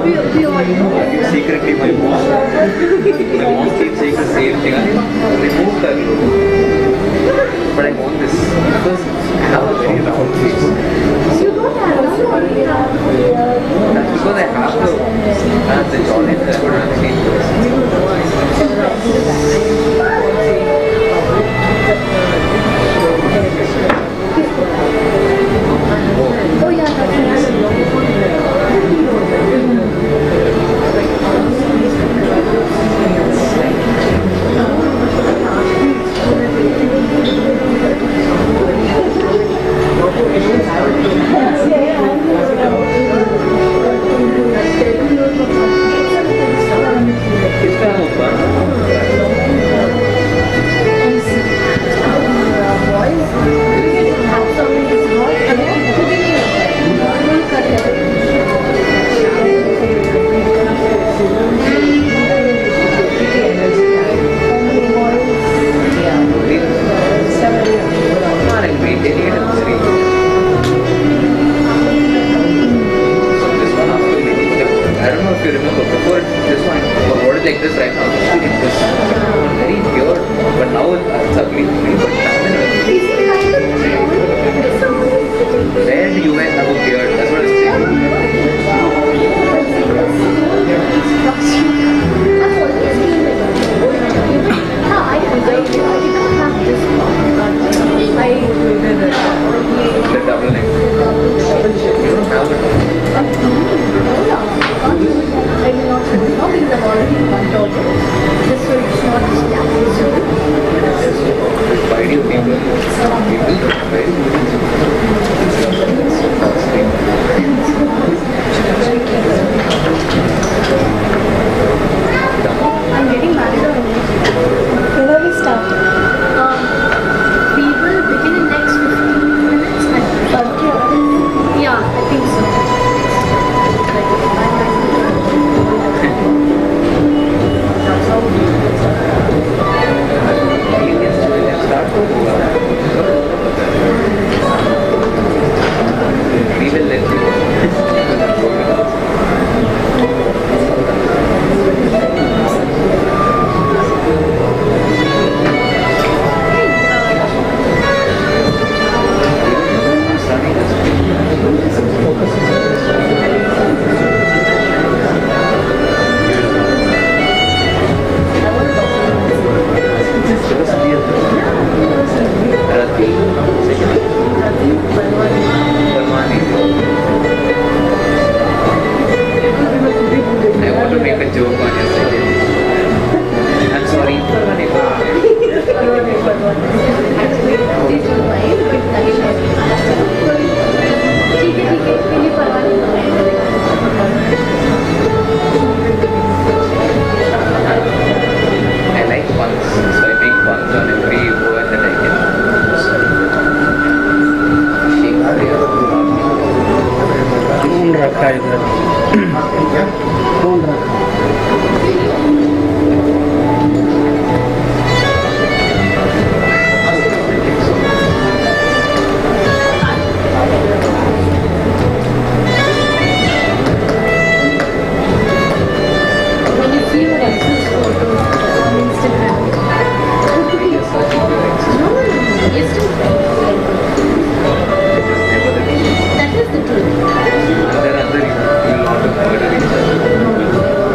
Secretly, my mom keeps saying the same thing. I remove that logo. But I want this because I have a very round face. You don't have That's because I have the jawline that I would have changed. Oh yeah, like this right now. It was very weird, but now it's ugly. Where do you guys have a beard? That's what I'm saying. The double neck. You don't have it. I will not know because I've already controlled it. Just so it's not established. Why do you think I'm getting married already. When are we starting? We will begin in next 15 minutes. Yeah, I think so. We will let you I want to make a joke on your second. I'm sorry. I like puns, so I make puns on every word that I can. कौन रखा है इधर कौन रखा When you see your ex's photos on Instagram, that is the truth. There are other reasons you will not murder each other.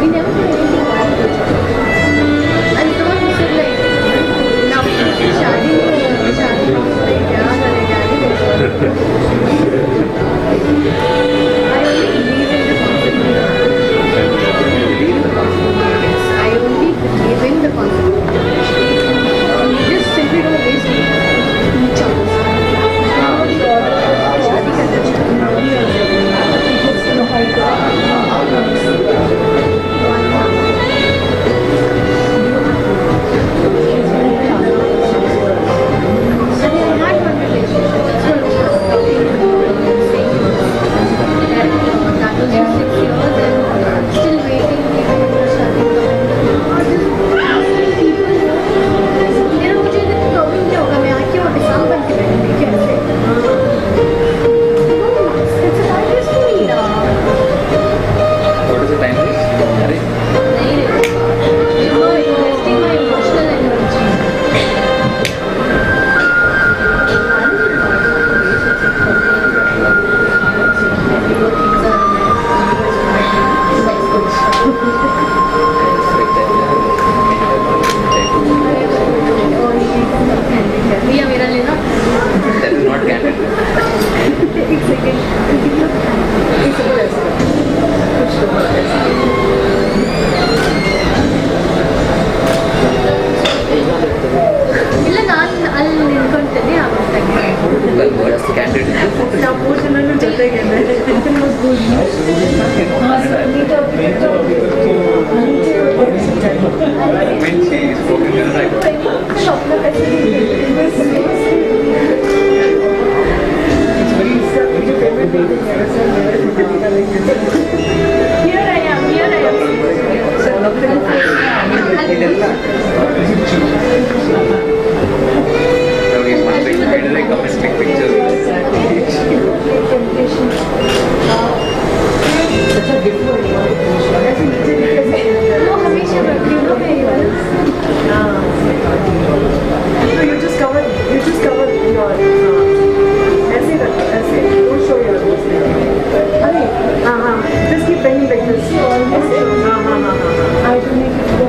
We never did anything wrong with each other. And someone who said like, now शादी like क्या करेगा I only believe in the concept. Yes, I only believe in the concept. You just simply don't waste it. Tiffin was good. When she spoke in Here I am. where did I come and take pictures? No, हमेशा करती हूँ ना मैं ये वाला। No, you just cover your ऐसे रखो ऐसे don't show your अरे हाँ just keep bending like this ऐसे हाँ I will make it go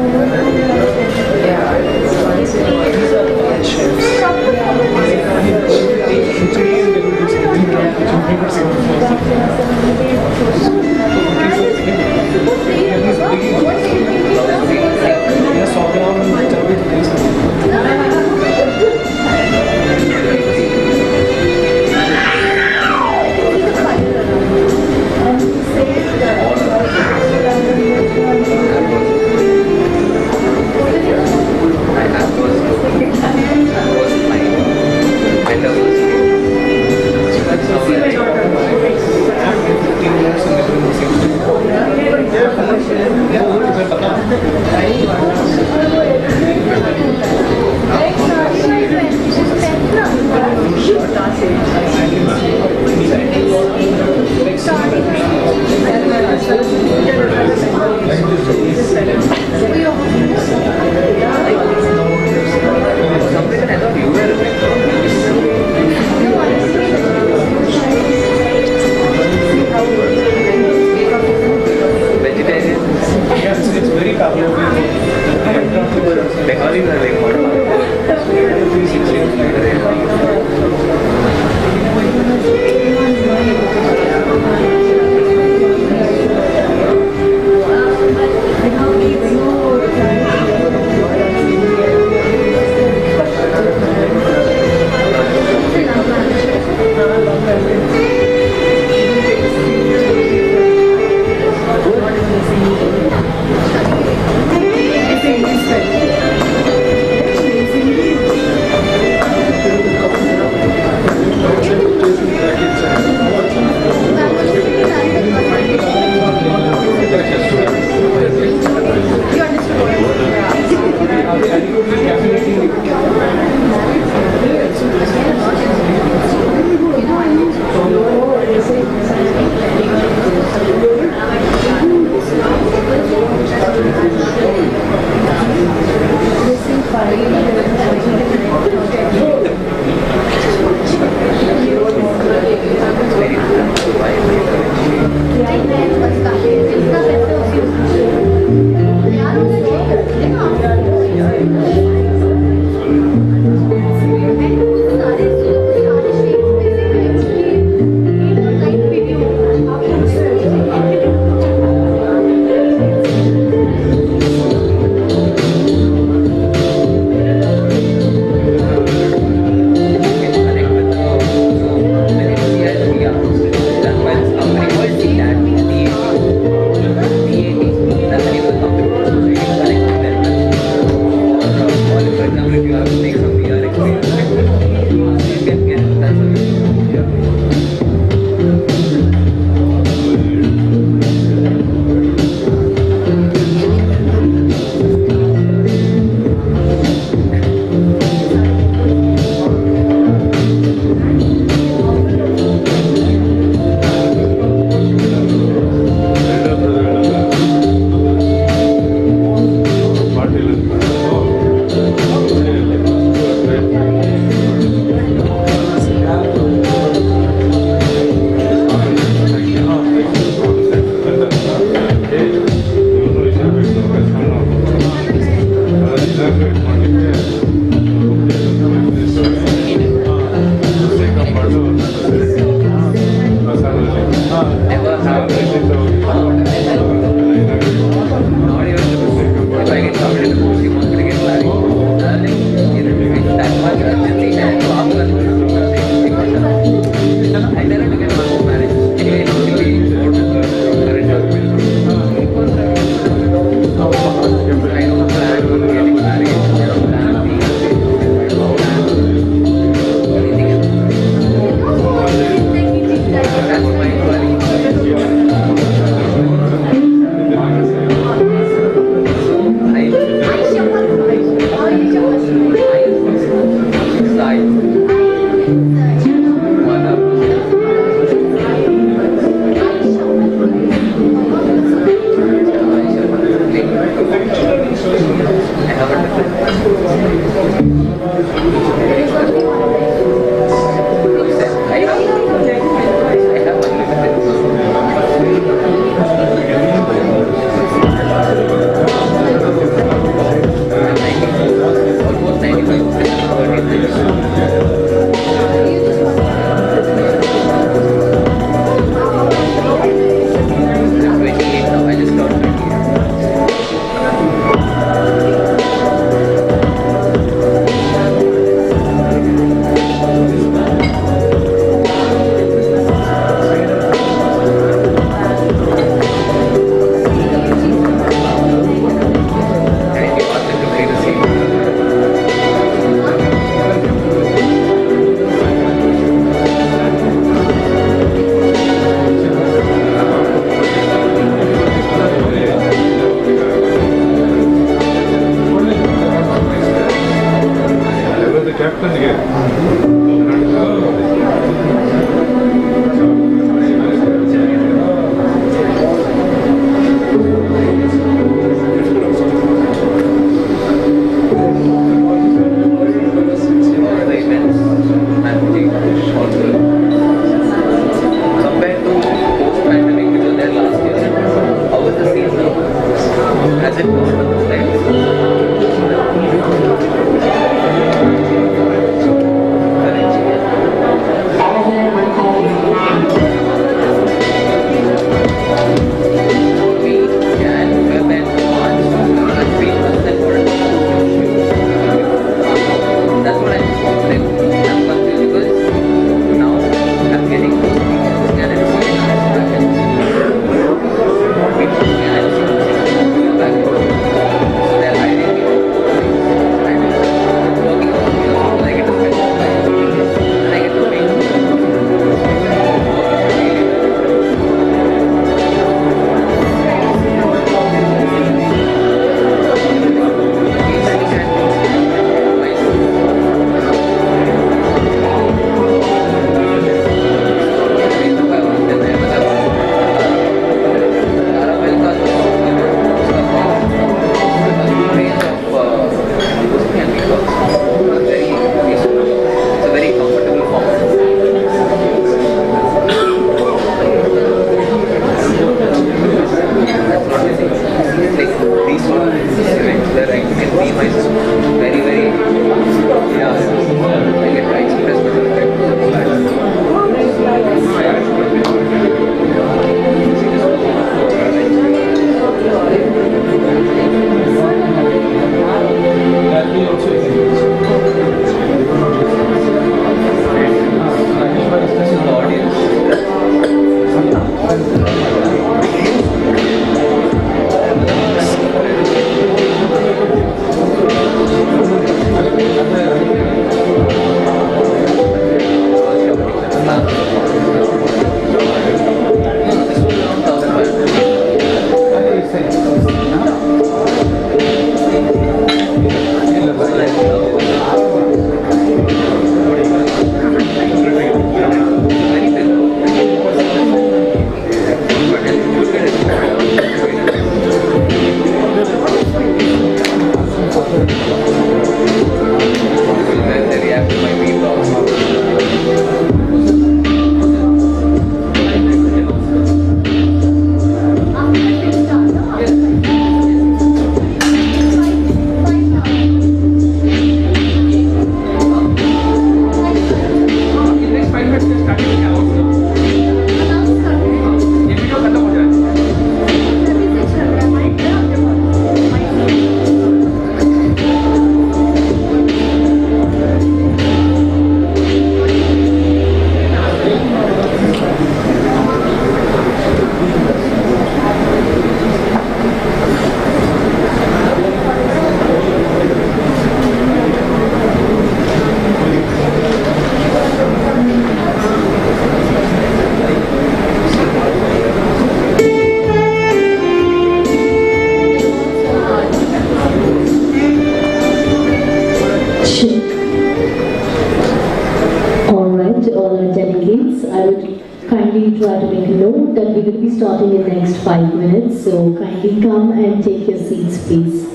kindly try to make a note that we will be starting in the next 5 minutes. So kindly come and take your seats, please.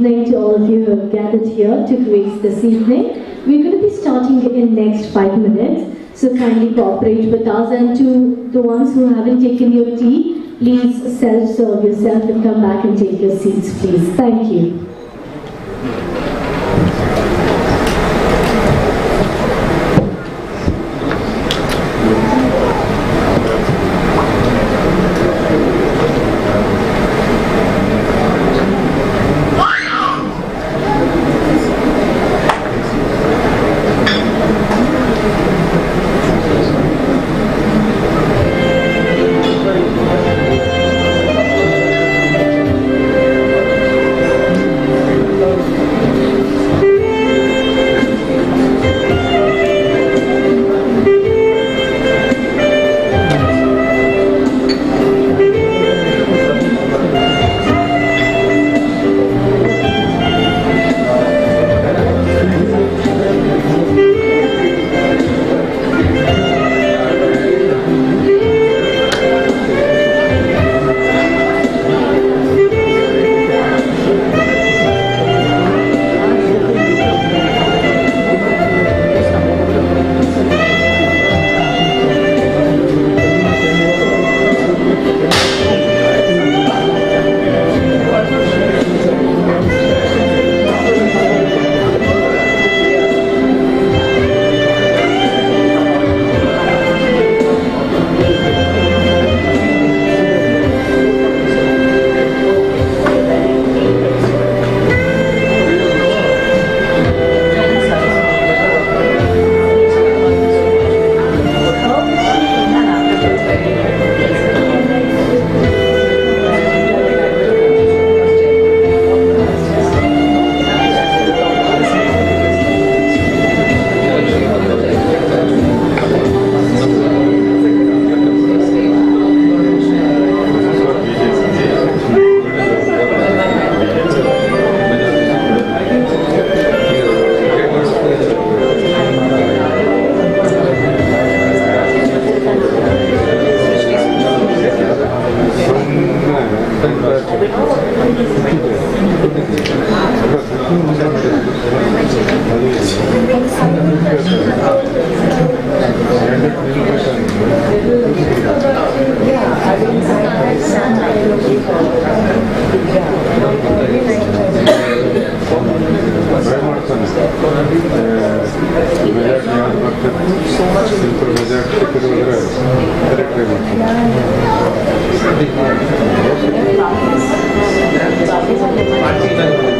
evening to all of you who have gathered here to grace this evening. We're going to be starting in next 5 minutes, so kindly cooperate with us. And to the ones who haven't taken your tea, please self-serve yourself and come back and take your seats, please. Thank you. Thank you.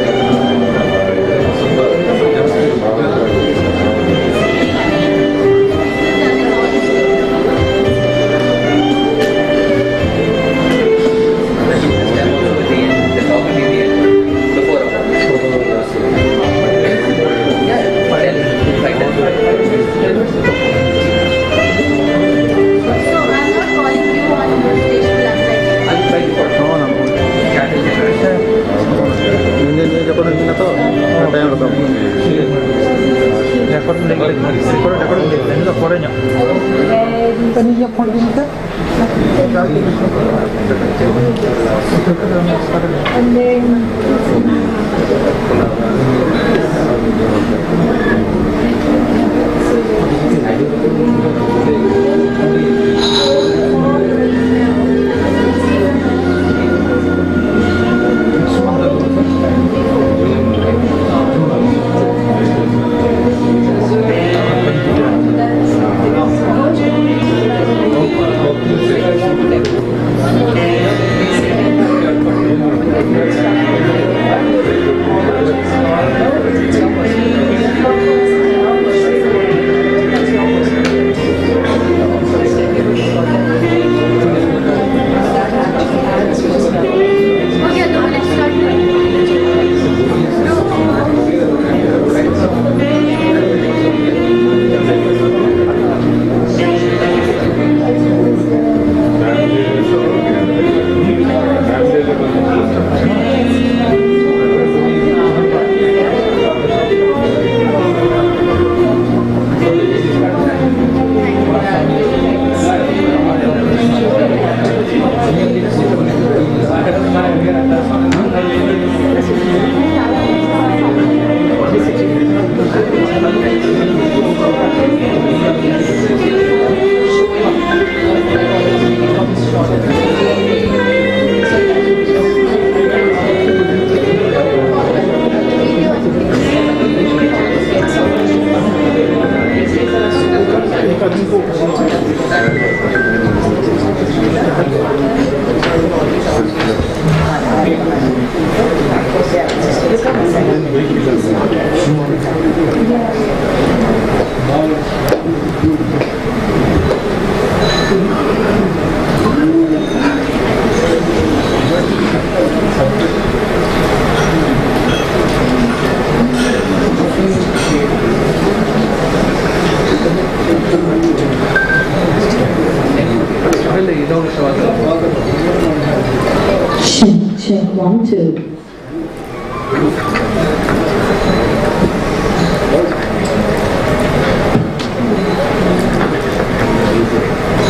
2.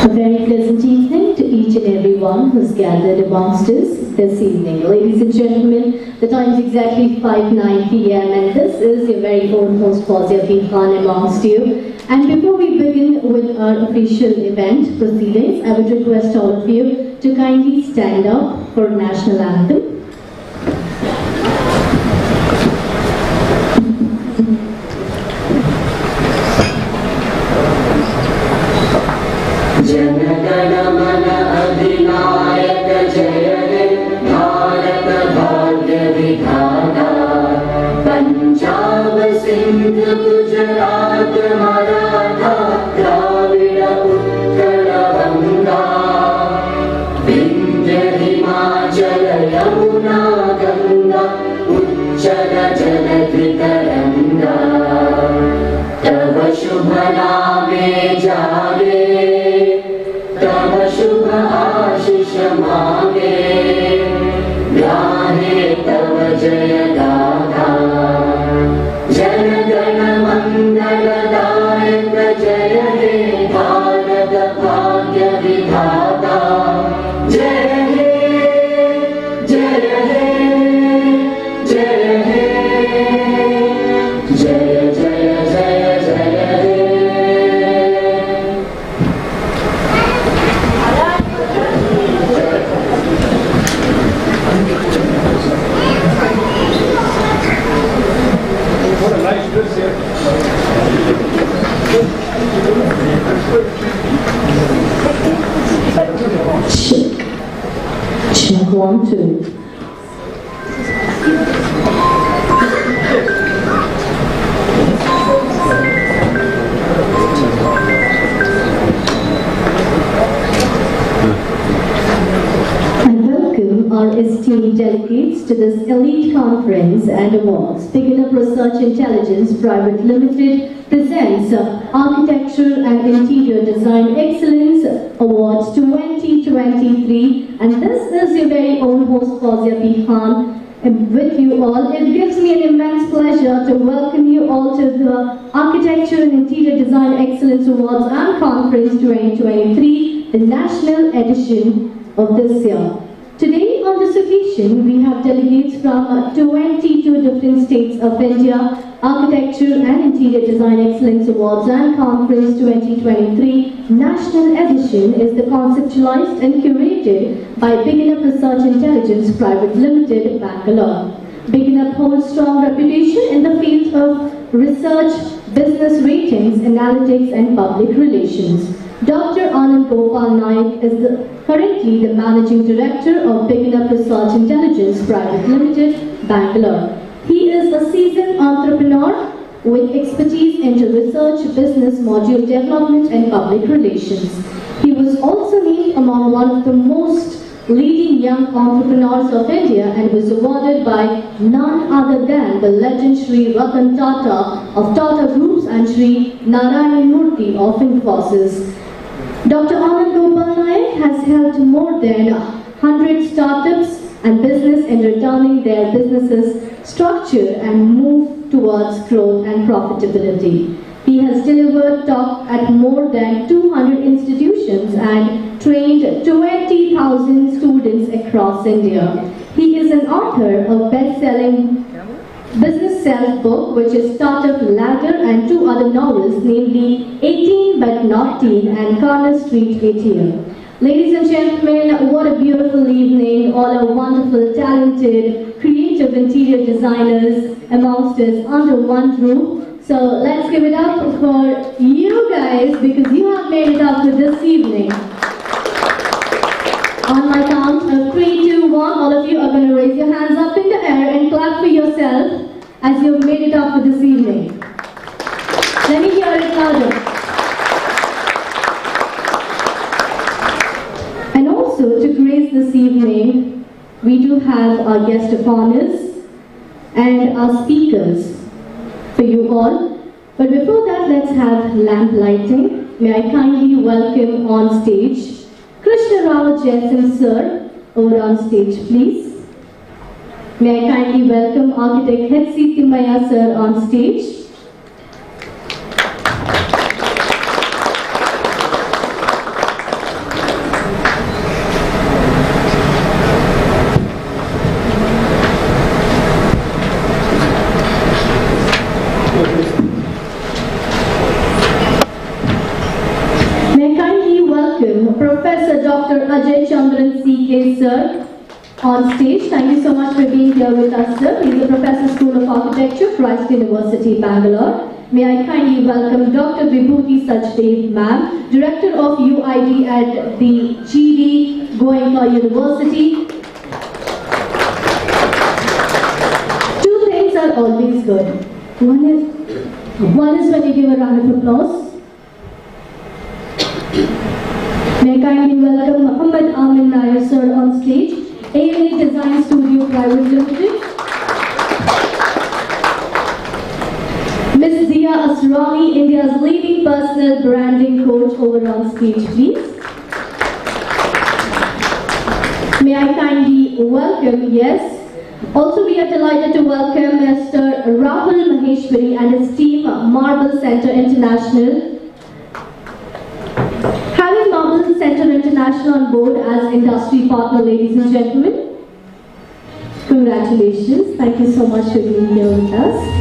A very pleasant evening to each and everyone who's gathered amongst us this evening. Ladies and gentlemen, the time is exactly 5:09 p.m. and this is your very own host Fawzia Khan amongst you. And before we begin with our official event proceedings, I would request all of you to kindly stand up for national anthem. Gujarat Maratha Dravid Utkal Ganga Vindhya Himachal Yamuna Ganga उच्चल जलधि तरंगा तव शुभ नामे जागे तव शुभ आशीष मांगे गाहे तव जय गाथा जनगण मंगलदायक जय हे भारत भाग्य विधाता जय हे जय हे जय हे जय जय जय जय हे Check 1, 2. I welcome our esteemed delegates to this elite conference and awards. Beginner Research Intelligence Private Limited presents Architecture and Interior Design Excellence Awards 2023, and this is your very own host Fawzia Khan with you all. It gives me an immense pleasure to welcome you all to the Architecture and Interior Design Excellence Awards and Conference 2023, the national edition of this year. Today on this occasion, we have delegates from 22 different states of India. Architecture and Interior Design Excellence Awards and Conference 2023 National Edition is the conceptualized and curated by Beginner Research Intelligence Private Limited, Bangalore. Beginner holds strong reputation in the field of research, business ratings, analytics, and public relations. Dr. Anand Gopal Naik is currently the Managing Director of Beginner Research Intelligence Private Limited, Bangalore. He is a seasoned entrepreneur with expertise into research, business, module development, and public relations. He was also named among one of the most leading young entrepreneurs of India and was awarded by none other than the legend Sri Ratan Tata of Tata Groups and Sri Narayan Murthy of Infosys. Dr. Anand Gopal Naik has helped more than 100 startups and business in returning their businesses structure and move towards growth and profitability. He has delivered talk at more than 200 institutions and trained 20,000 students across India. He is an author of best-selling business self-book, which is Startup Ladder, and 2 other novels, namely 18 But Not Teen and Corner Street ATM. Ladies and gentlemen, what a beautiful evening, all our wonderful, talented, creative interior designers amongst us under one roof. So let's give it up for you guys, because you have made it up to this evening. On my count of 3, 2, 1, all of you are going to raise your hands up in the air and clap for yourself as you've made it up for this evening. Let me hear it louder. And also to grace this evening, we do have our guest of honors and our speakers for you all. But before that, let's have lamp lighting. May I kindly welcome on stage Krishna Rao Jason sir, over on stage please. May I kindly welcome Architect H.C. Timmaya sir on stage. May I kindly welcome Professor Dr. Ajay Chandran C.K. sir on stage. Thank you so much for being here with us, sir. He is a Professor, School of Architecture, Christ University, Bangalore. May I kindly welcome Dr. Vibhuti Sachdev, ma'am, Director of UID at the GD Goenka University. Two things are always good. One is when you give a round of applause. May I kindly welcome Muhammad Amin Nair sir on stage. ANA Design Studio Private Limited. Ms. Zia Asrani, India's leading personal branding coach, over on stage, please. May I kindly welcome, yes. Also, we are delighted to welcome Mr. Rahul Maheshwari and his team, Marble Center International. Having Marble Center International on board as industry partner, ladies and gentlemen. Congratulations. Thank you so much for being here with us.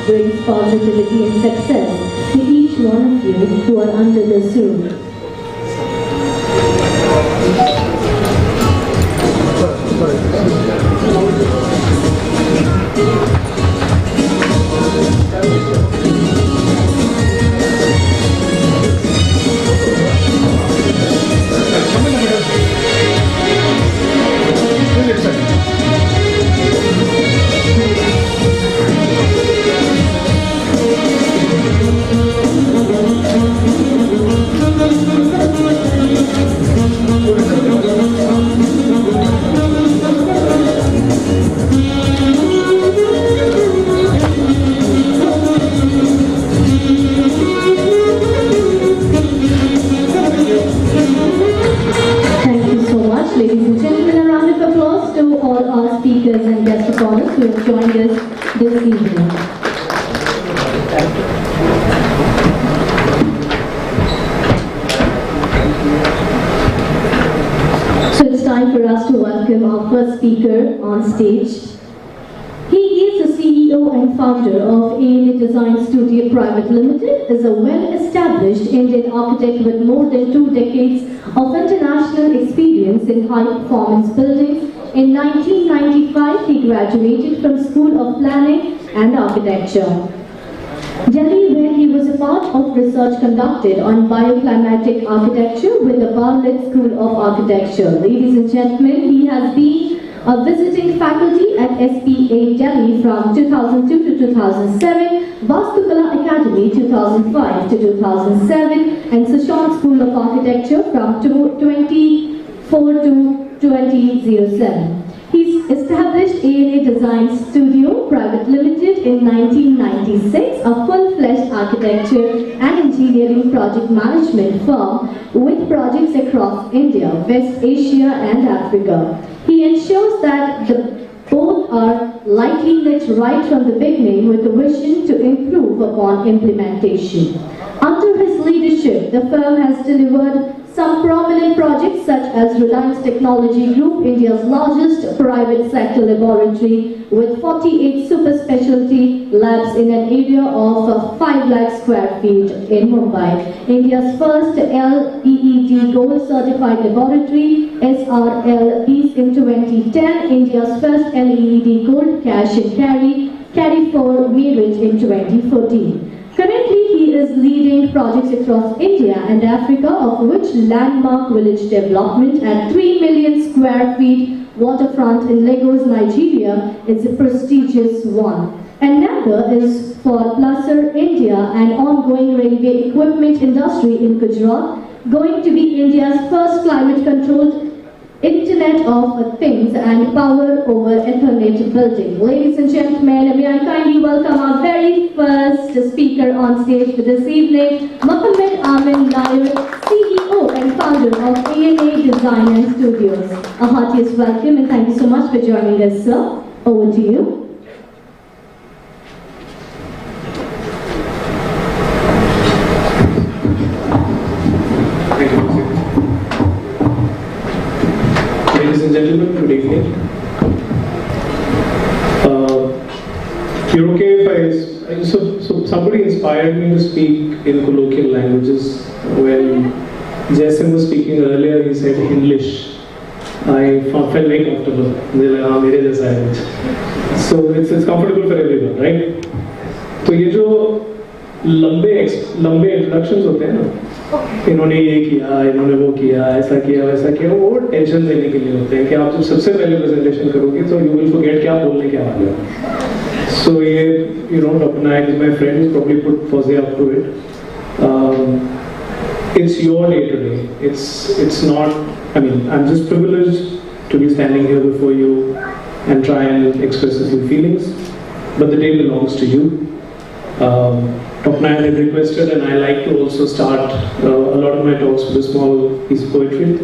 Brings positivity and success to each one of you who are under this roof. Ladies and gentlemen, a round of applause to all our speakers and guest of honor who have joined us this evening. So it's time for us to welcome our first speaker on stage. He is the CEO and founder of ANA Design Studio Private Limited, is a well-established Indian architect with more than 2 decades of international experience in high-performance buildings. In 1995, he graduated from School of Planning and Architecture, Delhi, where he was a part of research conducted on bioclimatic architecture with the Bartlett School of Architecture. Ladies and gentlemen, he has been a visiting faculty at SPA Delhi from 2002 to 2007, Vastukala Academy 2005 to 2007, and Sushant School of Architecture from 2004 to 2007. He's established ANA Design Studio Private Limited in 1996, a full-fledged architecture and engineering project management firm with projects across India, West Asia and Africa. He ensures that both are lightly knit right from the beginning with the vision to improve upon implementation. Under his leadership, the firm has delivered some prominent projects such as Reliance Technology Group, India's largest private sector laboratory with 48 super specialty labs in an area of 5 lakh square feet in Mumbai. India's first LEED Gold certified laboratory, SRL Peace in 2010, India's first LEED Gold cash and carry for Meerut in 2014. Currently, he is leading projects across India and Africa, of which landmark village development at 3 million square feet waterfront in Lagos, Nigeria is a prestigious one. Another is for Placer India, an ongoing railway equipment industry in Gujarat, going to be India's first climate-controlled Internet of Things and Power over Ethernet building. Ladies and gentlemen, may I kindly welcome our very first speaker on stage for this evening, Mohammed Amin Nair, CEO and founder of ANA Design and Studios. A heartiest welcome and thank you so much for joining us, sir. Over to you. Ladies and gentlemen, good evening. You're okay if so somebody inspired me to speak in colloquial languages. When Jason was speaking earlier, he said English. I felt very comfortable. So it's comfortable for everyone, right? तो ये जो लंबे introductions होते हैं ना, इन्होंने ये किया, इन्होंने वो किया, ऐसा किया, वैसा किया, वो टेंशन देने के लिए होते हैं कि आप जब सबसे पहले प्रेजेंटेशन करोगे तो यू विल फॉरगेट क्या बोलने क्या वाले हो. सो ये Dr. Naik is my friend, he's probably put Fozia up to it. It's your day today. It's not, I mean, I'm just privileged to be standing here before you and try and express a few feelings, but the day belongs to you. Dr. Naik had requested, and I like to also start a lot of my talks with a small piece of poetry.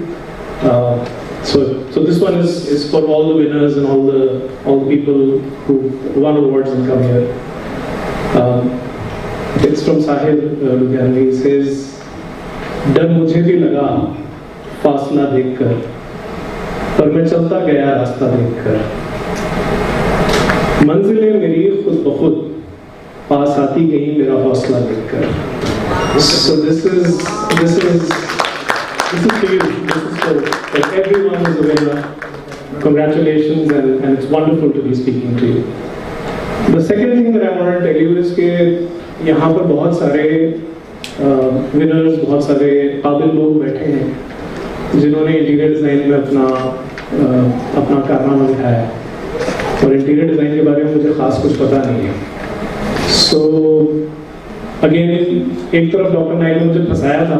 So this one is for all the winners and all the people who won awards and come here. It's from Sahil Ludhiana. He says, डर मुझे भी लगा फासला देखकर, पर मैं चलता गया रास्ता देखकर, मंजिलें मेरी खुद बखुद पास आती गई मेरा हौसला देखकर. So this is for you. This is for that everyone is a winner. Congratulations, and it's wonderful to be speaking to you. The second thing that I want to tell you is कि यहाँ पर बहुत सारे winners, बहुत सारे काबिल लोग बैठे हैं जिन्होंने इंटीरियर डिज़ाइन में अपना कारनामा दिखाया है, और इंटीरियर डिज़ाइन के बारे में मुझे ख़ास कुछ पता नहीं है. सो अगेन, एक तरफ डॉक्टर नाइक ने मुझे फंसाया था,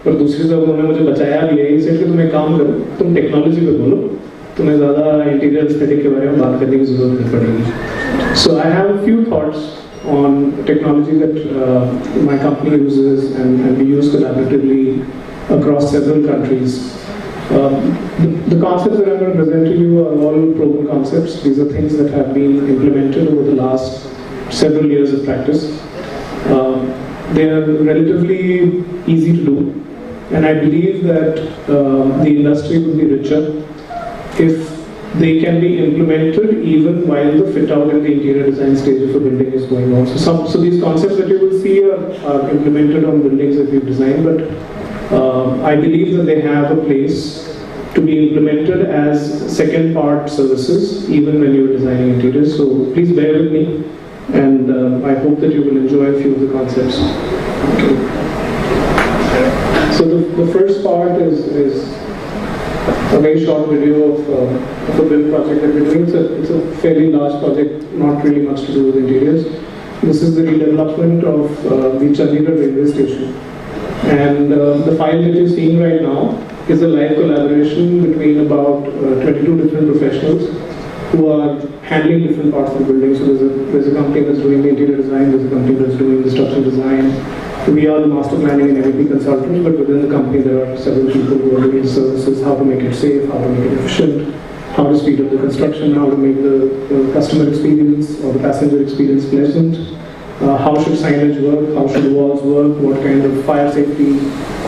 पर दूसरी तरफ उन्होंने मुझे बचाया भी है. इसलिए कि तुम एक काम करो, तुम टेक्नोलॉजी पे बोलो, तुम्हें ज़्यादा इंटीरियर एस्थेटिक के बारे में बात करने की ज़रूरत नहीं पड़ेगी. So I have a few thoughts on technology that my company uses and we use collaboratively across several countries. The concepts that I'm going to present to you are all proven concepts. These are things that have been implemented over the last several years of practice. They are relatively easy to do, and I believe that the industry will be richer if they can be implemented even while the fit out and the interior design stage of a building is going on. So these concepts that you will see are implemented on buildings that we've designed, but I believe that they have a place to be implemented as second part services even when you're designing interiors. So please bear with me, and I hope that you will enjoy a few of the concepts. Okay. So the first part is a very short video of a build project that we're doing. It's a fairly large project, not really much to do with interiors. This is the redevelopment of the Chandigarh railway station. And the file that you're seeing right now is a live collaboration between about 22 different professionals who are handling different parts of the building. So there's a company that's doing the interior design, there's a company that's doing the structural design. We are the master planning and MEP consultants, but within the company there are several people who are doing the services, how to make it safe, how to make it efficient, how to speed up the construction, how to make the customer experience or the passenger experience pleasant, how should signage work, how should walls work, what kind of fire safety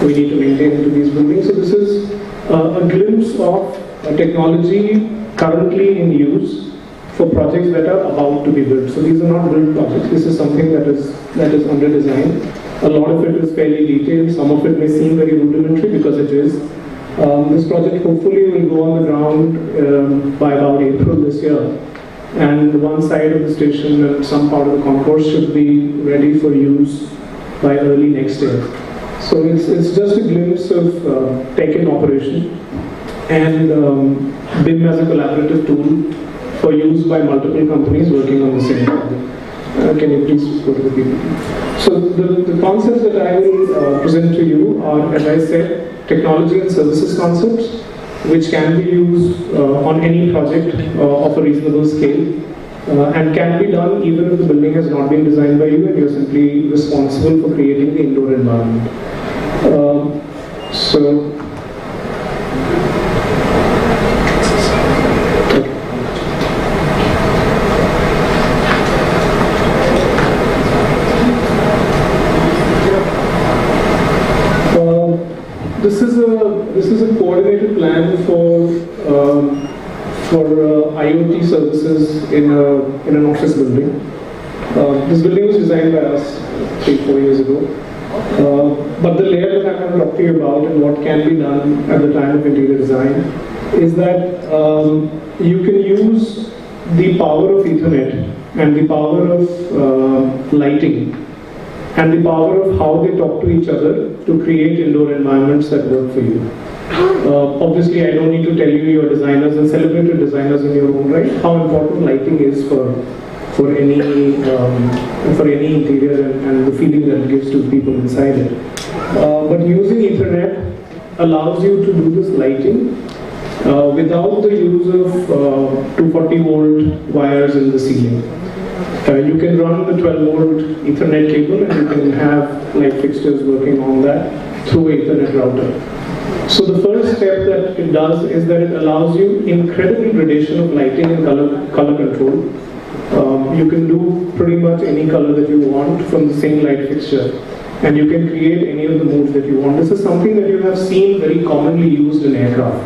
we need to maintain into these buildings. So this is a glimpse of technology currently in use for projects that are about to be built. So these are not built projects. This is something that is under design. A lot of it is fairly detailed. Some of it may seem very rudimentary because it is. This project hopefully will go on the ground by about April this year. And one side of the station and some part of the concourse should be ready for use by early next year. So it's just a glimpse of tech in operation, and BIM as a collaborative tool for use by multiple companies working on the same project. Can you please go to the PPT? So the concepts that I will present to you are, as I said, technology and services concepts, which can be used on any project of a reasonable scale, and can be done even if the building has not been designed by you and you're simply responsible for creating the indoor environment. This is a coordinated plan for IoT services in an office building. This building was designed by us 3-4 years ago. But the layer that I'm going to talk to you about and what can be done at the time of interior design is that you can use the power of Ethernet and the power of lighting and the power of how they talk to each other to create indoor environments that work for you. Obviously, I don't need to tell you, you're designers and celebrated designers in your own right, how important lighting is for any interior and the feeling that it gives to people inside it. But using Ethernet allows you to do this lighting without the use of 240 volt wires in the ceiling. You can run the 12 volt Ethernet cable and you can have light fixtures working on that through an Ethernet router. So the first step that it does is that it allows you incredible gradation of lighting and color control. You can do pretty much any color that you want from the same light fixture, and you can create any of the modes that you want. This is something that you have seen very commonly used in aircraft.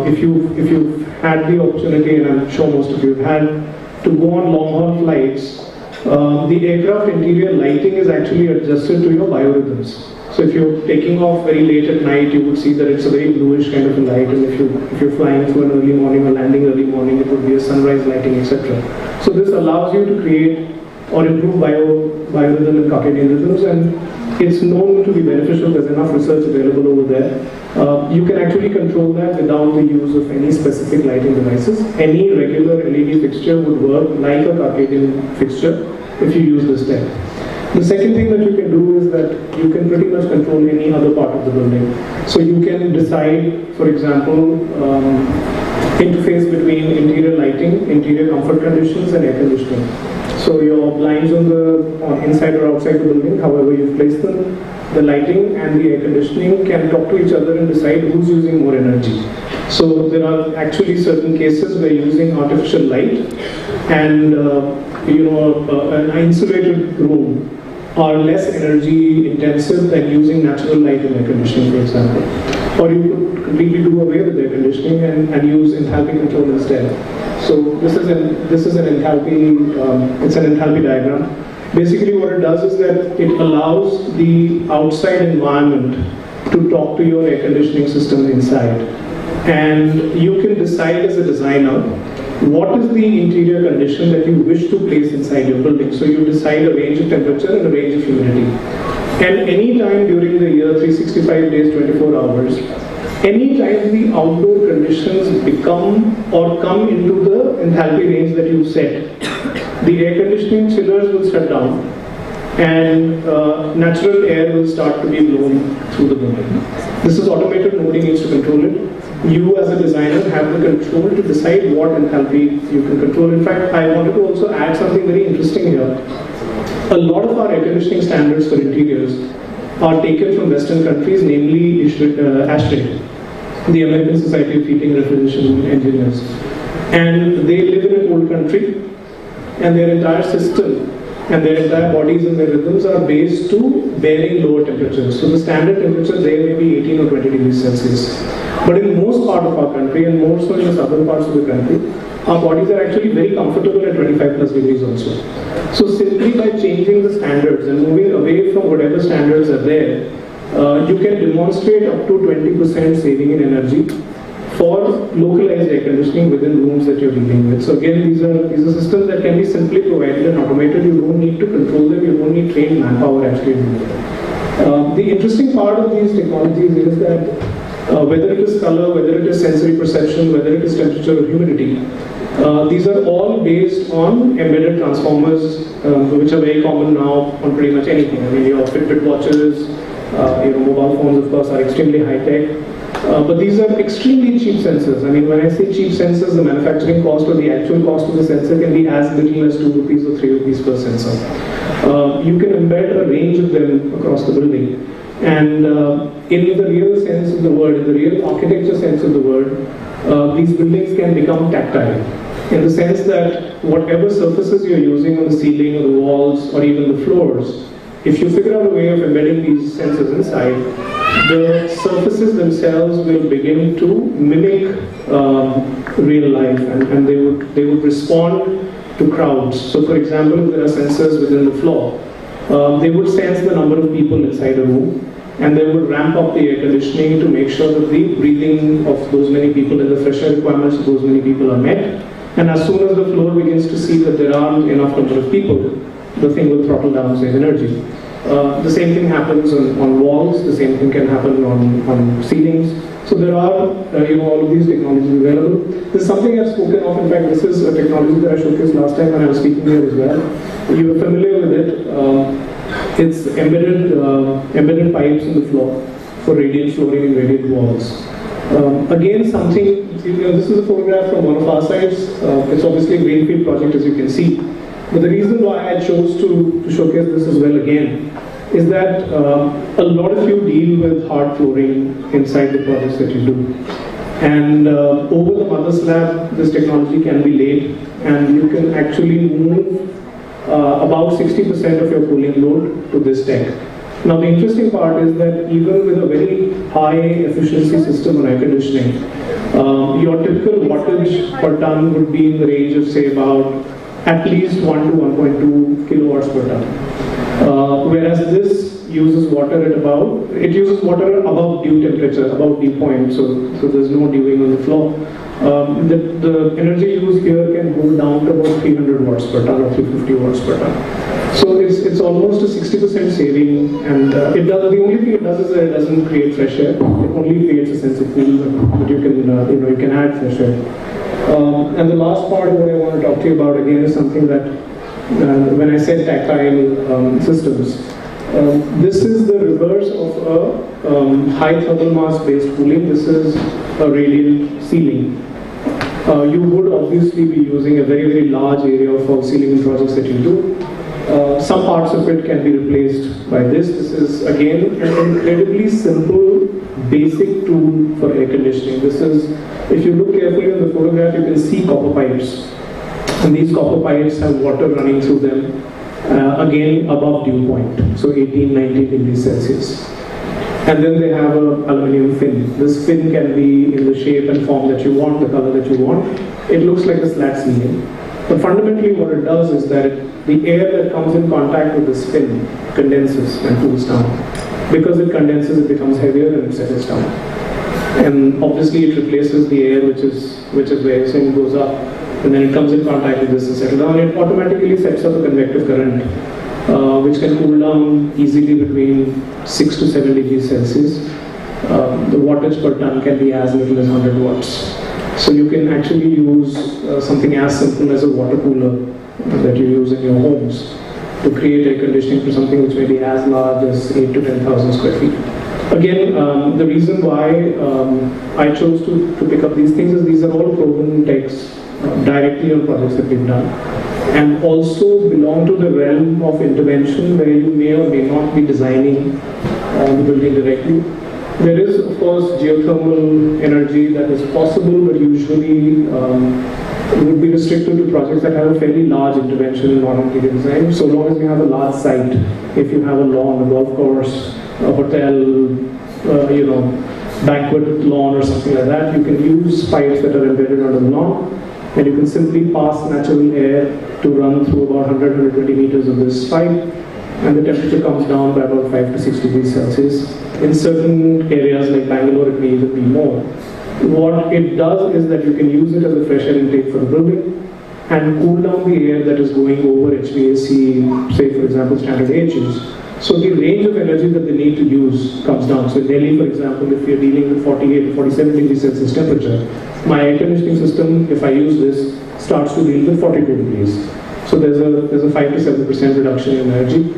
If you've had the opportunity, and I'm sure most of you have had, to go on long-haul flights, the aircraft interior lighting is actually adjusted to your biorhythms. So if you're taking off very late at night, you would see that it's a very bluish kind of a light, and if you're flying through an early morning or landing early morning, it would be a sunrise lighting, etc. So this allows you to create or improve biorhythm and circadian rhythms, and it's known to be beneficial. There's enough research available over there. You can actually control that without the use of any specific lighting devices. Any regular LED fixture would work like a circadian fixture if you use this step. The second thing that you can do is that you can pretty much control any other part of the building. So you can decide, for example, interface between interior lighting, interior comfort conditions, and air conditioning. So your blinds on inside or outside the building, however you've placed them, the lighting and the air conditioning can talk to each other and decide who's using more energy. So there are actually certain cases where using artificial light and an insulated room are less energy intensive than using natural light and air conditioning, for example. Or you could completely do away with air conditioning and use enthalpy control instead. So this is an enthalpy. It's an enthalpy diagram. Basically, what it does is that it allows the outside environment to talk to your air conditioning system inside, and you can decide as a designer what is the interior condition that you wish to place inside your building. So you decide a range of temperature and a range of humidity. And any time during the year, 365 days, 24 hours, any time the outdoor conditions become or come into the enthalpy range that you've set, the air conditioning chillers will shut down and natural air will start to be blown through the building. This is automated, nobody needs to control it. You as a designer have the control to decide what enthalpy you can control. In fact, I wanted to also add something very interesting here. A lot of our air conditioning standards for interiors are taken from Western countries, namely ASHRAE, the American Society of Heating and Refrigeration Engineers. And they live in an old country, and their entire system and their entire bodies and their rhythms are based to bearing lower temperatures. So the standard temperature there may be 18 or 20 degrees Celsius. But in most part of our country, and more so in the southern parts of the country, our bodies are actually very comfortable at 25 plus degrees also. So simply by changing the standards and moving away from whatever standards are there, you can demonstrate up to 20% saving in energy for localized air conditioning within rooms that you're dealing with. So again, these are systems that can be simply provided and automated. You don't need to control them. You don't need trained manpower actually to do them. The interesting part of these technologies is that whether it is color, whether it is sensory perception, whether it is temperature or humidity, these are all based on embedded transformers, which are very common now on pretty much anything. I mean, your Fitbit watches, your mobile phones, of course, are extremely high tech. But these are extremely cheap sensors. I mean, when I say cheap sensors, the manufacturing cost or the actual cost of the sensor can be as little as 2 rupees or 3 rupees per sensor. You can embed a range of them across the building. And in the real sense of the word, in the real architecture sense of the word, these buildings can become tactile. In the sense that whatever surfaces you're using on the ceiling or the walls or even the floors, if you figure out a way of embedding these sensors inside, the surfaces themselves will begin to mimic real life, and they would respond to crowds. So for example, if there are sensors within the floor, they would sense the number of people inside a room, and they would ramp up the air conditioning to make sure that the breathing of those many people and the fresh air requirements of those many people are met. And as soon as the floor begins to see that there aren't enough number of people, the thing will throttle down its energy. The same thing happens on walls, the same thing can happen on ceilings. So there are all of these technologies available. This is something I've spoken of. In fact, this is a technology that I showcased last time when I was speaking here as well. You are familiar with it. It's embedded pipes in the floor for radiant flooring and radiant walls. Again, something, this is a photograph from one of our sites. It's obviously a greenfield project, as you can see. But the reason why I chose to showcase this as well again is that a lot of you deal with hard flooring inside the projects that you do. And over the mother slab, this technology can be laid, and you can actually move about 60% of your cooling load to this tech. Now the interesting part is that even with a very high efficiency system on air conditioning, your typical wattage per ton would be in the range of say about at least 1 to 1.2 kilowatts per ton. Whereas this uses water at it uses water above dew temperature, above dew point, so there's no dewing on the floor. The energy used here can go down to about 300 watts per ton or 350 watts per ton. So it's almost a 60% saving, and the only thing it does is that it doesn't create fresh air. It only creates a sense of cool, but you can you can add fresh air. And the last part of what I want to talk to you about again is something that when I said tactile systems, this is the reverse of a high thermal mass based cooling. This is a radiant ceiling. You would obviously be using a very, very large area of false ceiling projects that you do. Some parts of it can be replaced by this. This is again an incredibly simple, basic tool for air conditioning. This is, if you look carefully in the photograph, you can see copper pipes. And these copper pipes have water running through them, again above dew point, so 18, 19 degrees Celsius. And then they have an aluminium fin. This fin can be in the shape and form that you want, the color that you want. It looks like a slat ceiling. But fundamentally what it does is that the air that comes in contact with this fin condenses and cools down. Because it condenses, it becomes heavier and it settles down. And obviously it replaces the air which is where the goes up, and then it comes in contact with this and settles down. It automatically sets up a convective current, which can cool down easily between 6 to 7 degrees Celsius. The wattage per ton can be as little as 100 watts. So you can actually use something as simple as a water cooler that you use in your homes to create air conditioning for something which may be as large as 8 to 10,000 square feet. Again, the reason why I chose to pick up these things is these are all proven techs directly on projects that we've done, and also belong to the realm of intervention where you may or may not be designing the building directly. There is, of course, geothermal energy that is possible, but usually would be restricted to projects that have a fairly large intervention in non-interior design, so long as you have a large site. If you have a lawn, a golf course, a hotel, banquet lawn or something like that, you can use pipes that are embedded under the lawn, and you can simply pass natural air to run through about 100-120 meters of this pipe, and the temperature comes down by about 5 to 6 degrees Celsius. In certain areas like Bangalore, it may even be more. What it does is that you can use it as a fresh air intake for the building and cool down the air that is going over HVAC, say for example standard AHUs. So the range of energy that they need to use comes down. So in Delhi, for example, if you're dealing with 48 to 47 degrees Celsius temperature, my air conditioning system, if I use this, starts to deal with 42 degrees. So there's a 5 to 7% reduction in energy.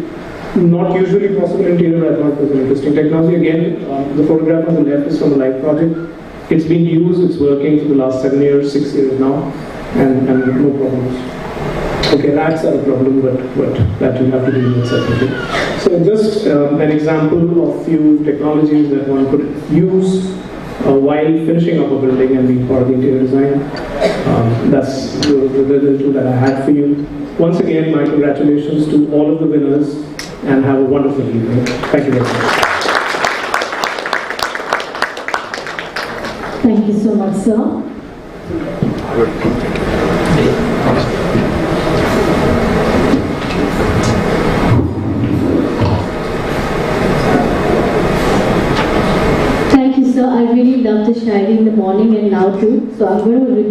Not usually possible in interior. I thought it was an interesting technology. Again, the photograph on the left is from a live project. It's been used, it's working for the last 6 years now, and no problems. Okay, rats are a problem, but that you have to deal with separately. So just an example of few technologies that one could use while finishing up a building and being part of the interior design. That's the two that I had for you. Once again, my congratulations to all of the winners, and have a wonderful evening. Thank you very much. Thank you so much, sir. Thank you, sir. I really loved the Shairi in the morning and now too. So I'm going to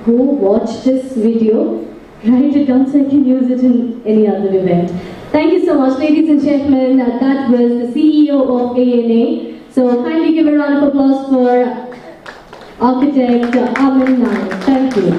go watch this video, write it down so I can use it in any other event. Thank you so much, ladies and gentlemen. That was the CEO of ANA. So kindly give a round of applause for architect Amin Nair. Thank you.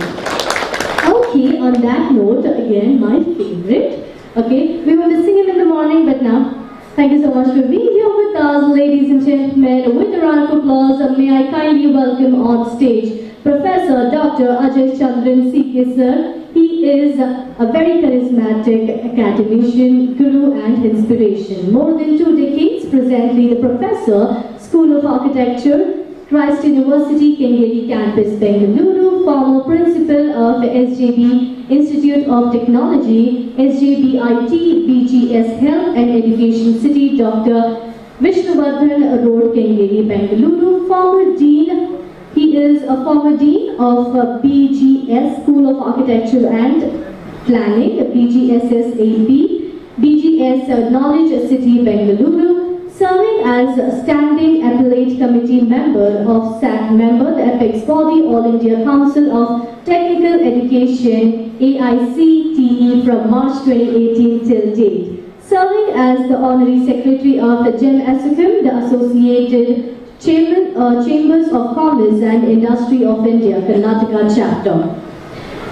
Okay, on that note, again, my favorite. Okay, we were missing him in the morning, but now, thank you so much for being here with us, ladies and gentlemen. With a round of applause, may I kindly welcome on stage Professor Dr. Ajay Chandran C.K. sir. He is a very charismatic academician, guru and inspiration. More than 2 decades, presently the Professor, School of Architecture, Christ University, Kengeri Campus, Bengaluru, former Principal of SJB Institute of Technology, SJBIT, BGS Health and Education City, Dr. Vishnuvardhan Road, Kengeri, Bengaluru, former Dean. He is a former Dean of BGS School of Architecture and Planning, BGSSAP, BGS Knowledge City, Bengaluru, serving as Standing Appellate Committee member of SAC member, the apex body, All India Council of Technical Education, AICTE from March 2018 till date. Serving as the Honorary Secretary of GEM ASSOCHAM, the Associated Chambers of Commerce and Industry of India, Karnataka chapter.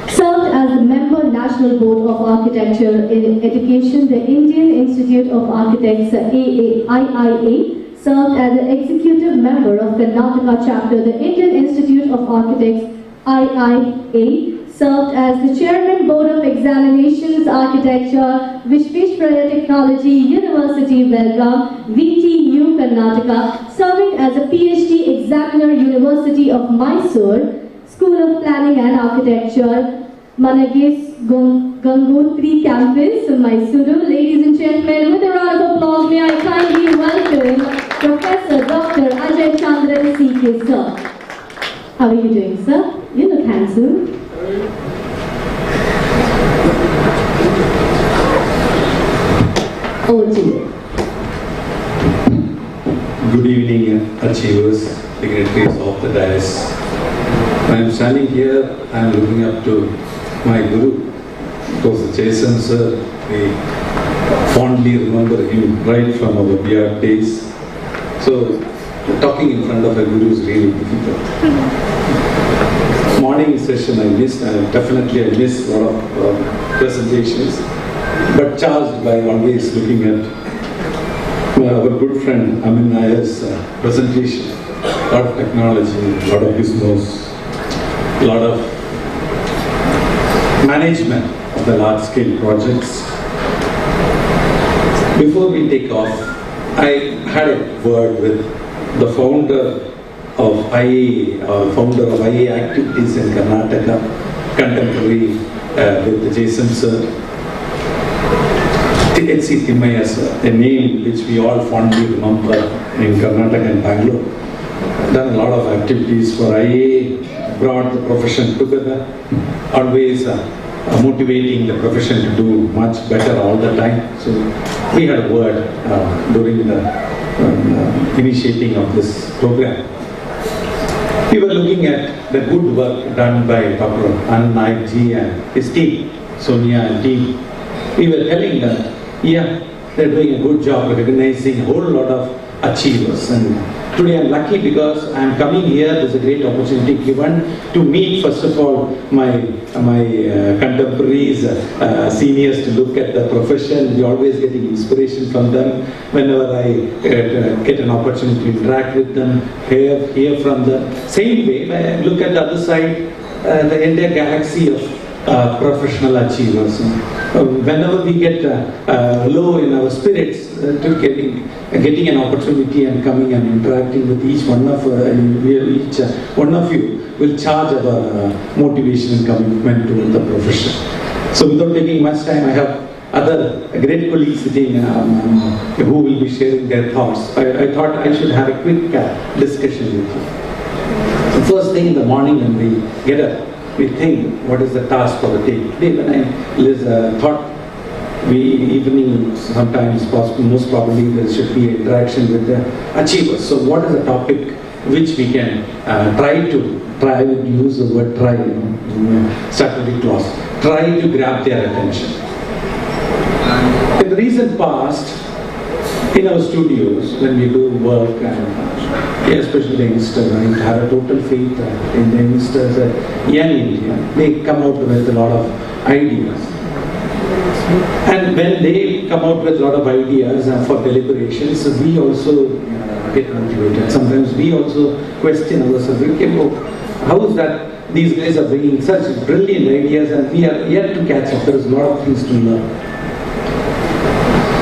Served as a member National Board of Architecture in Education, the Indian Institute of Architects IIA. Served as the executive member of Karnataka chapter, the Indian Institute of Architects IIA. Served as the Chairman Board of Examinations Architecture, Vishveshwaraya Technology University, Belgaum, VTU, Karnataka. Serving as a PhD Examiner, University of Mysore, School of Planning and Architecture, Manages Gangotri Campus, Mysuru. Ladies and gentlemen, with a round of applause, may I kindly welcome Professor Dr. Ajay Chandran C.K. sir. How are you doing, sir? You look handsome. Over to you. Good evening, achievers, dignitaries of the dais. When I am standing here, I am looking up to my guru, because Jason sir, we fondly remember him right from our BR days. So, talking in front of a guru is really difficult. Morning session I missed, and definitely I missed a lot of presentations, but charged by always looking at our good friend Amin Nair's presentation. A lot of technology, a lot of business, a lot of management of the large-scale projects. Before we take off, I had a word with the founder of IA activities in Karnataka, contemporary with Jason sir. T.H.C. Timmaya sir, a name which we all fondly remember in Karnataka and Bangalore. Done a lot of activities for IA, brought the profession together, always motivating the profession to do much better all the time. So we had a word during the initiating of this program. We were looking at the good work done by Dr. Anand Naik ji and his team, Sonia and team. We were telling them, yeah, they're doing a good job recognizing a whole lot of achievers. And today I'm lucky because I'm coming here. There's a great opportunity given to meet, first of all, my contemporaries, seniors, to look at the profession. We're always getting inspiration from them. Whenever I get an opportunity to interact with them, hear from them. Same way, when I look at the other side, the entire galaxy of professional achievers. Whenever we get low in our spirits, to getting an opportunity and coming and interacting with each one of you will charge our motivation and commitment to the profession. So without taking much time, I have other great colleagues sitting who will be sharing their thoughts. I thought I should have a quick discussion with you. The first thing in the morning when we get up, we think, what is the task for the day? Today when I thought, evening sometimes possible, most probably there should be an interaction with the achievers. So what is the topic which we can try to use the word try, in statutory clause, try to grab their attention. In the recent past, in our studios, when we do work, and especially the youngsters, I have a total faith in the youngsters, young India, they come out with a lot of ideas. And when they come out with a lot of ideas for deliberations, we also get motivated. Sometimes we also question ourselves, how is that these guys are bringing such brilliant ideas and we are yet to catch up? There is a lot of things to learn.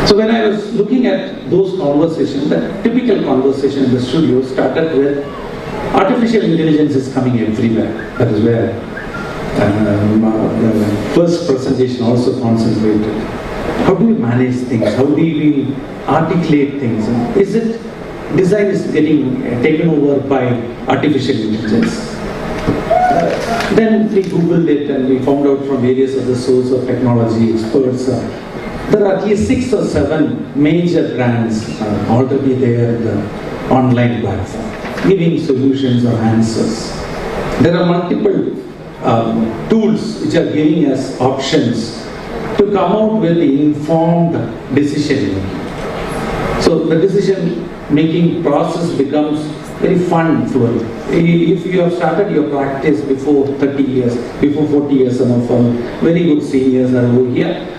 So when I was looking at those conversations, the typical conversation in the studio started with artificial intelligence is coming everywhere. That is where the first presentation also concentrated. How do we manage things? How do we articulate things? Is it design is getting taken over by artificial intelligence? Then we Googled it and we found out from various other sources of technology experts. There are at least 6 or 7 major brands already there in the online platform, giving solutions or answers. There are multiple tools which are giving us options to come out with informed decision making. So the decision making process becomes very fun flowing. If you have started your practice before 30 years, before 40 years, some of our very good seniors are over here.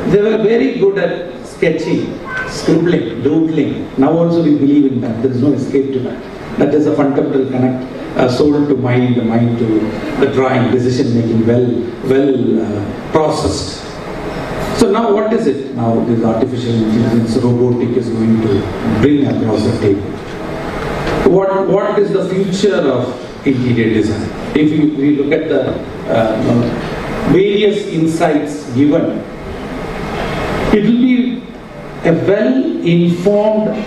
They were very good at sketching, scribbling, doodling. Now also we believe in that. There is no escape to that. That is a fundamental connect, soul to mind, the mind to the drawing, decision making, well processed. So now what is it? Now this artificial intelligence, robotic is going to bring across the table. What is the future of interior design? If we look at the various insights given, it will be a well-informed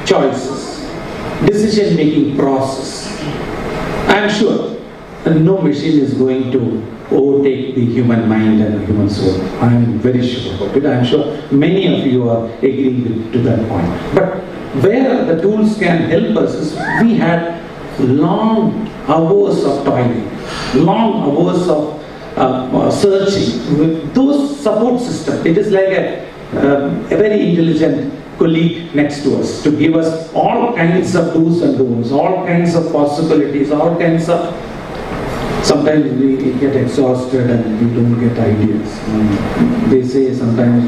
choices, decision-making process. I am sure no machine is going to overtake the human mind and the human soul. I am very sure about it. I am sure many of you are agreeing to that point. But where the tools can help us is we had long hours of toiling, long hours of searching with those support systems. It is like a very intelligent colleague next to us to give us all kinds of do's and don'ts, all kinds of possibilities, all kinds of. Sometimes we get exhausted and we don't get ideas. They say sometimes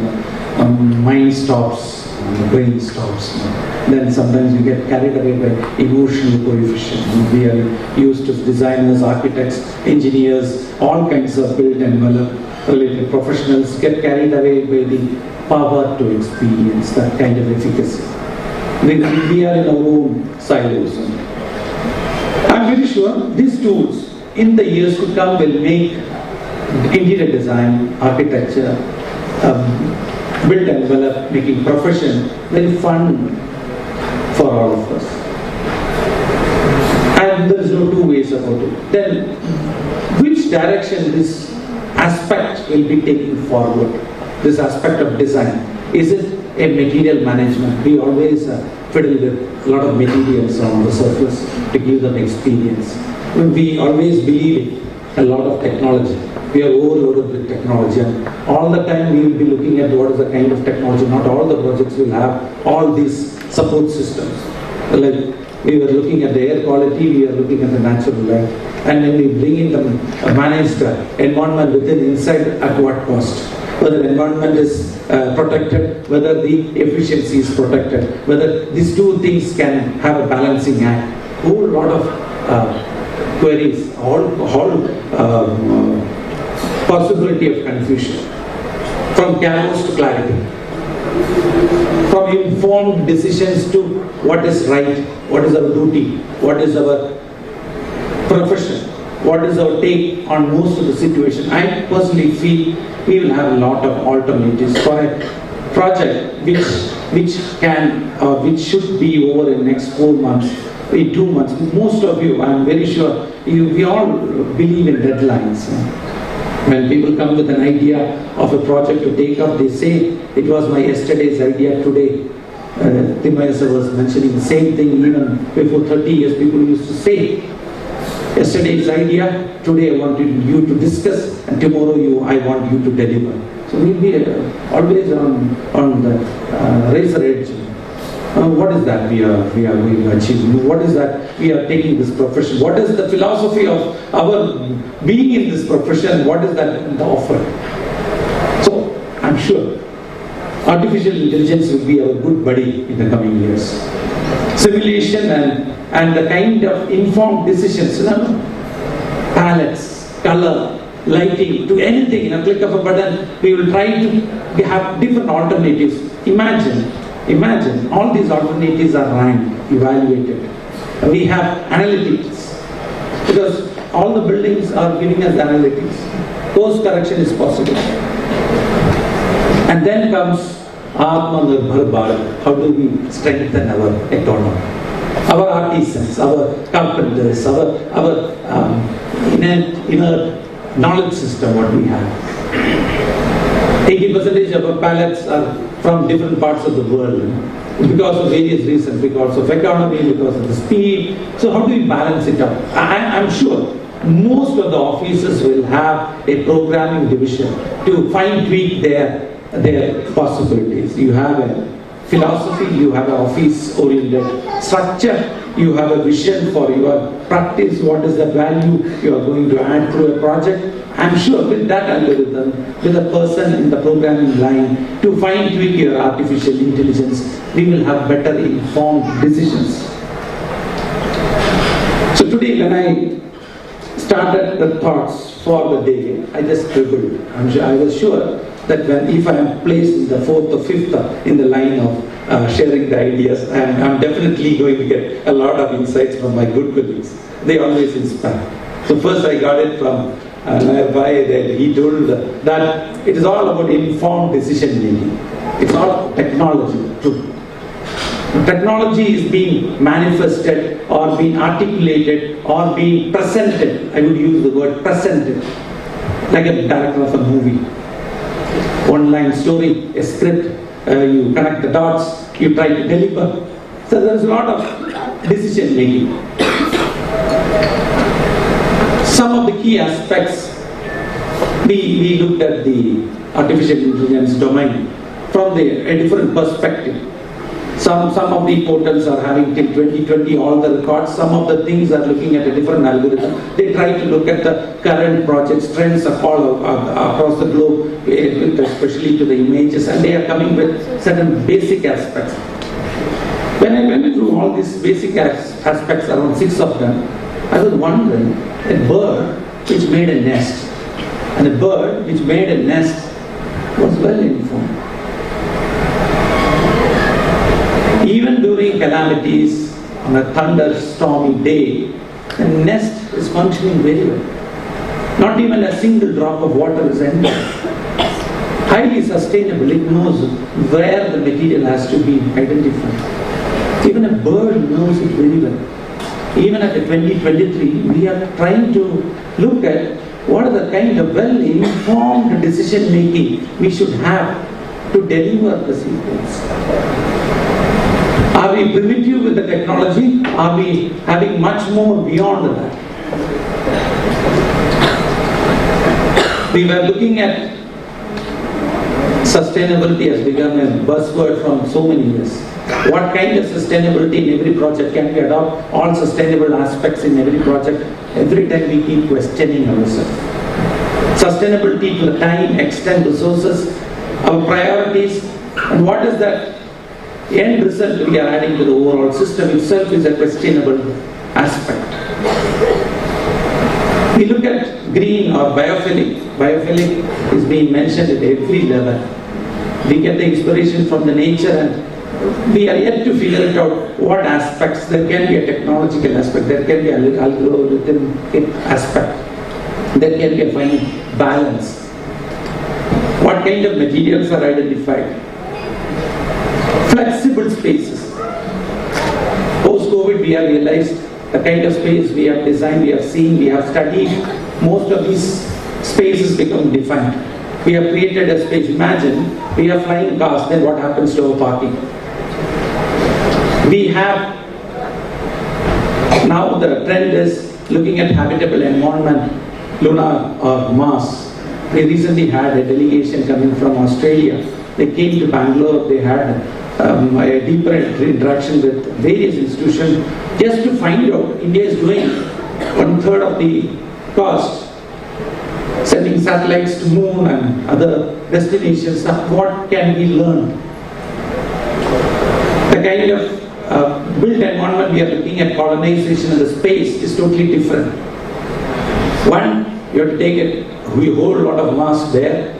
mind stops, brain stops. Then sometimes we get carried away by emotional coefficient. We are used to designers, architects, engineers, all kinds of built and related professionals get carried away by the power to experience, that kind of efficacy. We are in our own silos. I'm very sure these tools in the years to come will make interior design, architecture, built envelope, making profession very fun for all of us. And there is no two ways about it. Then, which direction this aspect will be taken forward? This aspect of design. Is it a material management? We always fiddle with a lot of materials on the surface to give them experience. We always believe in a lot of technology. We are overloaded with technology, and all the time we will be looking at what is the kind of technology. Not all the projects will have all these support systems. Like we were looking at the air quality, we are looking at the natural light, and when we bring in the managed environment within inside, at what cost? Whether the environment is protected, whether the efficiency is protected, whether these two things can have a balancing act. Whole lot of queries, all possibility of confusion, from chaos to clarity, from informed decisions to what is right, what is our duty, what is our profession, what is our take on most of the situation. I personally feel we will have a lot of alternatives for a project which should be over in the next 4 months, in 2 months. Most of you, I am very sure, we all believe in deadlines. When people come with an idea of a project to take up, they say, it was my yesterday's idea today. Timayasa was mentioning the same thing even before 30 years. People used to say, yesterday's idea, today I want you to discuss, and tomorrow I want you to deliver. So we'll be always on the razor edge. What is that we are going to achieve? What is that we are taking this profession? What is the philosophy of our being in this profession? What is that the offer? So I'm sure artificial intelligence will be our good buddy in the coming years. Simulation and the kind of informed decisions, palettes, color, lighting, to anything, in a click of a button, we will try to have different alternatives. Imagine, all these alternatives are ranked, evaluated. We have analytics, because all the buildings are giving us analytics. Course correction is possible. And then comes Atmanirbhar Bharat. How do we strengthen our economy? Our artisans, our carpenters, our inner knowledge system, what we have. 80% of our palettes are from different parts of the world because of various reasons, because of economy, because of the speed. So how do we balance it up? I'm sure most of the offices will have a programming division to fine-tweak their possibilities. You have a philosophy, you have an office-oriented structure, you have a vision for your practice, what is the value you are going to add through a project. I'm sure with that algorithm, with a person in the programming line, to fine-tweak your artificial intelligence, we will have better informed decisions. So today when I started the thoughts for the day, I just scribbled. I was sure that if I am placed in the 4th or 5th in the line of sharing the ideas, I'm definitely going to get a lot of insights from my good colleagues. They always inspire. So first I got it from Nayar, that he told that it is all about informed decision making. It's all technology too. Technology is being manifested or being articulated or being presented. I would use the word presented, like a director of a movie. One-line story, a script, you connect the dots, you try to deliver. So there's a lot of decision making. Some of the key aspects, we looked at the artificial intelligence domain from a different perspective. Some of the portals are having till 2020 all the records. Some of the things are looking at a different algorithm. They try to look at the current projects, trends across the globe, especially to the images, and they are coming with certain basic aspects. When I went through all these basic aspects, around 6 of them, I was wondering, a bird which made a nest, and a bird which made a nest was well informed. Even during calamities, on a thunderstormy day, the nest is functioning very well. Not even a single drop of water is entered. Highly sustainable, it knows where the material has to be identified. Even a bird knows it very well. Even at the 2023, we are trying to look at what are the kind of well-informed decision making we should have to deliver the sequence. Are we primitive with the technology? Are we having much more beyond that? We were looking at sustainability has become a buzzword from so many years. What kind of sustainability in every project can we adopt? All sustainable aspects in every project. Every time we keep questioning ourselves. Sustainability to the time, extent, resources, our priorities, and what is that end result we are adding to the overall system itself is a questionable aspect. We look at green or biophilic. Biophilic is being mentioned at every level. We get the inspiration from the nature and we are yet to figure it out what aspects. There can be a technological aspect, there can be an algorithmic aspect, there can be a fine balance. What kind of materials are identified? Flexible spaces. Post-COVID we have realized the kind of space we have designed, we have seen, we have studied, most of these spaces become defined. We have created a space. Imagine we have flying cars, then what happens to our parking? We have, now the trend is looking at habitable environment, Luna or Mars. We recently had a delegation coming from Australia. They came to Bangalore, they had a deeper interaction with various institutions just to find out India is doing 1/3 of the cost, sending satellites to moon and other destinations. What can we learn? The kind of built environment we are looking at, colonization of the space, is totally different. One, you have to take a whole lot of mass there.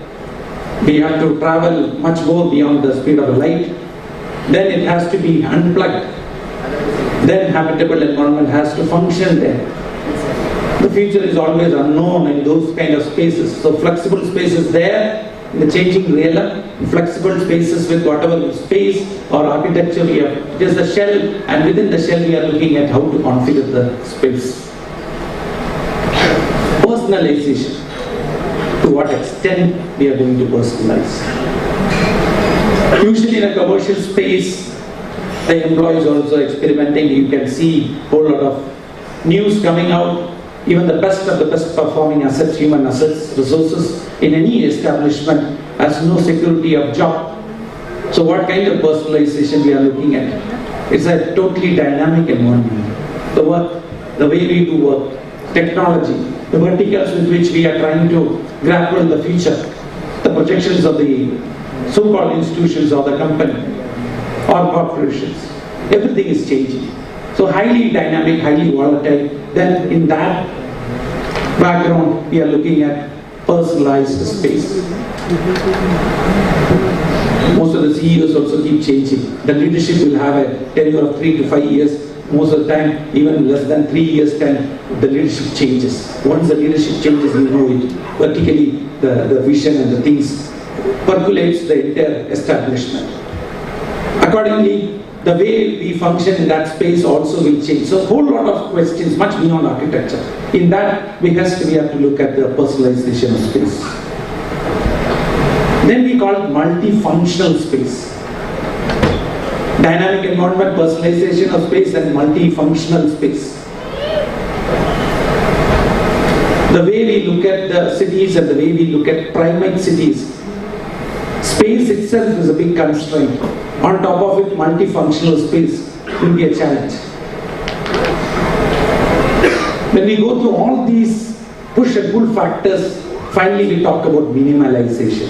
We have to travel much more beyond the speed of light. Then it has to be unplugged. Then habitable environment has to function there. The future is always unknown in those kind of spaces. So flexible spaces there, in the changing realm, flexible spaces with whatever space or architecture we have. It is the shell, and within the shell we are looking at how to configure the space. Personalization. To what extent we are going to personalize. Usually in a commercial space, the employees also experimenting. You can see a whole lot of news coming out. Even the best of the best performing assets, human assets, resources in any establishment has no security of job. So what kind of personalization we are looking at? It's a totally dynamic environment. The work, the way we do work, technology, the verticals with which we are trying to grapple in the future, the projections of the so-called institutions or the company or corporations, everything is changing. So highly dynamic, highly volatile. Then in that background, we are looking at personalized space. Most of the CEOs also keep changing. The leadership will have a tenure of 3 to 5 years. Most of the time, even less than 3 years time, the leadership changes. Once the leadership changes, you know it. Vertically, the vision and the things percolates the entire establishment. Accordingly, the way we function in that space also will change. So a whole lot of questions, much beyond architecture. In that, we have to look at the personalization of space. Then we call it multifunctional space. Dynamic environment, personalization of space, and multifunctional space. The way we look at the cities and the way we look at primate cities, space itself is a big constraint. On top of it, multifunctional space will be a challenge. When we go through all these push and pull factors, finally we talk about minimalization.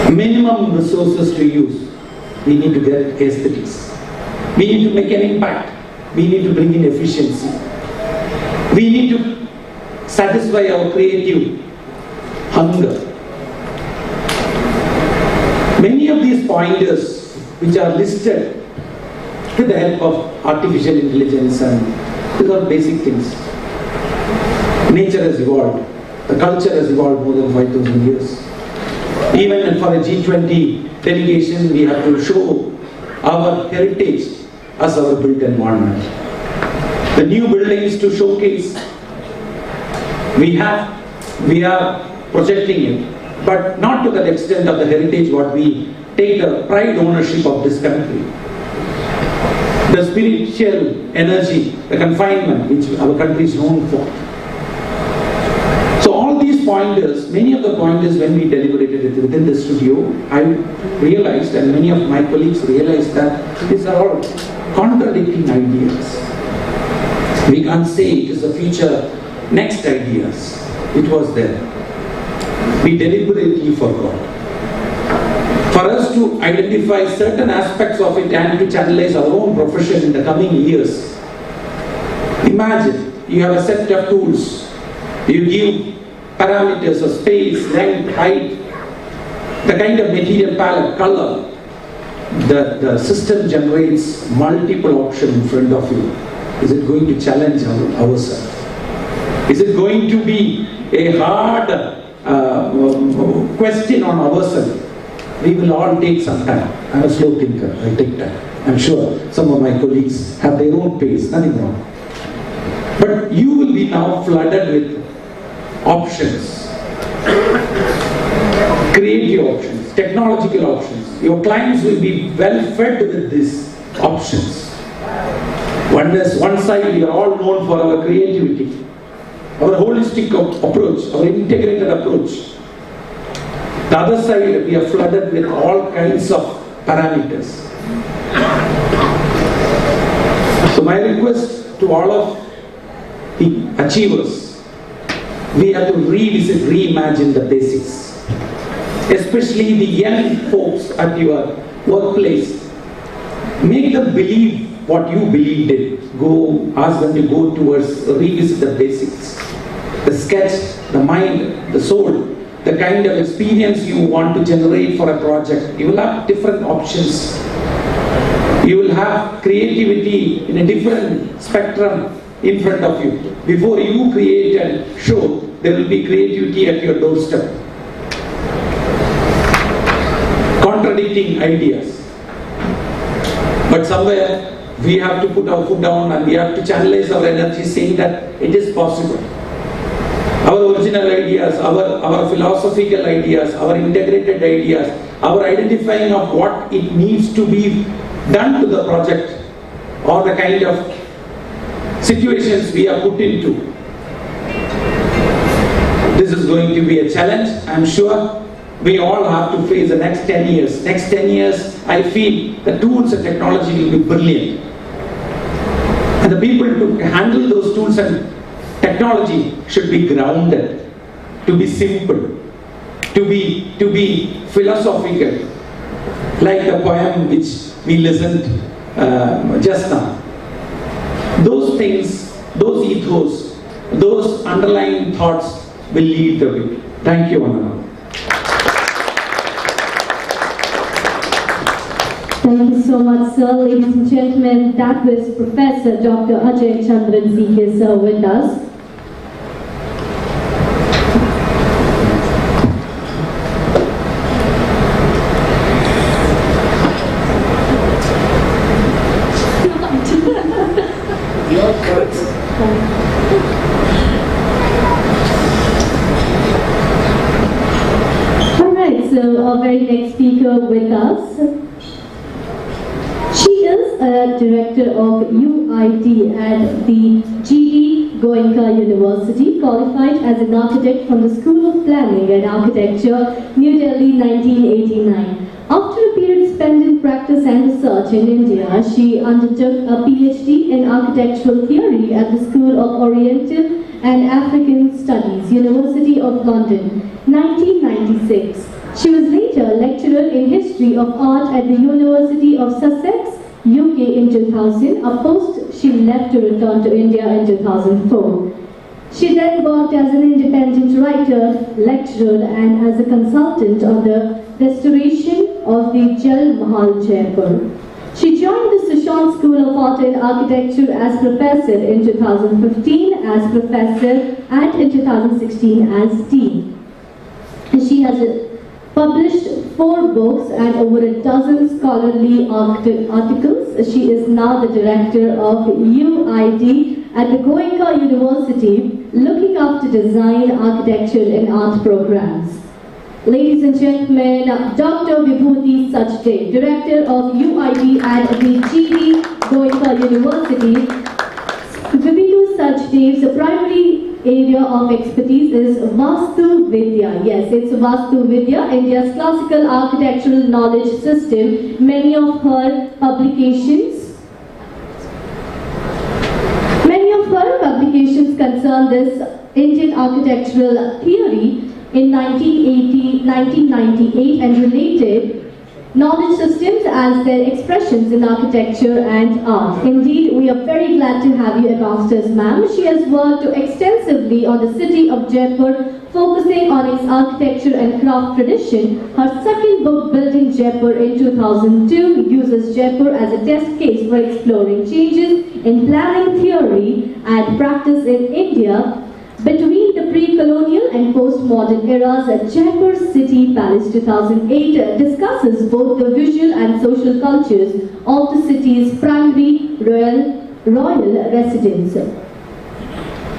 Minimum resources to use. We need to get aesthetics. We need to make an impact. We need to bring in efficiency. We need to satisfy our creative hunger. Many of these pointers which are listed with the help of artificial intelligence, and these are basic things. Nature has evolved. The culture has evolved more than 5,000 years. Even for a G20 delegation, we have to show our heritage as our built environment. The new buildings to showcase, we are projecting it, but not to the extent of the heritage what we take the pride ownership of this country. The spiritual energy, the confinement which our country is known for. So all these pointers, many of the pointers when we deliberated within the studio, I realized, and many of my colleagues realized, that these are all contradicting ideas. We can't say it is the future next ideas. It was there. We deliberately forgot. For us to identify certain aspects of it and to channelize our own profession in the coming years. Imagine you have a set of tools. You give parameters of space, length, height, the kind of material palette, color. The system generates multiple options in front of you. Is it going to challenge ourselves? Is it going to be a hard question on ourselves? We will all take some time. I'm a slow thinker, I take time. I'm sure some of my colleagues have their own pace, nothing wrong. But you will be now flooded with options. Creative options, technological options. Your clients will be well fed with these options. One side, we are all known for our creativity, our holistic approach, our integrated approach. The other side, we are flooded with all kinds of parameters. So my request to all of the achievers, we have to revisit, reimagine the basics. Especially the young folks at your workplace. Make them believe what you believed in. Ask them to go towards, revisit the basics. The sketch, the mind, the soul. The kind of experience you want to generate for a project. You will have different options. You will have creativity in a different spectrum in front of you. Before you create and show, there will be creativity at your doorstep. Contradicting ideas. But somewhere we have to put our foot down and we have to channelize our energy saying that it is possible. Our original ideas, our philosophical ideas, our integrated ideas, our identifying of what it needs to be done to the project or the kind of situations we are put into. This is going to be a challenge. I'm sure we all have to face the next 10 years. Next 10 years, I feel the tools and technology will be brilliant. And the people to handle those tools and technology should be grounded, to be simple, to be philosophical, like the poem which we listened just now. Those things, those ethos, those underlying thoughts will lead the way. Thank you, Anna. Thank you so much, sir. Ladies and gentlemen, that was Professor Dr. Ajay Chandran CK, sir, with us. Alright, so our very next speaker with us. She is a director of UIT at the GD Goenka University, qualified as an architect from the School of Planning and Architecture, New Delhi, 1989. After a period spent in practice and research in India, she undertook a PhD in architectural theory at the School of Oriental and African Studies, University of London, 1996. She was later lecturer in History of Art at the University of Sussex, UK in 2000, a post she left to return to India in 2004. She then worked as an independent writer, lecturer and as a consultant on the restoration of the Jal Mahal, Jaipur. She joined the John School of Art and Architecture as professor in 2015, as professor, and in 2016 as dean. She has published 4 books and over a dozen scholarly articles. She is now the director of UID at the Goenka University, looking after design, architecture, and art programs. Ladies and gentlemen, Dr. Vibhuti Sachdev, director of UID at the GD Goenka University. Vibhuti Sachdev's primary area of expertise is Vastu Vidya. Yes, it's Vastu Vidya, India's classical architectural knowledge system. Many of her publications concern this Indian architectural theory in 1998 and related knowledge systems as their expressions in architecture and art. Indeed, we are very glad to have you amongst us, ma'am. She has worked extensively on the city of Jaipur, focusing on its architecture and craft tradition. Her second book, Building Jaipur in 2002, uses Jaipur as a test case for exploring changes in planning theory and practice in India between the pre-colonial and post-modern eras. Jaipur City Palace 2008 discusses both the visual and social cultures of the city's primary royal residence.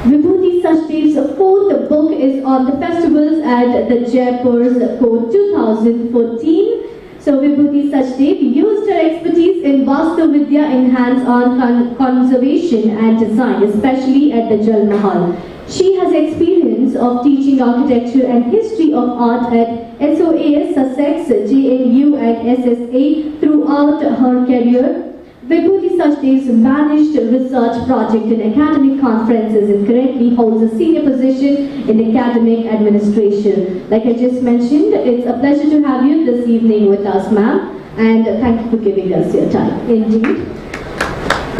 Vibhuti Sachdev's 4th book is on the festivals at the Jaipur's Code 2014. So Vibhuti Sachdev used her expertise in Vastu Vidya in hands-on conservation and design, especially at the Jal Mahal. She has experience of teaching architecture and history of art at SOAS, Sussex, JNU and SSA throughout her career. Vibhuti Sachdev's managed research project in academic conferences and currently holds a senior position in academic administration. Like I just mentioned, it's a pleasure to have you this evening with us, ma'am, and thank you for giving us your time. Indeed.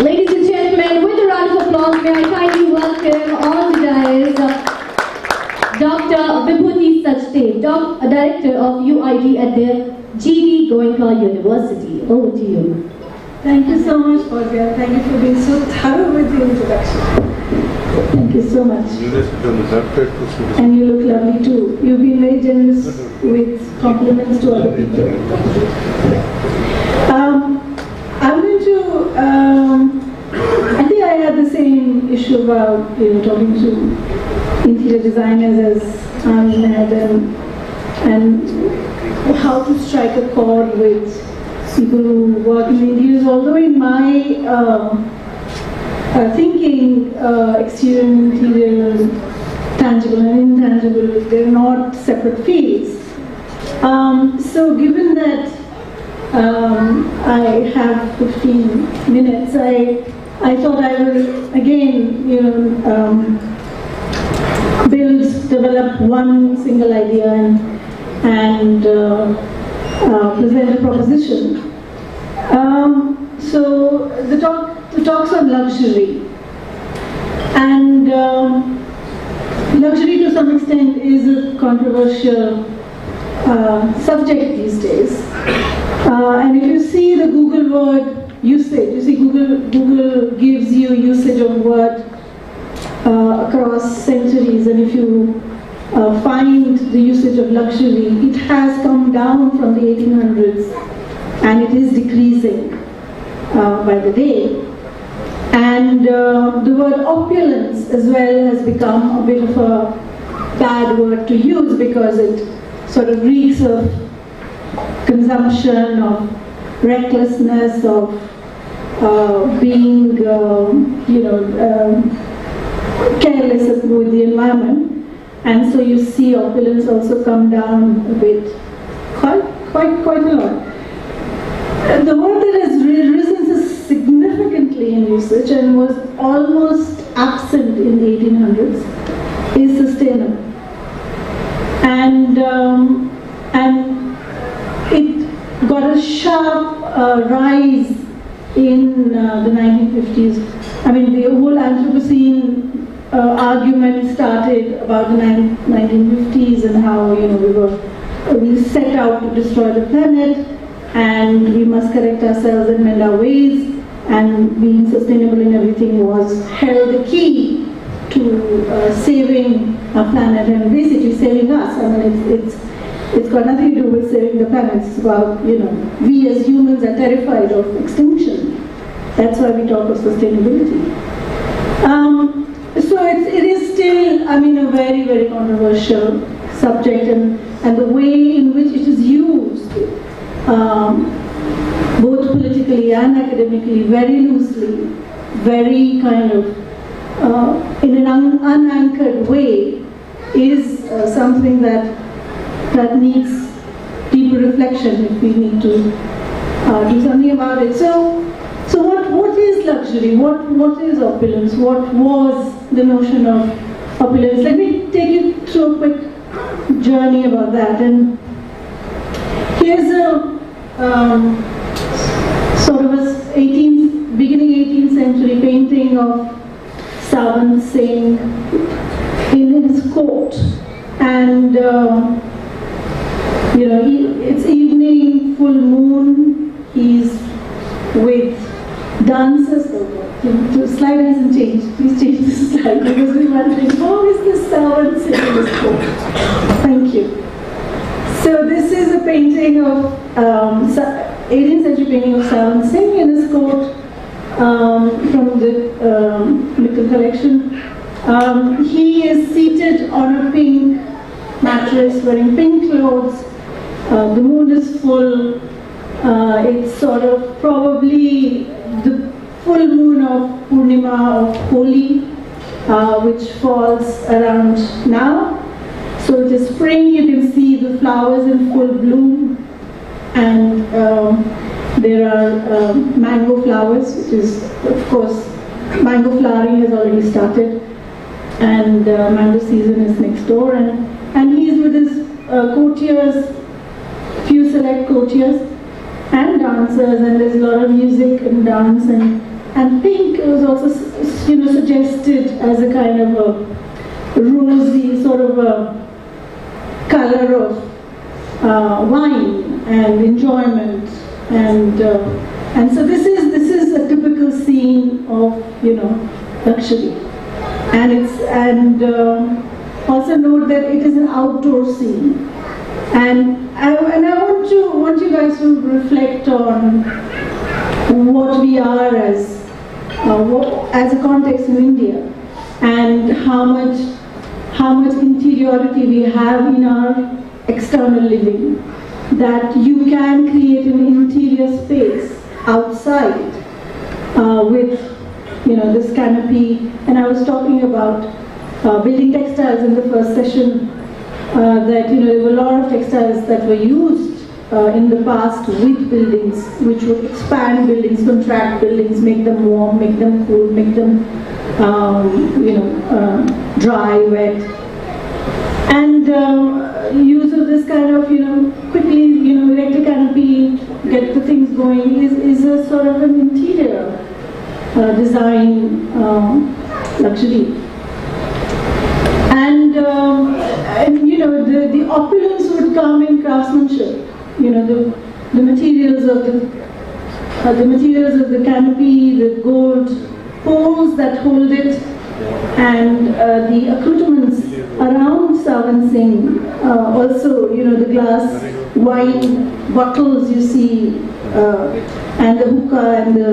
Ladies and gentlemen, with a round of applause, may I kindly welcome on the dais Dr. Vibhuti Sachdev, Director of UID at the GD Goenka University. Over to you. Thank you so much, Olga. Thank you for being so thorough with the introduction. Thank you so much. And you look lovely too. You've been very generous with compliments to other people. I'm going to, I think I had the same issue about, talking to interior designers as Anand had and how to strike a chord with people who work in the interiors, although in my thinking, exterior and interior, tangible and intangible, they're not separate fields. So given that I have 15 minutes, I thought I will again, develop one single idea and present a proposition. So the talks on luxury, and luxury to some extent is a controversial subject these days. And if you see the Google word usage, you see Google gives you usage of word across centuries, and if you find the usage of luxury, it has come down from the 1800s and it is decreasing by the day. And the word opulence as well has become a bit of a bad word to use because it sort of reeks of consumption, of recklessness, of being, careless with the environment. And so you see opulence also come down a bit, quite a lot. And the word that has risen significantly in usage and was almost absent in the 1800s is sustainable. And it got a sharp rise in the 1950s. I mean, the whole Anthropocene argument started about the 1950s and how we set out to destroy the planet and we must correct ourselves and mend our ways. and being sustainable in everything was held the key to saving our planet and basically saving us. I mean, it's got nothing to do with saving the planet. It's about, we as humans are terrified of extinction. That's why we talk of sustainability. So it is still, I mean, a very, very controversial subject, and the way in which it is used, both politically and academically, very loosely, very kind of in an unanchored way, is something that needs deeper reflection if we need to do something about it. So what is luxury? What is opulence? What was the notion of opulence? Let me take you through a quick journey about that. And here's a sort of a beginning 18th century painting of Savan Singh in his court, and it's evening, full moon. He's with dancers. The slide hasn't changed. Please change the slide because we're wondering how is this Savan Singh in his court? Thank you. So this is a painting of 18th century painting of Savan Singh in his court from the Mittal collection. He is seated on a pink mattress, wearing pink clothes. The moon is full. It's sort of probably the full moon of Purnima of Holi, which falls around now. So it is spring. You can see the flowers in full bloom, and there are mango flowers, which is, of course, mango flowering has already started, and mango season is next door. And he is with his courtiers, few select courtiers, and dancers, and there's a lot of music and dance, and pink was also suggested as a kind of a rosy sort of a color of wine and enjoyment, and so this is a typical scene of luxury, and also note that it is an outdoor scene, and I want you guys to reflect on what we are as a context in India, and how much interiority we have in our external living, that you can create an interior space outside with this canopy. And I was talking about building textiles in the first session, that there were a lot of textiles that were used in the past with buildings, which would expand buildings, contract buildings, make them warm, make them cool, make them dry, wet, and use of this kind of quickly erect a canopy, get the things going, is a sort of an interior design luxury. And the opulence would come in craftsmanship. The materials of the canopy, the gold poles that hold it, and the accoutrements around Savan Singh. Also, the glass wine bottles you see, and the hookah, and the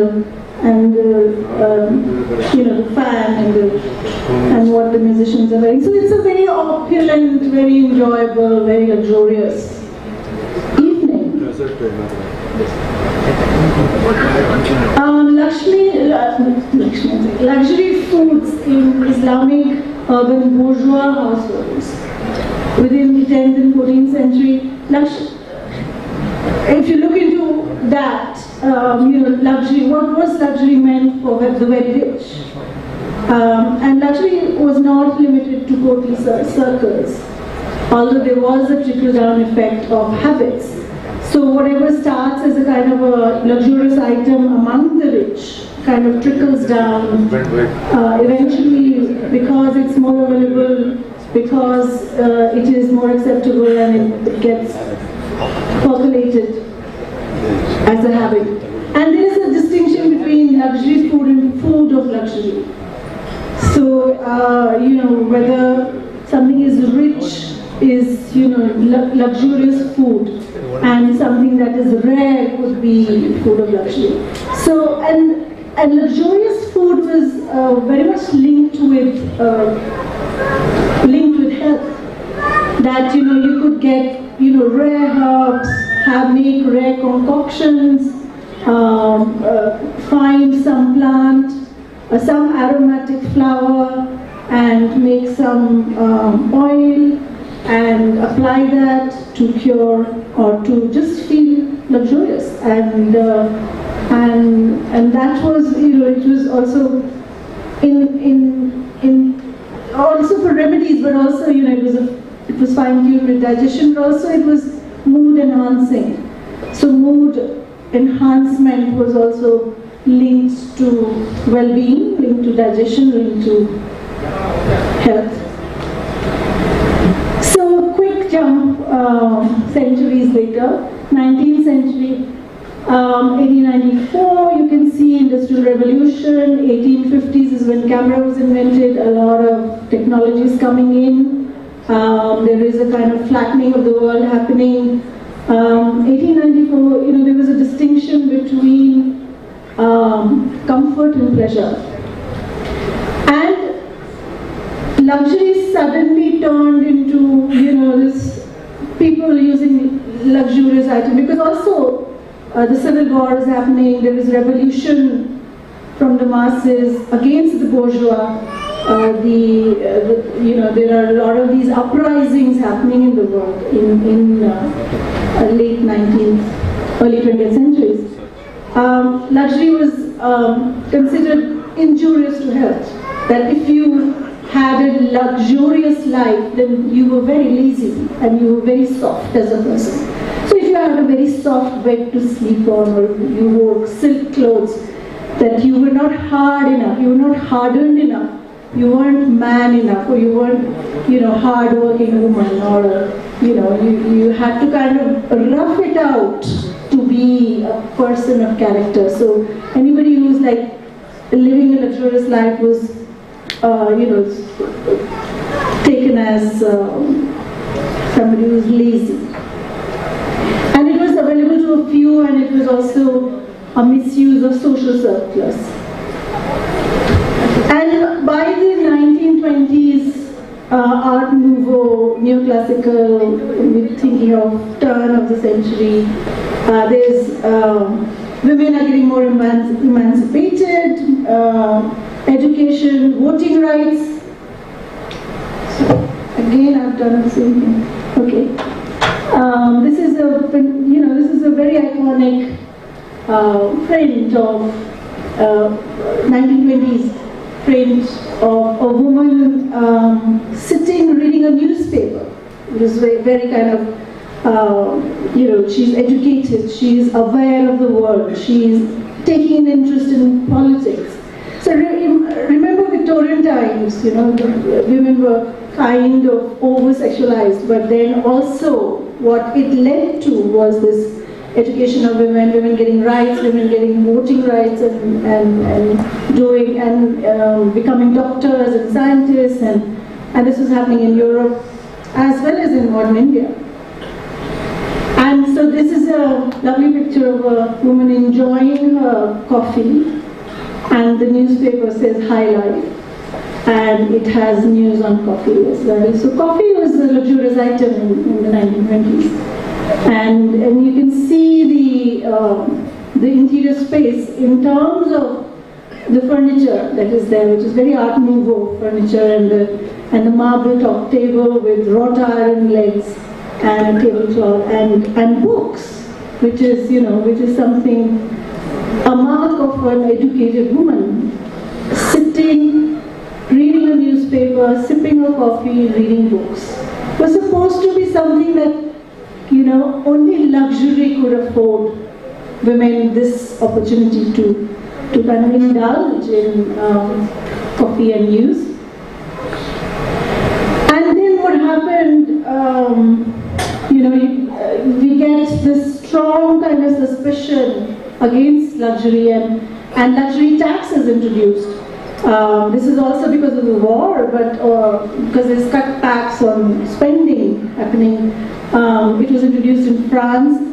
fan, and what the musicians are wearing. So it's a very opulent, very enjoyable, very luxurious evening. Luxury foods in Islamic urban bourgeois households within the 10th and 14th century. If you look into that, luxury, what was luxury meant for the very rich? And luxury was not limited to courtly circles, although there was a trickle-down effect of habits. So whatever starts as a kind of a luxurious item among the rich kind of trickles down, eventually, because it's more available, because it is more acceptable, and it gets percolated as a habit. And there is a distinction between luxury. So, whether something is rich is, luxurious food, and something that is rare would be food of luxury. So, and luxurious food was very much linked with health. That you could get rare herbs, make rare concoctions, find some plant, some aromatic flower, and make some oil and apply that to cure or to just feel luxurious. And that was it was also in also for remedies, but also it was fine-tuned with digestion, but also it was mood enhancing. So mood enhancement was also linked to well-being, linked to digestion, linked to health. So quick jump centuries later, 19th century, 1894, you can see Industrial Revolution. 1850s is when camera was invented, a lot of technologies coming in. There is a kind of flattening of the world happening. 1894, there was a distinction between comfort and pleasure. And luxury suddenly turned into, this people using luxurious items, because also the civil war is happening. There is revolution from the masses against the bourgeois. There are a lot of these uprisings happening in the world in late 19th, early 20th centuries. Luxury was considered injurious to health. That if you had a luxurious life, then you were very lazy and you were very soft as a person. So if you had a very soft bed to sleep on, or you wore silk clothes, that you were not hard enough, you were not hardened enough, you weren't man enough, or you weren't, hard-working woman, or, you had to kind of rough it out to be a person of character. So anybody who's like living a luxurious life was, taken as somebody who's lazy. And it was available to a few, and it was also a misuse of social surplus. And by the 1920s, Art Nouveau, neoclassical, thinking of turn of the century, there's women are getting more emancipated, education, voting rights. So again, I've done the same thing. Okay, this is a very iconic print of 1920s print of a woman sitting reading a newspaper. It was very kind of, she's educated, she's aware of the world, she's taking an interest in politics. So remember Victorian times, women were kind of over-sexualized, but then also what it led to was this education of women getting rights, women getting voting rights, and becoming doctors and scientists, and this was happening in Europe as well as in modern India. And so this is a lovely picture of a woman enjoying her coffee, and the newspaper says High Life, and it has news on coffee as well. So coffee was a luxurious item in the 1920s. And you can see the interior space in terms of the furniture that is there, which is very Art Nouveau furniture, and the marble top table with wrought iron legs and a tablecloth, and books, which is something, a mark of an educated woman, sitting, reading a newspaper, sipping a coffee, reading books. It was supposed to be something that only luxury could afford women this opportunity to kind of indulge in coffee and news. And then what happened, we get this strong kind of suspicion against luxury, and luxury tax is introduced. This is also because of the war, but because there's cutbacks on spending happening. It was introduced in France.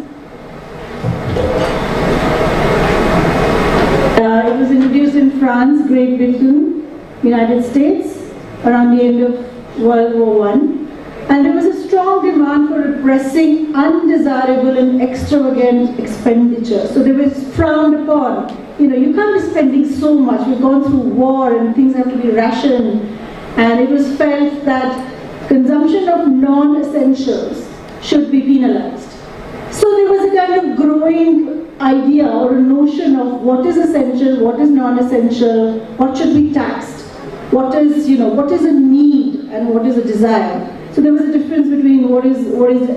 It was introduced in France, Great Britain, United States around the end of World War I. And there was a strong demand for repressing undesirable and extravagant expenditure. So they were frowned upon. You can't be spending so much. We've gone through war and things have to be rationed. And it was felt that consumption of non-essentials should be penalized. So there was a kind of growing idea or a notion of what is essential, what is non-essential, what should be taxed, what is a need and what is a desire. So there was a difference between what is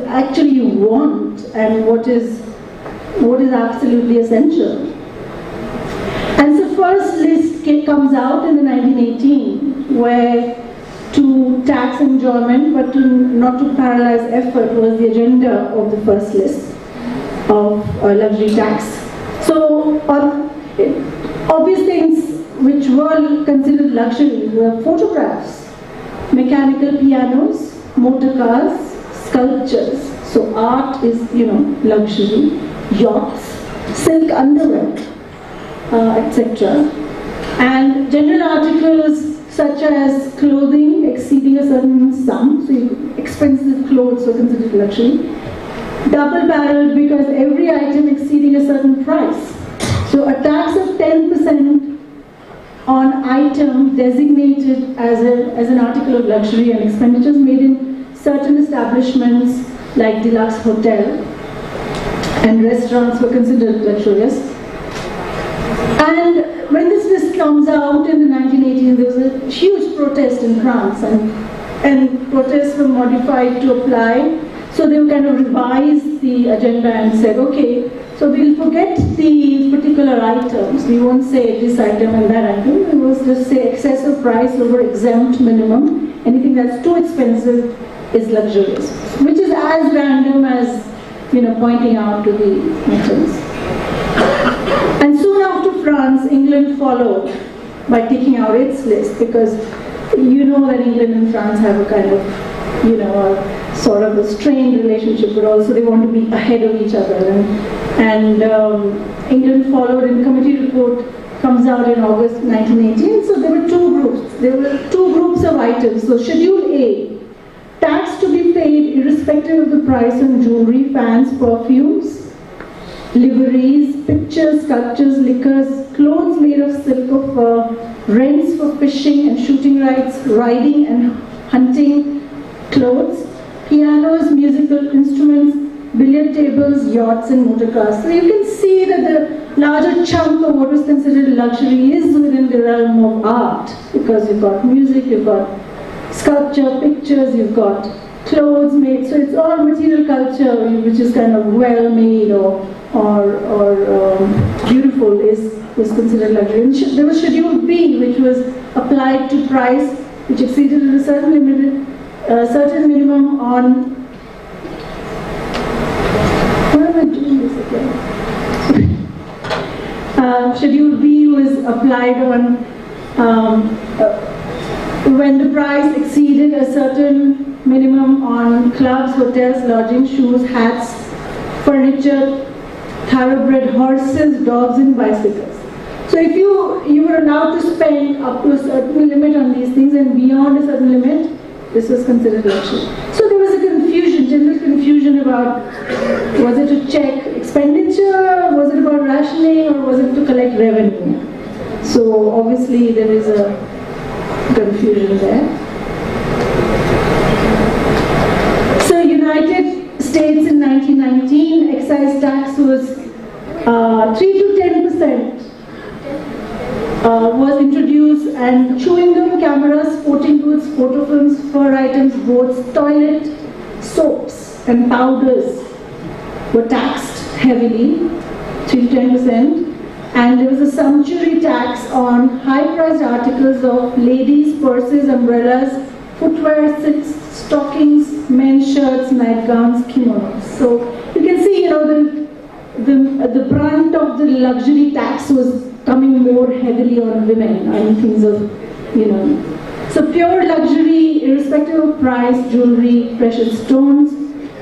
actually you want and what is absolutely essential. And so first list comes out in the 1918, where to tax enjoyment but not to paralyze effort was the agenda of the first list of luxury tax. So obvious things which were considered luxury were photographs, mechanical pianos, motor cars, sculptures. So art is, luxury, yachts, silk underwear, etc. And general articles such as clothing exceeding a certain sum, so expensive clothes were considered luxury. Double-barreled because every item exceeding a certain price. So a tax of 10% on item designated as an article of luxury and expenditures made in certain establishments like deluxe hotel and restaurants were considered luxurious. And when this list comes out in the 1980s, there was a huge protest in France, and protests were modified to apply. So they kind of revised the agenda and said, okay, so we'll forget the particular items. We won't say this item and that item. We will just say excessive price over exempt minimum. Anything that's too expensive is luxurious, which is as random as pointing out to the items. And soon after France, England followed by taking out its list, because that England and France have a kind of a sort of a strained relationship, but also they want to be ahead of each other. And England followed, and the committee report comes out in August 1918. So there were two groups. There were two groups of items. So Schedule A, tax to be paid irrespective of the price on jewelry, fans, perfumes, liveries, pictures, sculptures, liquors, clothes made of silk or fur, rents for fishing and shooting rights, riding and hunting, clothes, pianos, musical instruments, billiard tables, yachts and motor cars. So you can see that the larger chunk of what was considered luxury is within the realm of art, because you've got music, you've got sculpture, pictures, you've got clothes made. So it's all material culture which is kind of well made or beautiful was considered luxury. And there was Schedule B, which was applied to price which exceeded a certain minimum on. Why am I doing this again? Schedule B was applied on when the price exceeded a certain minimum on clubs, hotels, lodging, shoes, hats, furniture, thoroughbred horses, dogs and bicycles. So if you were allowed to spend up to a certain limit on these things, and beyond a certain limit, this was considered luxury. So there was a confusion, general confusion about, was it to check expenditure, was it about rationing, or was it to collect revenue? So obviously there is a confusion there. So United States in 1919, excise tax was 3 to 10%. Was introduced, and chewing gum, cameras, sporting goods, photo films, fur items, boats, toilet, soaps and powders were taxed heavily, 3 to 10%. And there was a sumptuary tax on high-priced articles of ladies' purses, umbrellas, footwear, silks, stockings, men's shirts, nightgowns, kimonos. So you can see, the brunt of the luxury tax was coming more heavily on women and things of, So pure luxury, irrespective of price, jewelry, precious stones,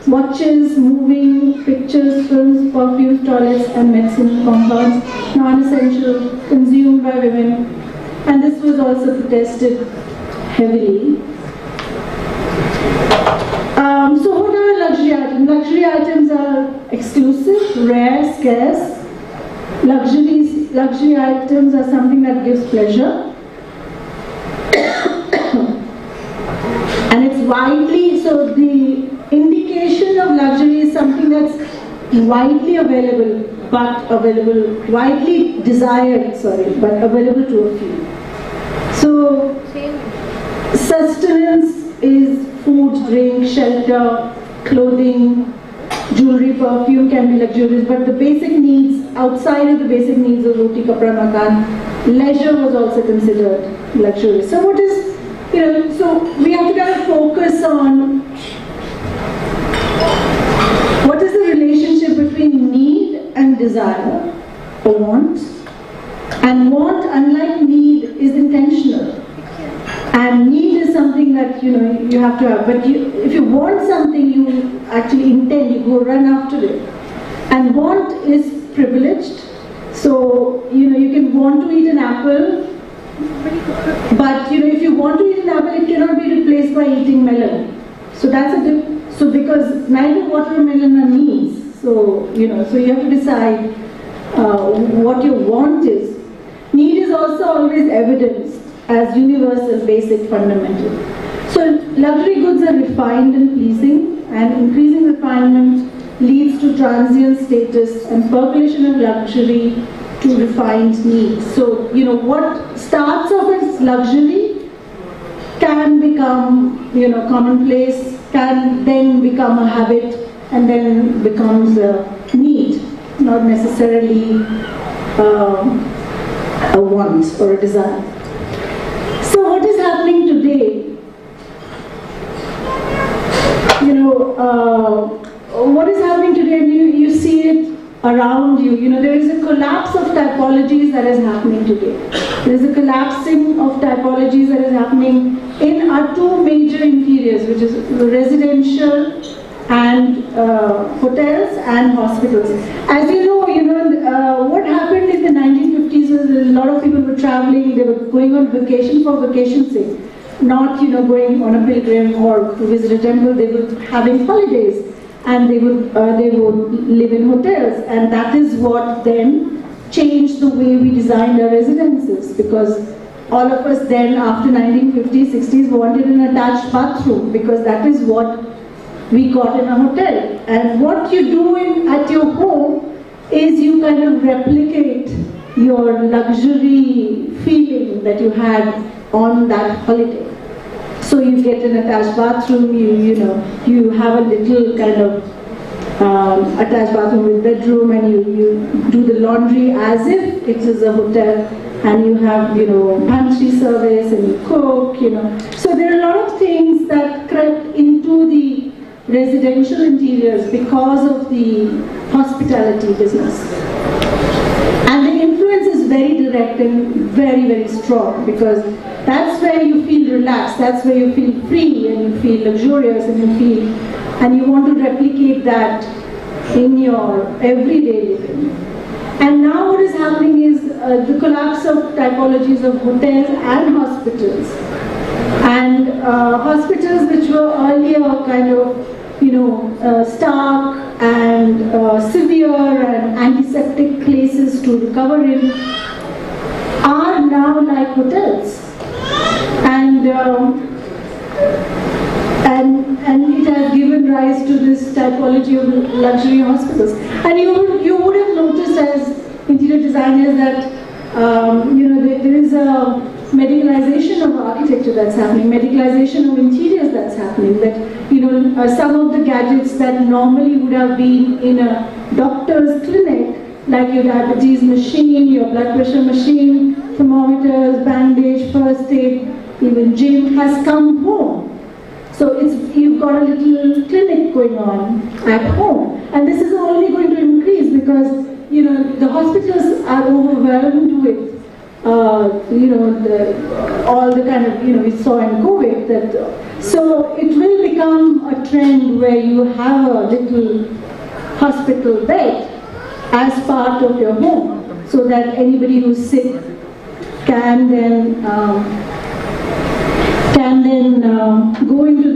watches, moving, pictures, films, perfumes, toilets, and medicine compounds, non-essential, consumed by women. And this was also protested heavily. So what are luxury items? Luxury items are exclusive, rare, scarce. Luxury items are something that gives pleasure. And it's widely, so the indication of luxury is something that's widely available, widely desired, but available to a few. So, sustenance is food, drink, shelter, clothing, jewelry, perfume can be luxurious, but the basic needs, outside of the basic needs of roti, kapra, makan, leisure was also considered luxurious. So what is, so we have to kind of focus on what is the relationship between need and desire, or want. And want, unlike need, is intentional. And need is something that you have to have. But if you want something, you actually intend, you go run after it. And want is privileged. So you can want to eat an apple, but if you want to eat an apple, it cannot be replaced by eating melon. So that's a good. So because neither watermelon are needs. So so you have to decide what your want is. Need is also always evidenced as universal, basic, fundamental. So luxury goods are refined and pleasing, and increasing refinement leads to transient status and percolation of luxury to refined needs. So what starts off as luxury can become commonplace, can then become a habit, and then becomes a need, not necessarily a want or a desire. So what is happening today? What is happening today? You see it around you. There is a collapse of typologies that is happening today. There is a collapsing of typologies that is happening in our two major interiors, which is residential and hotels and hospitals. As you know, what happened in the 1950s was a lot of people were traveling, they were going on vacation for vacation's sake, not going on a pilgrim or to visit a temple. They were having holidays, and they would live in hotels, and that is what then changed the way we designed our residences, because all of us then after 1950s, 60s wanted an attached bathroom, because that is what we got in a hotel. And what you do at your home is you kind of replicate your luxury feeling that you had on that holiday. So you get an attached bathroom, you have a little kind of attached bathroom with bedroom, and you do the laundry as if it is a hotel, and you have pantry service, and you cook, So there are a lot of things that crept into the residential interiors because of the hospitality business. And the influence is very direct and very, very strong, because that's where you feel relaxed, that's where you feel free, and you feel luxurious, and you want to replicate that in your everyday living. And now what is happening is the collapse of typologies of hotels and hospitals. And hospitals which were earlier kind of stark and severe and antiseptic places to recover in are now like hotels, and it has given rise to this typology of luxury hospitals. And you would have noticed as interior designers that there is a medicalization of architecture that's happening, medicalization of interiors that's happening, that some of the gadgets that normally would have been in a doctor's clinic, like your diabetes machine, your blood pressure machine, thermometers, bandage, first aid, even gym, has come home. So you've got a little clinic going on at home, and this is only going to increase because the hospitals are overwhelmed with, all the kind of, we saw in COVID that, so it will become a trend where you have a little hospital bed as part of your home, so that anybody who's sick can then go into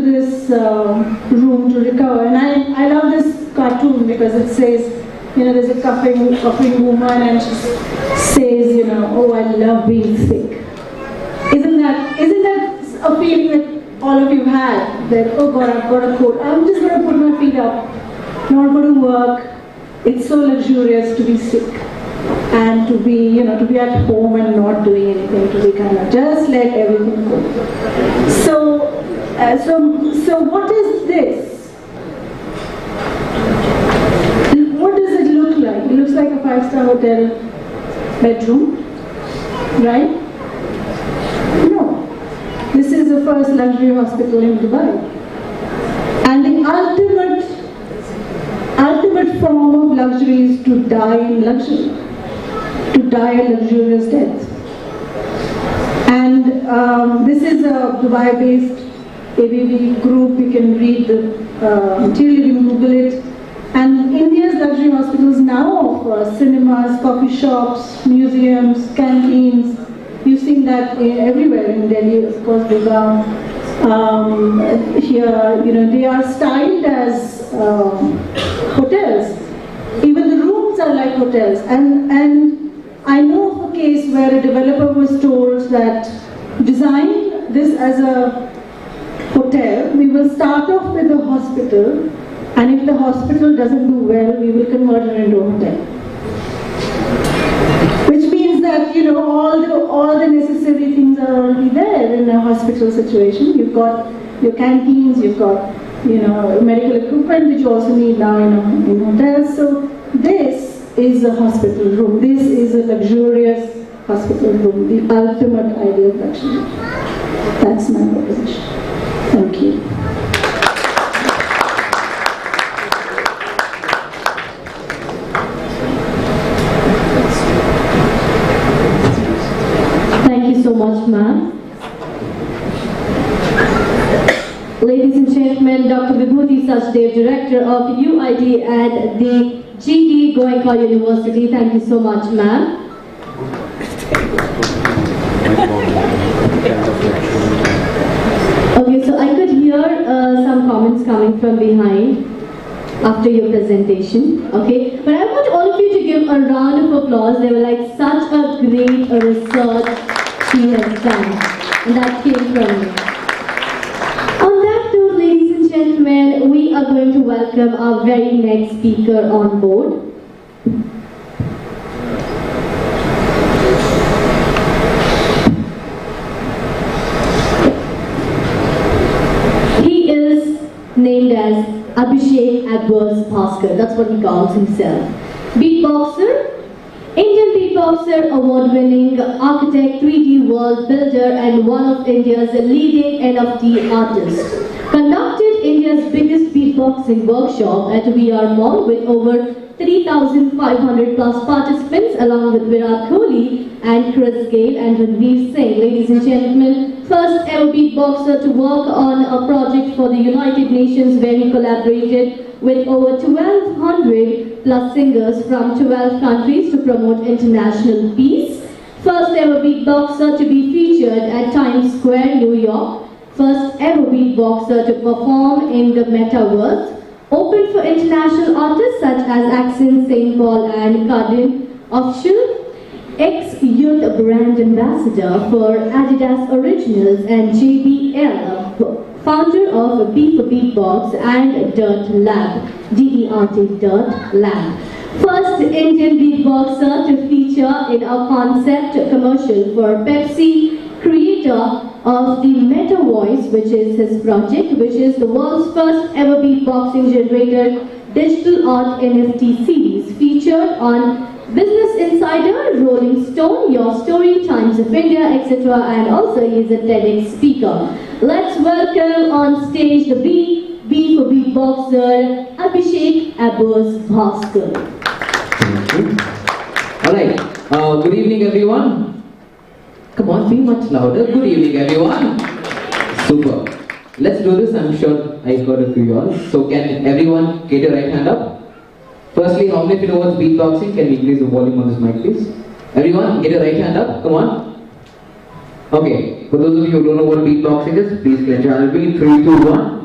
this room to recover. And I love this cartoon because it says, there's a coughing woman and she says, oh, I love being sick. Isn't that a feeling that all of you had? That, oh God, I've got a cold. I'm just going to put my feet up, not going to work. It's so luxurious to be sick and to be at home and not doing anything, to be kind of just let everything go. So what is this? What does it look like? It looks like a 5-star hotel bedroom, right? No. This is the first luxury hospital in Dubai. And the ultimate form of luxury is to die in luxury, to die a luxurious death. And this is a Dubai-based ABB group. You can read the material, you can Google it. And India's luxury hospitals now offer cinemas, coffee shops, museums, canteens. You've seen that everywhere in Delhi, of course, Gurgaon. Here, they are styled as hotels. Even the rooms are like hotels. And I know of a case where a developer was told that design this as a hotel. We will start off with a hospital, and if the hospital doesn't do well, we will convert it into a hotel. Which means that all the necessary things are already there in a hospital situation. You've got your canteens, you've got medical equipment, which you also need now in hotels. So this is a hospital room. This is a luxurious hospital room, the ultimate ideal of luxury. That's my proposition. Thank you. Thank you so much, ma'am. Ladies and gentlemen, Dr. Vibhuti Sachdev, Director of UIT at the GD Goenka University. Thank you so much, ma'am. Okay, so I could hear some comments coming from behind after your presentation, okay? But I want all of you to give a round of applause. They were like, such a great research she has done, and that came from me. On that note, ladies and gentlemen, we are going to welcome our very next speaker on board. He is named as Abhishek Adverse Bhaskar, that's what he calls himself. Beatboxer, Indian beatboxer, award-winning architect, 3D world builder, and one of India's leading NFT artists. Conducted India's biggest beatboxing workshop at VR Mall with over 3,500 plus participants, along with Virat Kohli and Chris Gayle and Ranveer Singh. Ladies and gentlemen, first ever beatboxer to work on a project for the United Nations where he collaborated with over 1,200 plus singers from 12 countries to promote international peace. First ever beatboxer to be featured at Times Square, New York. First ever beatboxer to perform in the metaverse. Open for international artists such as Axel, St. Paul and Cardin Offshore. Ex-youth brand ambassador for Adidas Originals and JBL, founder of B for Beatbox and Dirt Lab, DERT Dirt Lab. First Indian beatboxer to feature in a concept commercial for Pepsi, creator of the Meta Voice, which is his project, which is the world's first ever beatboxing generated digital art NFT series, featured on Business Insider, Rolling Stone, Your Story, Times of India, etc. And also he is a TEDx speaker. Let's welcome on stage the B for Beatbox. beatboxer Abhishek Abbas Bhaskar. Alright, good evening everyone. Come on, be much louder. Good evening everyone. Super. Let's do this. I'm sure I heard a few y'all. So can everyone get your right hand up? Firstly, how many of you know what's beatboxing? Can we increase the volume on this mic please? Everyone, get your right hand up. Come on. Okay, for those of you who don't know what beatboxing is, please get your hand up. 3, 2, 1.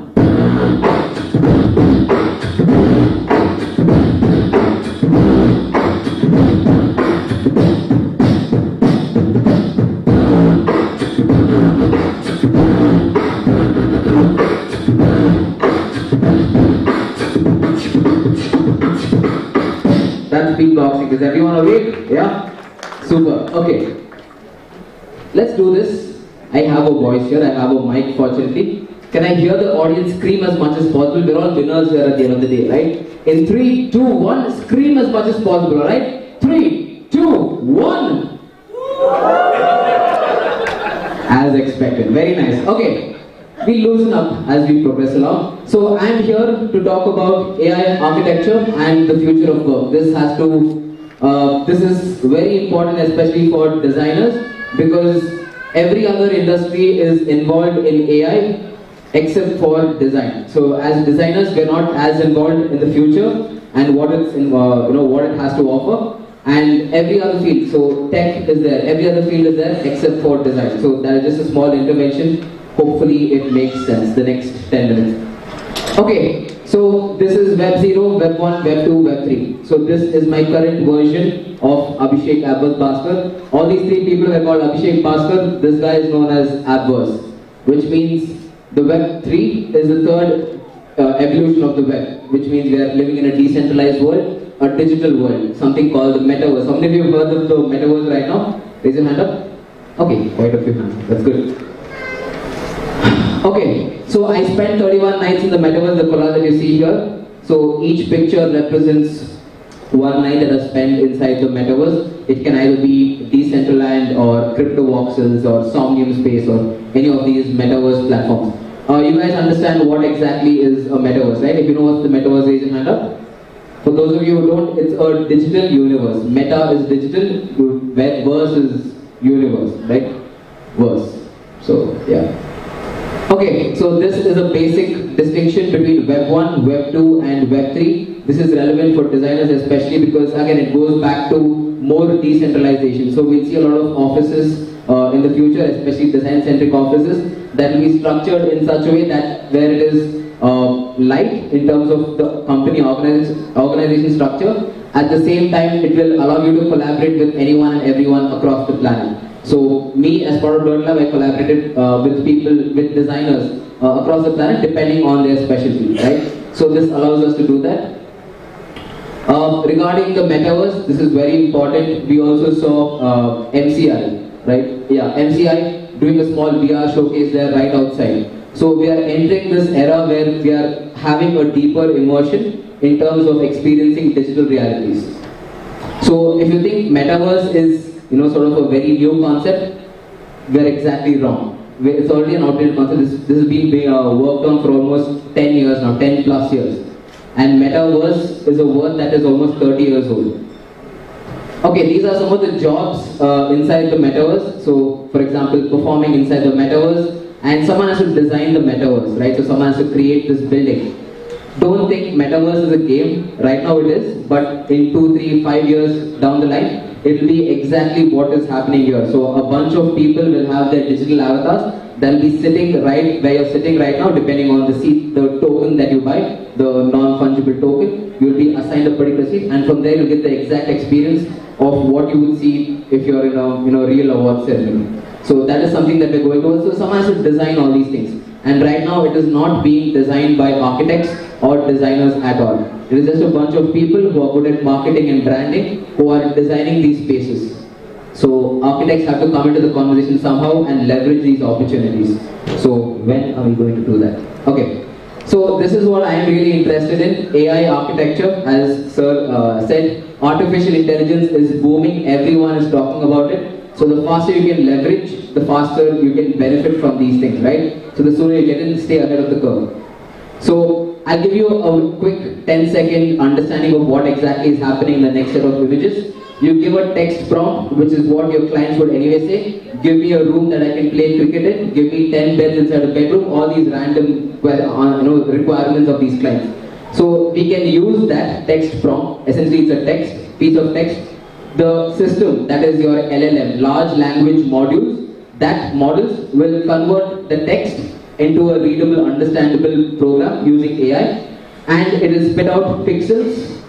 That's beatboxing. Is everyone awake? Yeah? Super. Okay. Let's do this. I have a voice here. I have a mic fortunately. Can I hear the audience scream as much as possible? We're all winners here at the end of the day, right? In 3, 2, 1, scream as much as possible, alright? 3, 2, 1. As expected. Very nice. Okay. We loosen up as we progress along. So I'm here to talk about AI architecture and the future of work. This is very important, especially for designers, because every other industry is involved in AI except for design. So as designers, we're not as involved in the future and what it has to offer. And every other field, so tech is there, every other field is there except for design. So that is just a small intervention. Hopefully it makes sense, the next 10 minutes. Okay, so this is Web 0, Web 1, Web 2, Web 3. So this is my current version of Abhishek Abbas Bhaskar. All these 3 people are called Abhishek Bhaskar. This guy is known as Abbas, which means the Web 3 is the third evolution of the web, which means we are living in a decentralized world, a digital world, something called the metaverse. How many of you have heard of the metaverse right now? Raise your hand up. Okay, quite a few hands. That's good. Okay, so I spent 31 nights in the metaverse, the collage that you see here. So each picture represents one night that I spent inside the metaverse. It can either be Decentraland or Crypto Voxels or Somnium Space or any of these metaverse platforms. You guys understand what exactly is a metaverse, right? If you know what's the metaverse, raise your hand up. For those of you who don't, it's a digital universe. Meta is digital, verse is universe, right? Verse. So, yeah. Okay, so this is a basic distinction between Web 1, Web 2 and Web 3. This is relevant for designers especially because again it goes back to more decentralization. So we'll see a lot of offices in the future, especially design-centric offices, that will be structured in such a way that where it is light in terms of the company organization structure, at the same time it will allow you to collaborate with anyone and everyone across the planet. So me as part of Dirt Lab, I collaborated with people, with designers across the planet depending on their specialty, right? So this allows us to do that. Regarding the metaverse, this is very important. We also saw MCI, right? Yeah, MCI doing a small VR showcase there right outside. So we are entering this era where we are having a deeper immersion in terms of experiencing digital realities. So if you think metaverse is sort of a very new concept, we're exactly wrong. It's already an outdated concept. This has been worked on for almost 10 years now, 10 plus years. And metaverse is a word that is almost 30 years old. Okay, these are some of the jobs inside the metaverse. So, for example, performing inside the metaverse, and someone has to design the metaverse, right? So someone has to create this building. Don't think metaverse is a game. Right now it is, but in 2, 3, 5 years down the line, it will be exactly what is happening here. So a bunch of people will have their digital avatars. They'll be sitting right where you're sitting right now, depending on the seat, the token that you buy, the non-fungible token. You'll be assigned a particular seat, and from there you'll get the exact experience of what you would see if you're in a real award ceremony. So that is something that we're going towards. So someone has to design all these things. And right now it is not being designed by architects or designers at all. It is just a bunch of people who are good at marketing and branding who are designing these spaces. So architects have to come into the conversation somehow and leverage these opportunities. So when are we going to do that? Okay. So this is what I am really interested in, AI architecture. As Sir said, artificial intelligence is booming, everyone is talking about it. So the faster you can leverage, the faster you can benefit from these things, right? So the sooner you get in, stay ahead of the curve. So I'll give you a quick 10-second understanding of what exactly is happening in the next set of images. You give a text prompt, which is what your clients would anyway say. Give me a room that I can play cricket in. Give me 10 beds inside a bedroom. All these random requirements of these clients. So we can use that text prompt. Essentially, it's a piece of text. The system, that is your LLM, large language modules, that models will convert the text into a readable, understandable program using AI, and it will spit out pixels,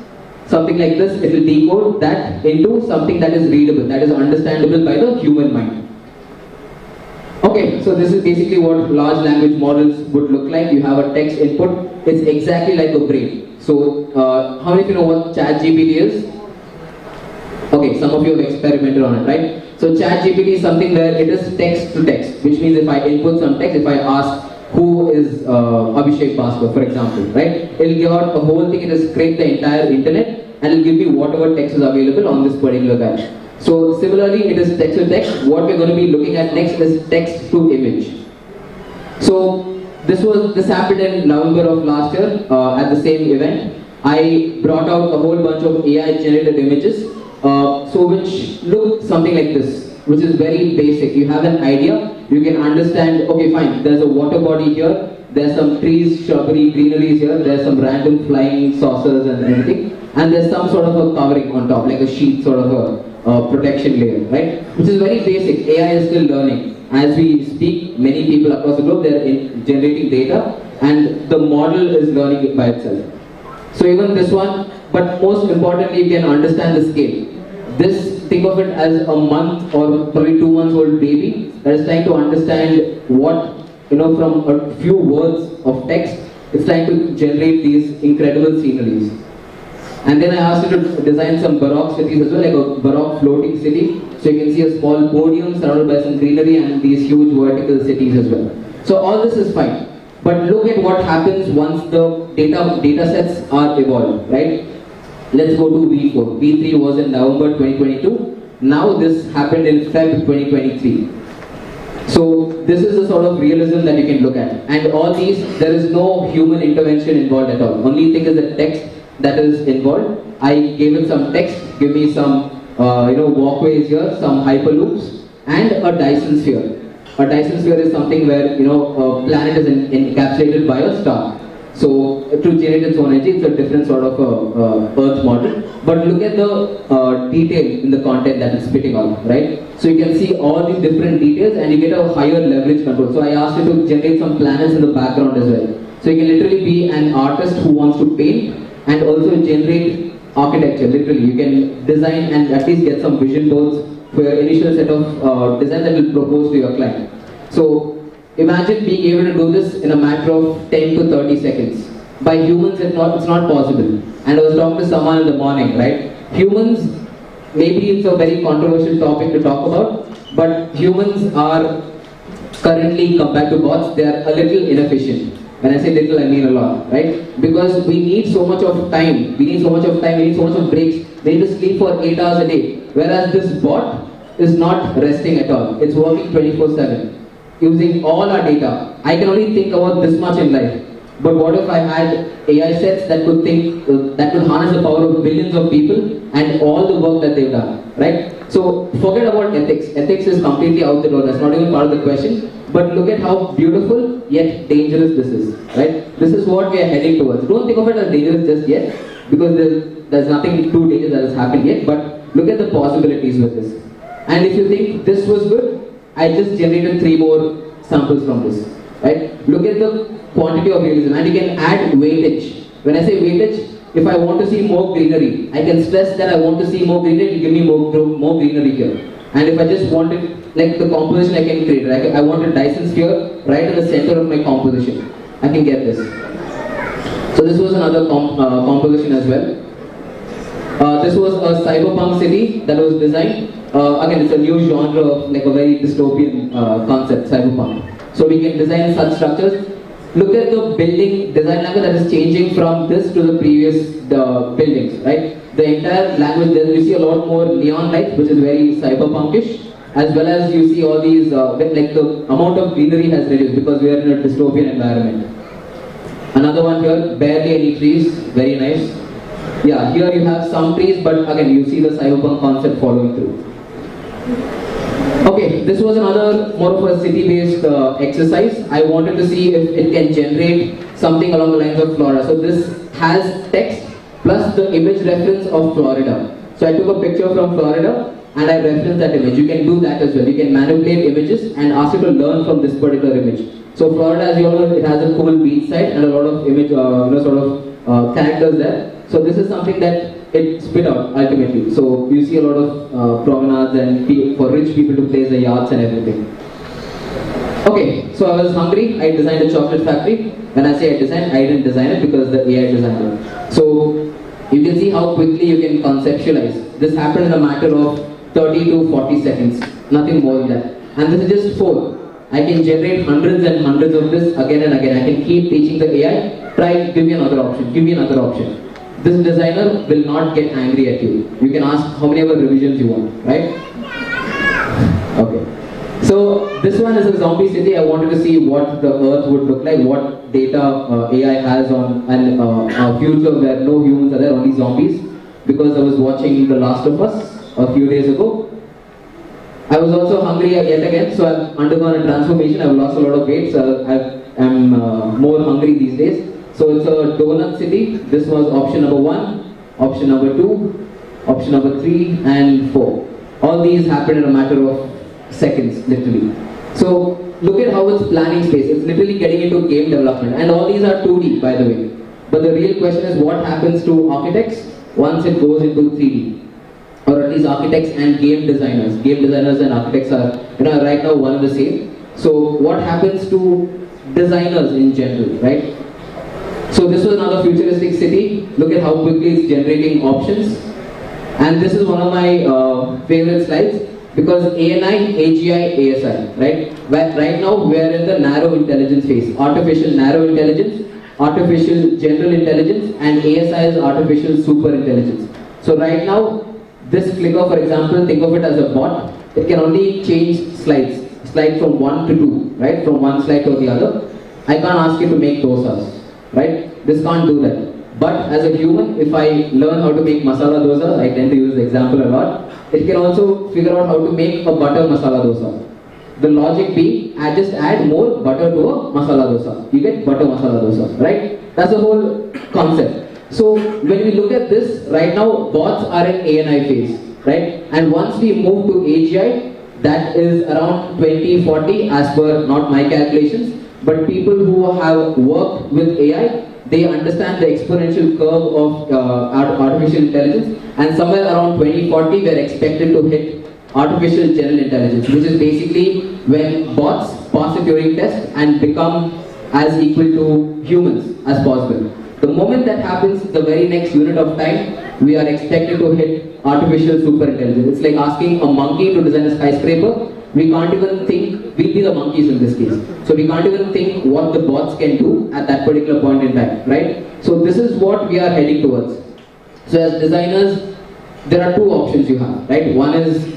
something like this. It will decode that into something that is readable, that is understandable by the human mind. Okay, so this is basically what large language models would look like. You have a text input. It's exactly like a brain. So, how many of you know what ChatGPT is? Okay, some of you have experimented on it, right? So ChatGPT is something where it is text to text, which means if I input some text, if I ask who is Abhishek Bhaskar, for example, right? It'll give out a whole thing. It will scrape the entire internet and it'll give me whatever text is available on this particular guy. So similarly, it is text to text. What we're going to be looking at next is text to image. So this happened in November of last year at the same event. I brought out a whole bunch of AI generated images, which look something like this, which is very basic. You have an idea, you can understand, okay fine, there's a water body here, there's some trees, shrubbery, greeneries here, there's some random flying saucers and everything, and there's some sort of a covering on top, like a sheet, sort of a protection layer, right? Which is very basic. AI is still learning. As we speak, many people across the globe, they're generating data, and the model is learning it by itself. So even this one, but most importantly, you can understand the scale. This, think of it as a month or probably 2 months old baby that is trying to understand what, from a few words of text, it's trying to generate these incredible sceneries. And then I asked it to design some Baroque cities as well, like a Baroque floating city. So you can see a small podium surrounded by some greenery and these huge vertical cities as well. So all this is fine. But look at what happens once the data sets are evolved, right? Let's go to V4. V3 was in November 2022. Now this happened in Feb 2023. So this is the sort of realism that you can look at. And all these, there is no human intervention involved at all. Only thing is the text that is involved. I gave it some text, give me some walkways here, some hyperloops, and a Dyson sphere. A Dyson sphere is something where a planet is encapsulated by a star. So to generate its own energy, it's a different sort of Earth model. But look at the detail in the content that it's spitting out, right? So you can see all these different details, and you get a higher leverage control. So I asked you to generate some planets in the background as well. So you can literally be an artist who wants to paint and also generate architecture. Literally, you can design and at least get some vision boards for your initial set of design that will propose to your client. So imagine being able to do this in a matter of 10 to 30 seconds. By humans, it's not possible. And I was talking to someone in the morning, right? Humans, maybe it's a very controversial topic to talk about, but humans are currently, compared to bots, they are a little inefficient. When I say little, I mean a lot, right? Because we need so much of time. We need so much of breaks. They need to sleep for 8 hours a day. Whereas this bot is not resting at all. It's working 24/7. Using all our data. I can only think about this much in life. But what if I had AI sets that could think, that could harness the power of billions of people and all the work that they've done, right? So forget about ethics. Ethics is completely out the door. That's not even part of the question. But look at how beautiful yet dangerous this is, right? This is what we are heading towards. Don't think of it as dangerous just yet, because there's nothing too dangerous that has happened yet. But look at the possibilities with this. And if you think this was good, I just generated 3 more samples from this, right? Look at the quantity of realism, and you can add weightage. When I say weightage, if I want to see more greenery, I can stress that I want to see more greenery, it will give me more greenery here. And if I just want it, like the composition I can create, right? I want a Dyson sphere right in the center of my composition. I can get this. So this was another composition as well. This was a cyberpunk city that was designed. Again, it's a new genre of like a very dystopian concept, cyberpunk. So we can design such structures. Look at the building design language that is changing from this to the previous buildings, right? The entire language, there you see a lot more neon lights, which is very cyberpunkish, as well as you see all these, like the amount of greenery has reduced because we are in a dystopian environment. Another one here, barely any trees, very nice. Yeah, here you have some trees, but again, you see the cyberpunk concept following through. Okay, this was another more of a city-based exercise. I wanted to see if it can generate something along the lines of Florida. So this has text plus the image reference of Florida. So I took a picture from Florida and I referenced that image. You can do that as well. You can manipulate images and ask it to learn from this particular image. So Florida, as you all know, it has a cool beach side and a lot of image, characters there. So this is something that it spit out ultimately. So you see a lot of promenades and for rich people to place their yachts and everything. Okay, so I was hungry. I designed a chocolate factory. When I say I designed, I didn't design it because the AI designed it. So you can see how quickly you can conceptualize. This happened in a matter of 30 to 40 seconds, nothing more than that. And this is just 4. I can generate hundreds and hundreds of this again and again. I can keep teaching the AI, try, give me another option, give me another option. This designer will not get angry at you. You can ask how many other revisions you want, right? Okay. So this one is a zombie city. I wanted to see what the earth would look like, what data AI has on and a future where no humans are there, only zombies. Because I was watching The Last of Us a few days ago. I was also hungry yet again, so I've undergone a transformation. I've lost a lot of weight, so I'm more hungry these days. So it's a donut city. This was option number 1, option number 2, option number 3 and 4. All these happened in a matter of seconds, literally. So look at how it's planning space. It's literally getting into game development. And all these are 2D, by the way. But the real question is what happens to architects once it goes into 3D? Or at least architects and game designers. Game designers and architects are right now one and the same. So what happens to designers in general, right? So this was another futuristic city. Look at how quickly it's generating options. And this is one of my favorite slides because ANI, AGI, ASI, right? Right now we are in the narrow intelligence phase. Artificial narrow intelligence, artificial general intelligence, and ASI is artificial super intelligence. So right now, this clicker, for example, think of it as a bot. It can only change slide from 1 to 2, right? From one slide to the other. I can't ask it to make dosas, right? This can't do that. But as a human, if I learn how to make masala dosas, I tend to use the example a lot. It can also figure out how to make a butter masala dosa. The logic being, I just add more butter to a masala dosa. You get butter masala dosa, right? That's the whole concept. So when we look at this, right now bots are in ANI phase, right? And once we move to AGI, that is around 2040 as per not my calculations, but people who have worked with AI, they understand the exponential curve of artificial intelligence, and somewhere around 2040 we are expected to hit artificial general intelligence, which is basically when bots pass a Turing test and become as equal to humans as possible. The moment that happens, the very next unit of time, we are expected to hit artificial super intelligence. It's like asking a monkey to design a skyscraper. We can't even think, we'll be the monkeys in this case. So we can't even think what the bots can do at that particular point in time, right? So this is what we are heading towards. So as designers, there are 2 options you have, right? One is,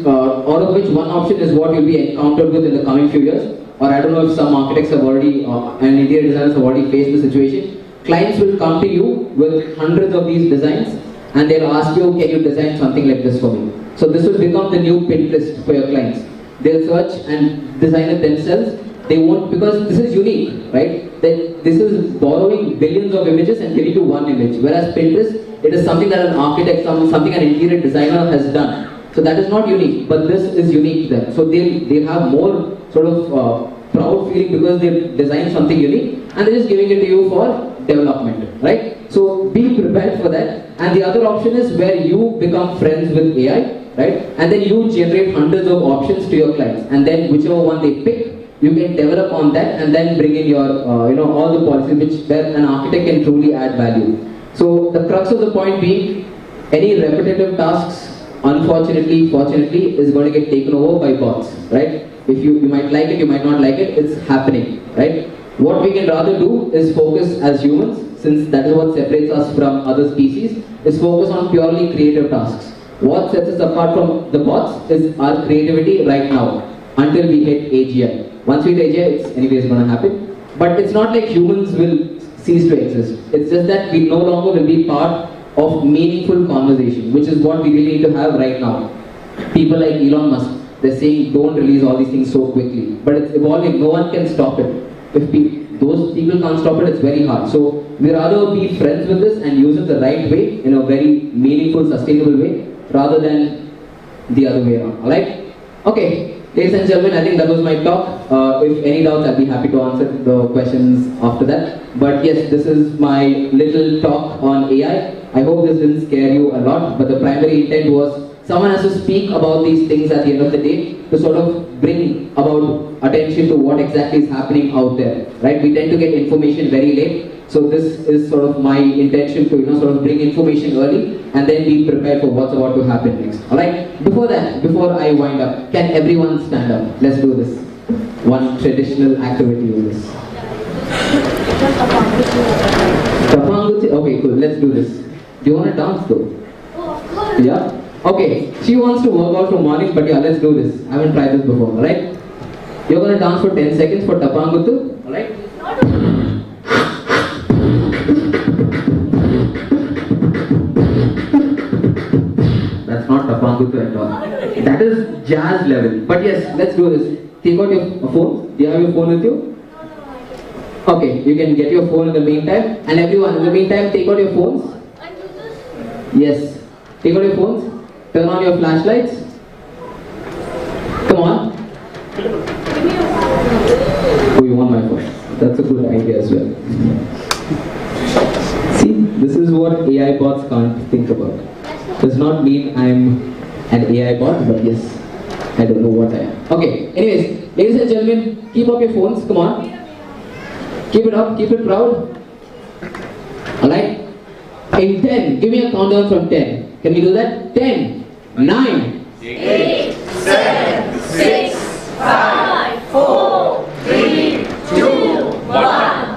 out of which one option is what you'll be encountered with in the coming few years. Or I don't know if some architects have already, and interior designers have already faced the situation. Clients will come to you with hundreds of these designs and they'll ask you, can you design something like this for me? So this will become the new Pinterest for your clients. They'll search and design it themselves. They won't, because this is unique, right? This is borrowing billions of images and giving you one image. Whereas Pinterest, it is something that an architect, something an interior designer has done. So that is not unique, but this is unique to them. So they'll have more sort of proud feeling because they've designed something unique and they're just giving it to you for development, right? So be prepared for that. And the other option is where you become friends with AI, right? And then you generate hundreds of options to your clients, and then whichever one they pick, you can develop on that and then bring in your, all the policies where an architect can truly add value. So the crux of the point being, any repetitive tasks, unfortunately, fortunately, is going to get taken over by bots, right? If you might like it, you might not like it, it's happening, right? What we can rather do is focus as humans, since that is what separates us from other species, is focus on purely creative tasks. What sets us apart from the bots is our creativity right now, until we hit AGI. Once we hit AGI, it's anyways going to happen. But it's not like humans will cease to exist. It's just that we no longer will be part of meaningful conversation, which is what we really need to have right now. People like Elon Musk, they're saying don't release all these things so quickly, but it's evolving. No one can stop it. If those people can't stop it, it's very hard. So we rather be friends with this and use it the right way, in a very meaningful, sustainable way, rather than the other way around. Alright? Okay, ladies and gentlemen, I think that was my talk. If any doubts, I'll be happy to answer the questions after that. But yes, this is my little talk on AI. I hope this didn't scare you a lot, but the primary intent was someone has to speak about these things at the end of the day to sort of bring about attention to what exactly is happening out there, right? We tend to get information very late, so this is sort of my intention to sort of bring information early and then be prepared for what's about to happen next. Alright, before I wind up, can everyone stand up? Let's do this. One traditional activity with this. Tapanguti? Okay, cool, let's do this. Do you want to dance though? Oh, of course. Yeah? Okay, she wants to work out from morning, but yeah, let's do this. I haven't tried this before, alright? You're gonna dance for 10 seconds for Tapangutu, alright? That's not Tapangutu at all. That is jazz level. But yes, let's do this. Take out your phone. Do you have your phone with you? Okay, you can get your phone in the meantime. And everyone, in the meantime, take out your phones. Yes. Take out your phones. Turn on your flashlights. Come on. Oh, you want my phone? That's a good idea as well. See, this is what AI bots can't think about. Does not mean I'm an AI bot, but yes, I don't know what I am. Okay, anyways, ladies and gentlemen, keep up your phones, come on. Keep it up, keep it proud. Alright? In 10, give me a countdown from 10. Can we do that? 10, 9, 8, 7, 6, 5, 4, 3, 2, 1.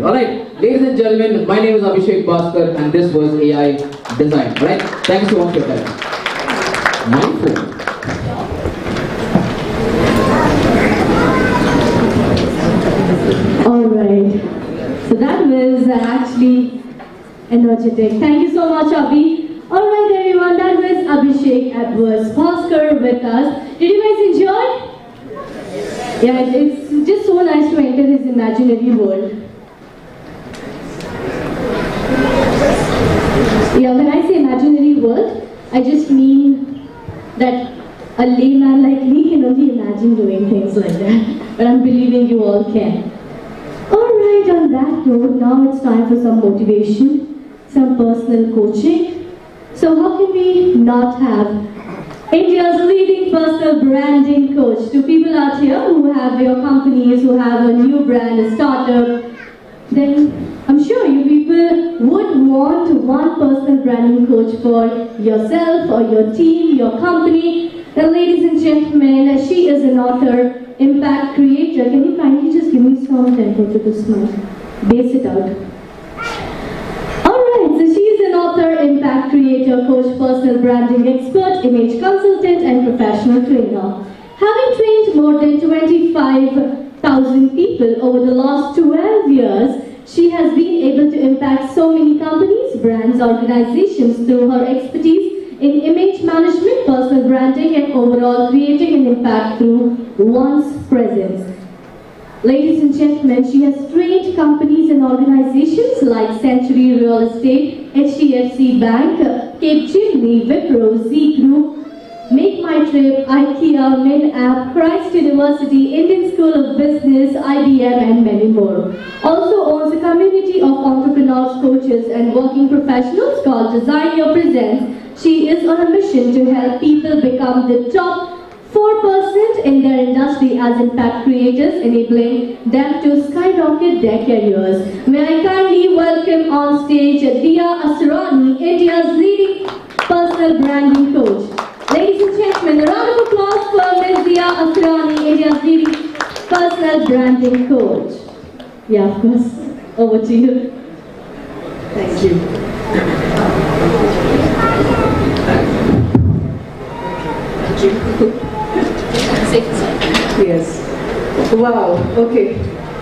Alright, ladies and gentlemen, my name is Abhishek Bhaskar and this was AI Design. Alright, thanks so much for your time. My phone. Alright, so that was actually energetic. Thank you so much, Abhi. Alright everyone, that was Abhishek Bhaskar with us. Did you guys enjoy? Yeah, it's just so nice to enter his imaginary world. Yeah, when I say imaginary world, I just mean that a layman like me can only imagine doing things like that. But I'm believing you all can. Alright, on that note, now it's time for some motivation, some personal coaching. So how can we not have India's leading personal branding coach? To people out here who have your companies, who have a new brand, a startup, then I'm sure you people would want one personal branding coach for yourself or your team, your company. Then ladies and gentlemen, she is an author, impact creator. Can you kindly just give me some tempo to this mic? Bass it out. Alright, so she is an author, impact creator, coach, personal branding expert, image consultant and professional trainer. Having trained more than 25,000 people over the last 12 years, she has been able to impact so many companies, brands, organizations through her expertise in image management, personal branding, and overall creating an impact through one's presence. Ladies and gentlemen, she has trained companies and organizations like Century Real Estate, HDFC Bank, Cape Chimney, Wipro, Z Group, Make My Trip, IKEA, Min App, Christ University, Indian School of Business, IBM, and many more. Also owns a community of entrepreneurs, coaches, and working professionals called Design Your Presence. She is on a mission to help people become the top 4% in their industry as impact creators, enabling them to skyrocket their careers. May I kindly welcome on stage Dia Asrani, India's leading personal branding coach. Ladies and gentlemen, a round of applause for Ms. Dia Asrani, India's leading personal branding coach. Yeah, of course. Over to you. Thank you. Thank you. Yes. Wow. Okay.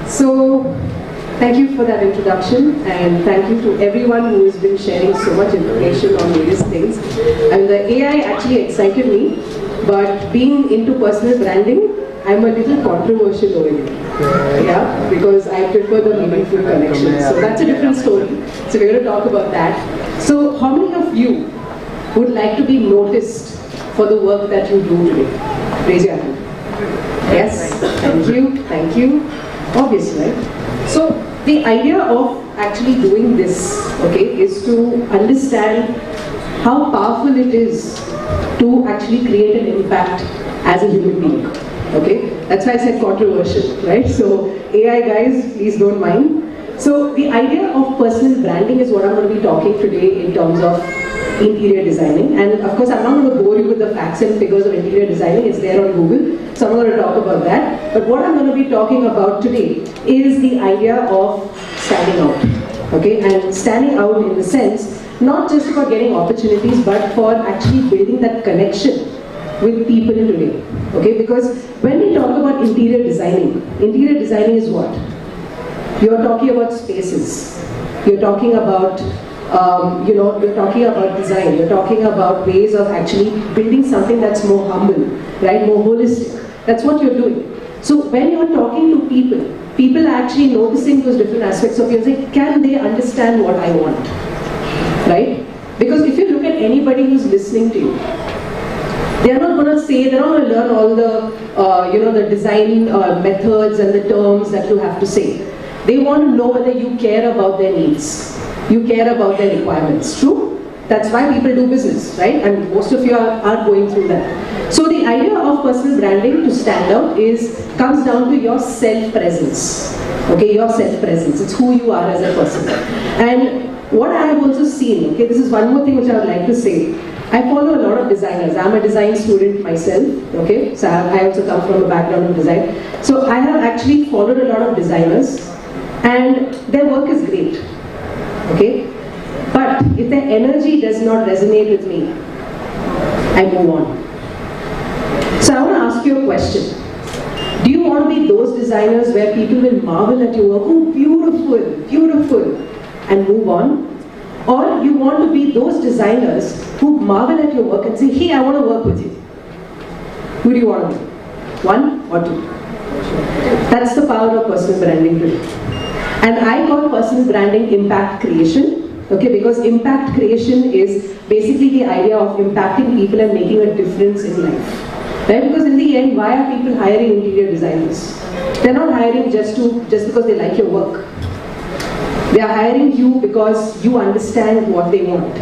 So, thank you for that introduction, and thank you to everyone who has been sharing so much information on various things. And the AI actually excited me, but being into personal branding, I'm a little controversial over here. Yeah, because I prefer the meaningful connection. So that's a different story. So we're going to talk about that. So, how many of you would like to be noticed for the work that you do today? Raise your hand. Yes, thank you, thank you. Obviously, right? So the idea of actually doing this, okay, is to understand how powerful it is to actually create an impact as a human being. Okay, that's why I said controversial, right? So AI guys, please don't mind. So the idea of personal branding is what I'm going to be talking today in terms of interior designing, and of course I'm not going to bore you with the facts and figures of interior designing. It's there on Google, so I'm not going to talk about that. But what I'm going to be talking about today is the idea of standing out, okay, and standing out in the sense not just for getting opportunities, but for actually building that connection with people today, okay, because when we talk about interior designing is what? You're talking about spaces, you're talking about you're talking about design, you're talking about ways of actually building something that's more humble, right, more holistic. That's what you're doing. So when you're talking to people are actually noticing those different aspects of you and say, can they understand what I want, right? Because if you look at anybody who's listening to you, they're not going to say, they're not going to learn all the, the design methods and the terms that you have to say. They want to know whether you care about their needs. You care about their requirements, true? That's why people do business, right? And most of you are going through that. So the idea of personal branding to stand out comes down to your self-presence. Okay, your self-presence. It's who you are as a person. And what I have also seen, okay, this is one more thing which I would like to say. I follow a lot of designers. I'm a design student myself, okay? So I also come from a background of design. So I have actually followed a lot of designers, and their work is great. Okay? But if their energy does not resonate with me, I move on. So I want to ask you a question. Do you want to be those designers where people will marvel at your work, oh beautiful, beautiful, and move on? Or you want to be those designers who marvel at your work and say, hey, I want to work with you? Who do you want to be? One or two? That's the power of personal branding today. And I call personal branding impact creation, okay, because impact creation is basically the idea of impacting people and making a difference in life, right? Because in the end, why are people hiring interior designers? They're not hiring just because they like your work. They are hiring you because you understand what they want.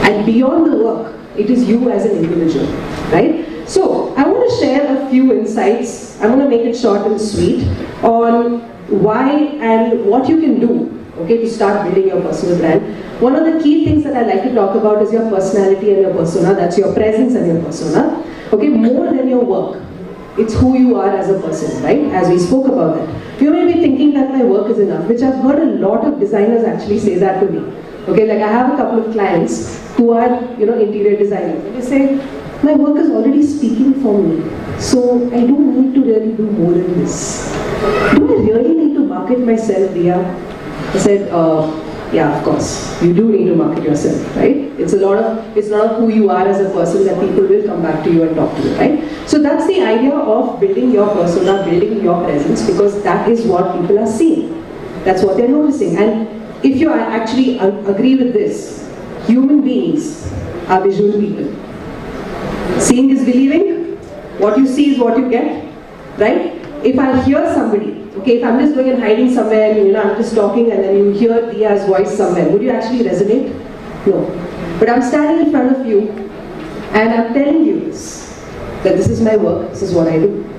And beyond the work, it is you as an individual, right? So I want to share a few insights. I'm going to make it short and sweet on why and what you can do, okay, to start building your personal brand. One of the key things that I like to talk about is your personality and your persona. That's your presence and your persona. Okay, more than your work. It's who you are as a person, right? As we spoke about that. You may be thinking that my work is enough, which I've heard a lot of designers actually say that to me. Okay, like I have a couple of clients who are, interior designers. And they say, my work is already speaking for me. So I don't need to really do more than this. Do I really need to market myself, Dia? I said, yeah, of course. You do need to market yourself, right? It's not who you are as a person that people will come back to you and talk to you, right? So that's the idea of building your persona, building your presence, because that is what people are seeing. That's what they're noticing. And if you actually agree with this, human beings are visual people. Seeing is believing. What you see is what you get, right? If I hear somebody, okay, if I'm just going and hiding somewhere, and, I'm just talking and then you hear Dia's voice somewhere, would you actually resonate? No. But I'm standing in front of you and I'm telling you this, that this is my work, this is what I do.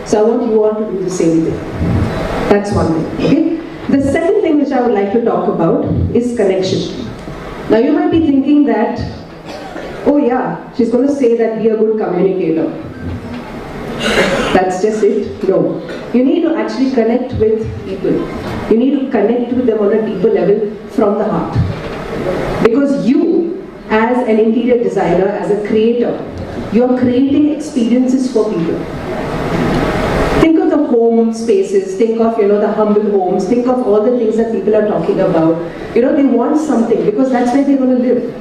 So I want you all to do the same thing. That's one thing, okay? The second thing which I would like to talk about is connection. Now you might be thinking that, oh yeah, she's going to say that be a good communicator. That's just it? No. You need to actually connect with people. You need to connect with them on a deeper level from the heart. Because you, as an interior designer, as a creator, you're creating experiences for people. Think of the home spaces, think of the humble homes, think of all the things that people are talking about. They want something because that's where they're going to live.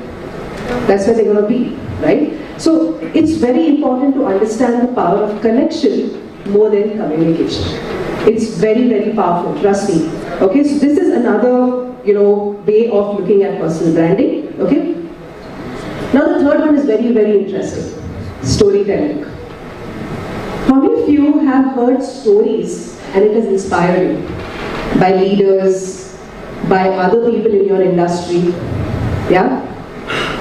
That's where they're going to be, right? So it's very important to understand the power of connection more than communication. It's very, very powerful, trust me. Okay, so this is another, way of looking at personal branding, okay? Now the third one is very, very interesting. Storytelling. How many of you have heard stories and it has inspired you? By leaders, by other people in your industry, yeah?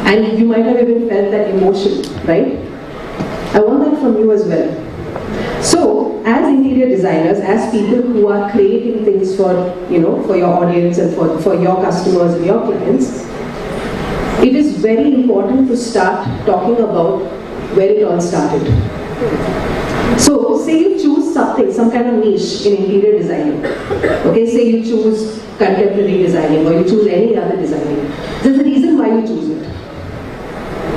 And you might have even felt that emotion, right? I want that from you as well. So, as interior designers, as people who are creating things for, for your audience and for your customers and your clients, it is very important to start talking about where it all started. So, say you choose something, some kind of niche in interior designing. Okay, say you choose contemporary designing or you choose any other designing. There's a reason why you choose it.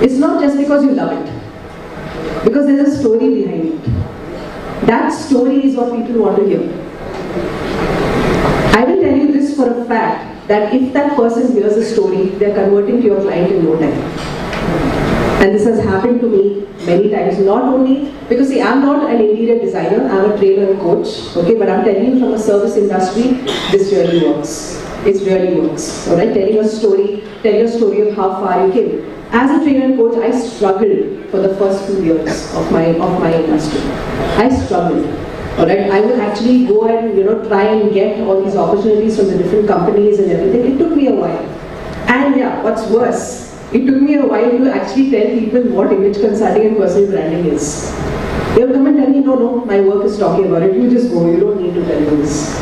It's not just because you love it. Because there's a story behind it. That story is what people want to hear. I will tell you this for a fact, that if that person hears a story, they're converting to your client in no time. And this has happened to me many times, not only, because see, I'm not an interior designer, I'm a trainer and coach, okay, but I'm telling you from a service industry, this really works. It really works, alright, telling a story, tell your story of how far you came. As a trainer and coach, I struggled for the first few years of my industry. I struggled. Alright, I would actually go and try and get all these opportunities from the different companies and everything. It took me a while. And yeah, what's worse, it took me a while to actually tell people what image consulting and personal branding is. They will come and tell me, no, my work is talking about it. You just go, you don't need to tell me this.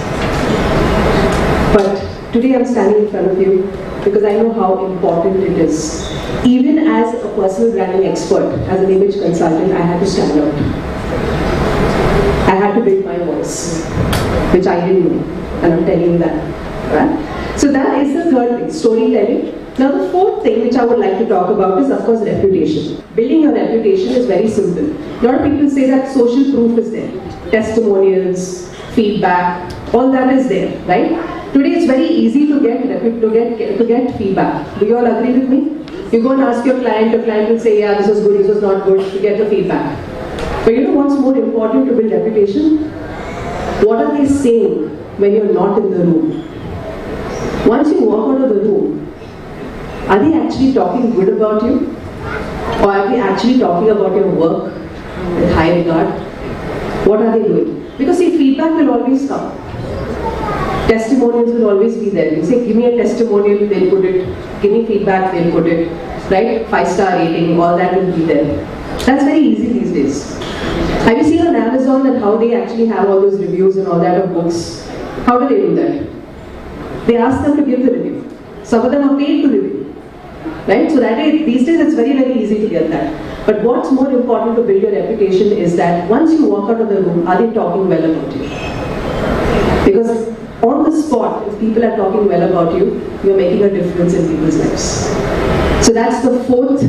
But today I'm standing in front of you because I know how important it is. Even as a personal branding expert, as an image consultant, I had to stand out. I had to build my voice, which I didn't know, and I'm telling you that. Right? So that is the third thing, storytelling. Now the fourth thing which I would like to talk about is, of course, reputation. Building your reputation is very simple. A lot of people say that social proof is there. Testimonials, feedback, all that is there, right? Today it's very easy to get feedback. Do you all agree with me? You go and ask your client will say, yeah, this was good, this was not good, you get the feedback. But you know what's more important to build reputation? What are they saying when you're not in the room? Once you walk out of the room, are they actually talking good about you? Or are they actually talking about your work with high regard? What are they doing? Because see, feedback will always come. Testimonials will always be there. You say, give me a testimonial, they'll put it. Give me feedback, they'll put it. Right? 5-star rating, all that will be there. That's very easy these days. Have you seen on Amazon that how they actually have all those reviews and all that of books? How do they do that? They ask them to give the review. Some of them are paid to review. Right? So that is, these days it's very, very easy to get that. But what's more important to build your reputation is that once you walk out of the room, are they talking well about you? Because on the spot, if people are talking well about you, you're making a difference in people's lives. So that's the fourth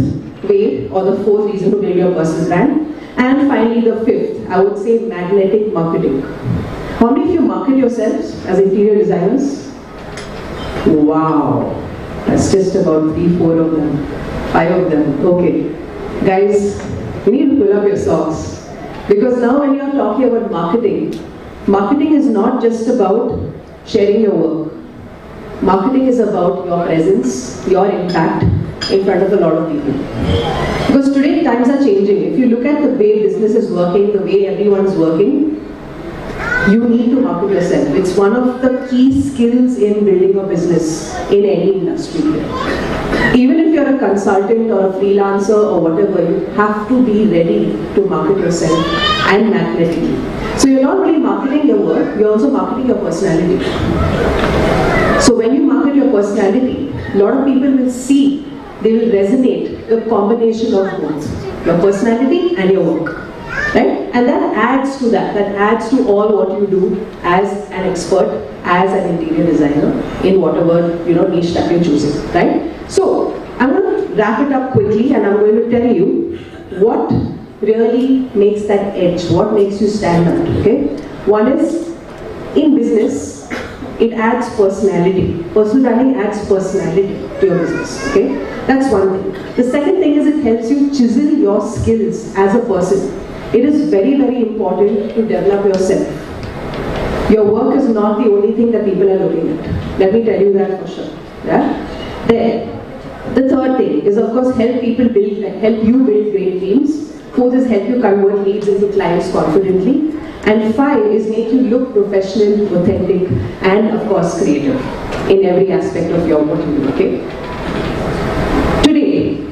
way, or the fourth reason to build your personal brand. And finally, the fifth, I would say magnetic marketing. How many of you market yourselves as interior designers? Wow, that's just about 3-4 of them, 5 of them. Okay, guys, you need to pull up your socks. Because now when you're talking about marketing, marketing is not just about sharing your work. Marketing is about your presence, your impact, in front of a lot of people. Because today times are changing. If you look at the way business is working, the way everyone's working, you need to market yourself. It's one of the key skills in building a business in any industry. Even if you're a consultant or a freelancer or whatever, you have to be ready to market yourself and magnetically. So you're not only marketing your work, you're also marketing your personality. So when you market your personality, a lot of people will see, they will resonate the combination of both, your personality and your work. Right? And that adds to that adds to all what you do as an expert, as an interior designer in whatever niche that you're choosing, right? So I'm going to wrap it up quickly and I'm going to tell you what really makes that edge, what makes you stand out, okay? One is, in business, it adds personality. Personal branding adds personality to your business, okay? That's one thing. The second thing is it helps you chisel your skills as a person. It is very, very important to develop yourself. Your work is not the only thing that people are looking at. Let me tell you that for sure. Yeah? The third thing is, of course, help you build great teams. Fourth is help you convert leads into clients confidently. And 5 is make you look professional, authentic, and of course creative in every aspect of your what you do, okay? Today,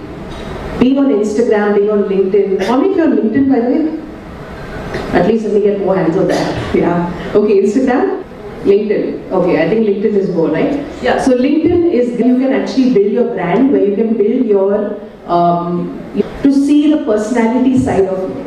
being on Instagram, being on LinkedIn, how many of you are on LinkedIn, by the way? At least let me get more hands on that. Yeah. Okay, Instagram, LinkedIn. Okay, I think LinkedIn is more, right? Yeah, so LinkedIn is, you can actually build your brand, where you can build your, to see the personality side of you.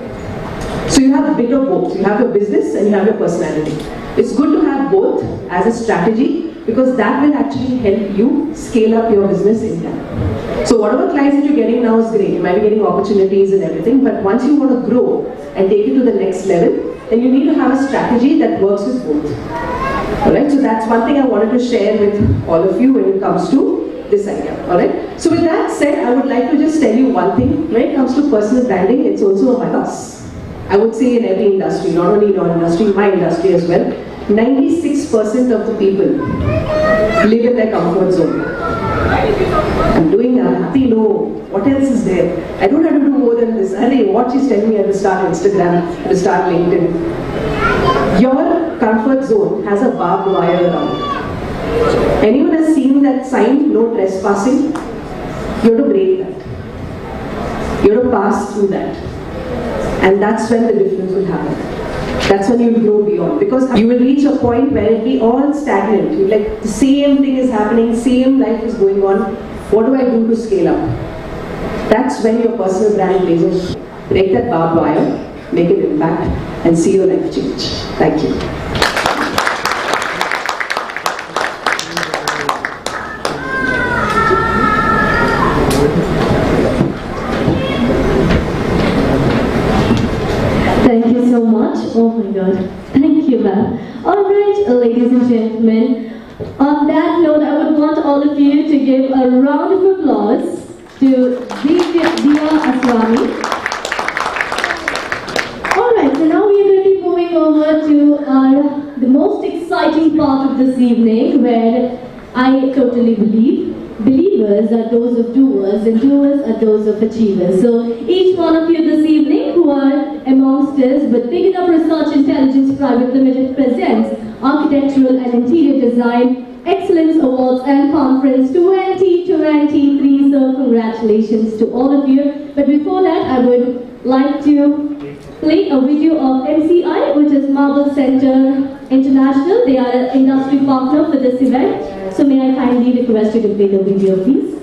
So you have a bit of both. You have your business and you have your personality. It's good to have both as a strategy, because that will actually help you scale up your business in time. So whatever clients that you're getting now is great. You might be getting opportunities and everything, but once you want to grow and take it to the next level, then you need to have a strategy that works with both. Alright, so that's one thing I wanted to share with all of you when it comes to this idea. Alright, so with that said, I would like to just tell you one thing. When it comes to personal branding, it's also a must. I would say in every industry, not only in our industry, my industry as well. 96% of the people live in their comfort zone. I'm doing that, I'm happy, no. What else is there? I don't have to do more than this. What she's telling me at the start Instagram, at the start LinkedIn. Your comfort zone has a barbed wire around it. Anyone has seen that sign, no trespassing? You have to break that. You have to pass through that. And that's when the difference will happen. That's when you will grow beyond. Because you will reach a point where it will be all stagnant. You're like, the same thing is happening, same life is going on. What do I do to scale up? That's when your personal brand plays a role. Break that barbed wire, make an impact, and see your life change. Thank you. Thank you so much. Oh my God. Thank you, ma'am. Alright, ladies and gentlemen. On that note, I would want all of you to give a round of applause to Dia Aswami. Alright, so now we are going to be moving over to the most exciting part of this evening, where I totally believe believers are those of doers and doers are those of achievers. So each one of you this evening who are amongst us with Big Enough Research Intelligence Private Limited presents Architectural and Interior Design Excellence Awards and Conference 2023. So congratulations to all of you. But before that, I would like to play a video of MCI, which is Marble Center International. They are an industry partner for this event. So may I kindly request you to play the video, please.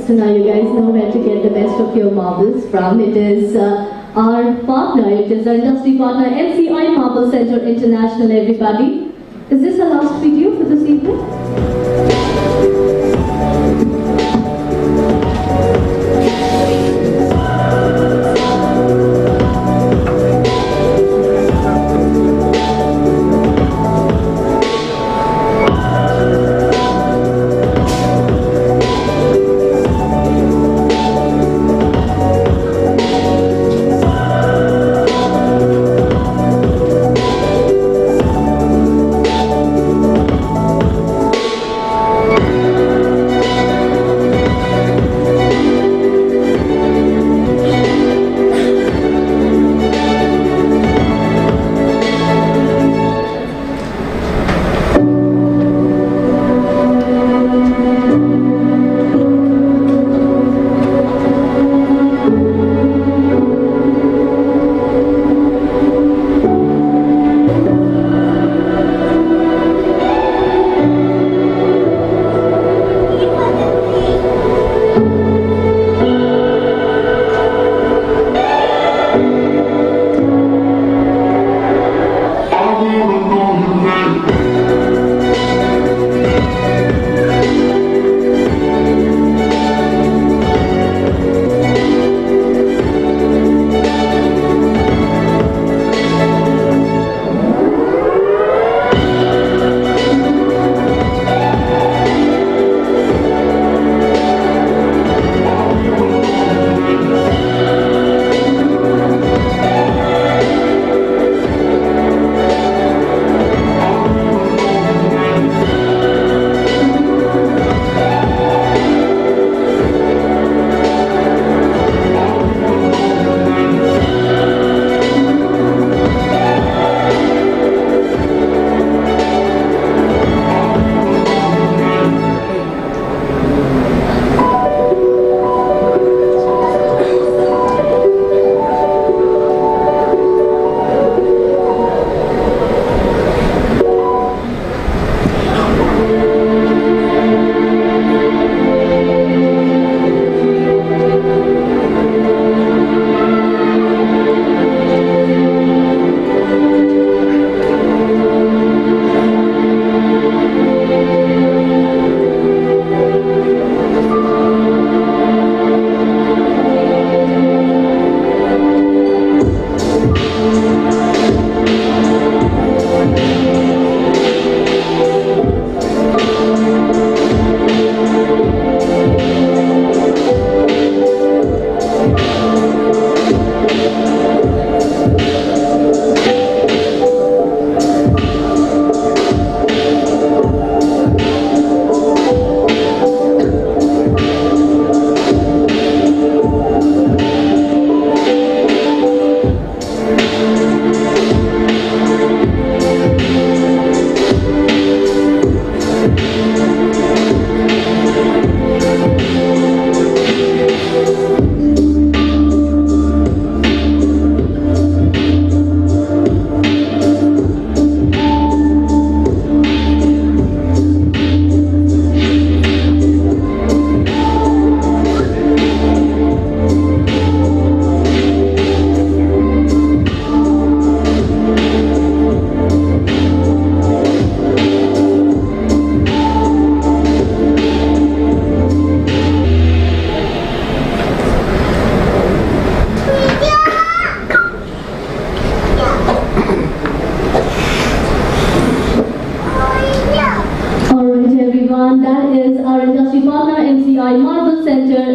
so now you guys know where to get the best of your marbles from. It is our partner, it is our industry partner, MCI Marble Center International, everybody. Is this the last video for this evening?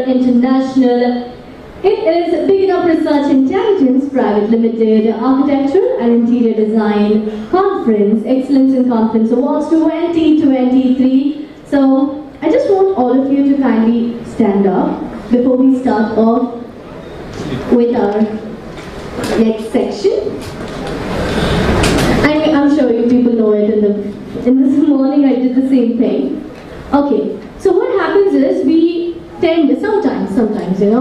International. It is Big Enough Research Intelligence Private Limited Architecture and Interior Design Conference, Excellence in Conference Awards 2023. So I just want all of you to kindly stand up before we start off with our next section. I'm sure you people know it. In this morning I did the same thing. Okay, so what happens is we tend sometimes, sometimes when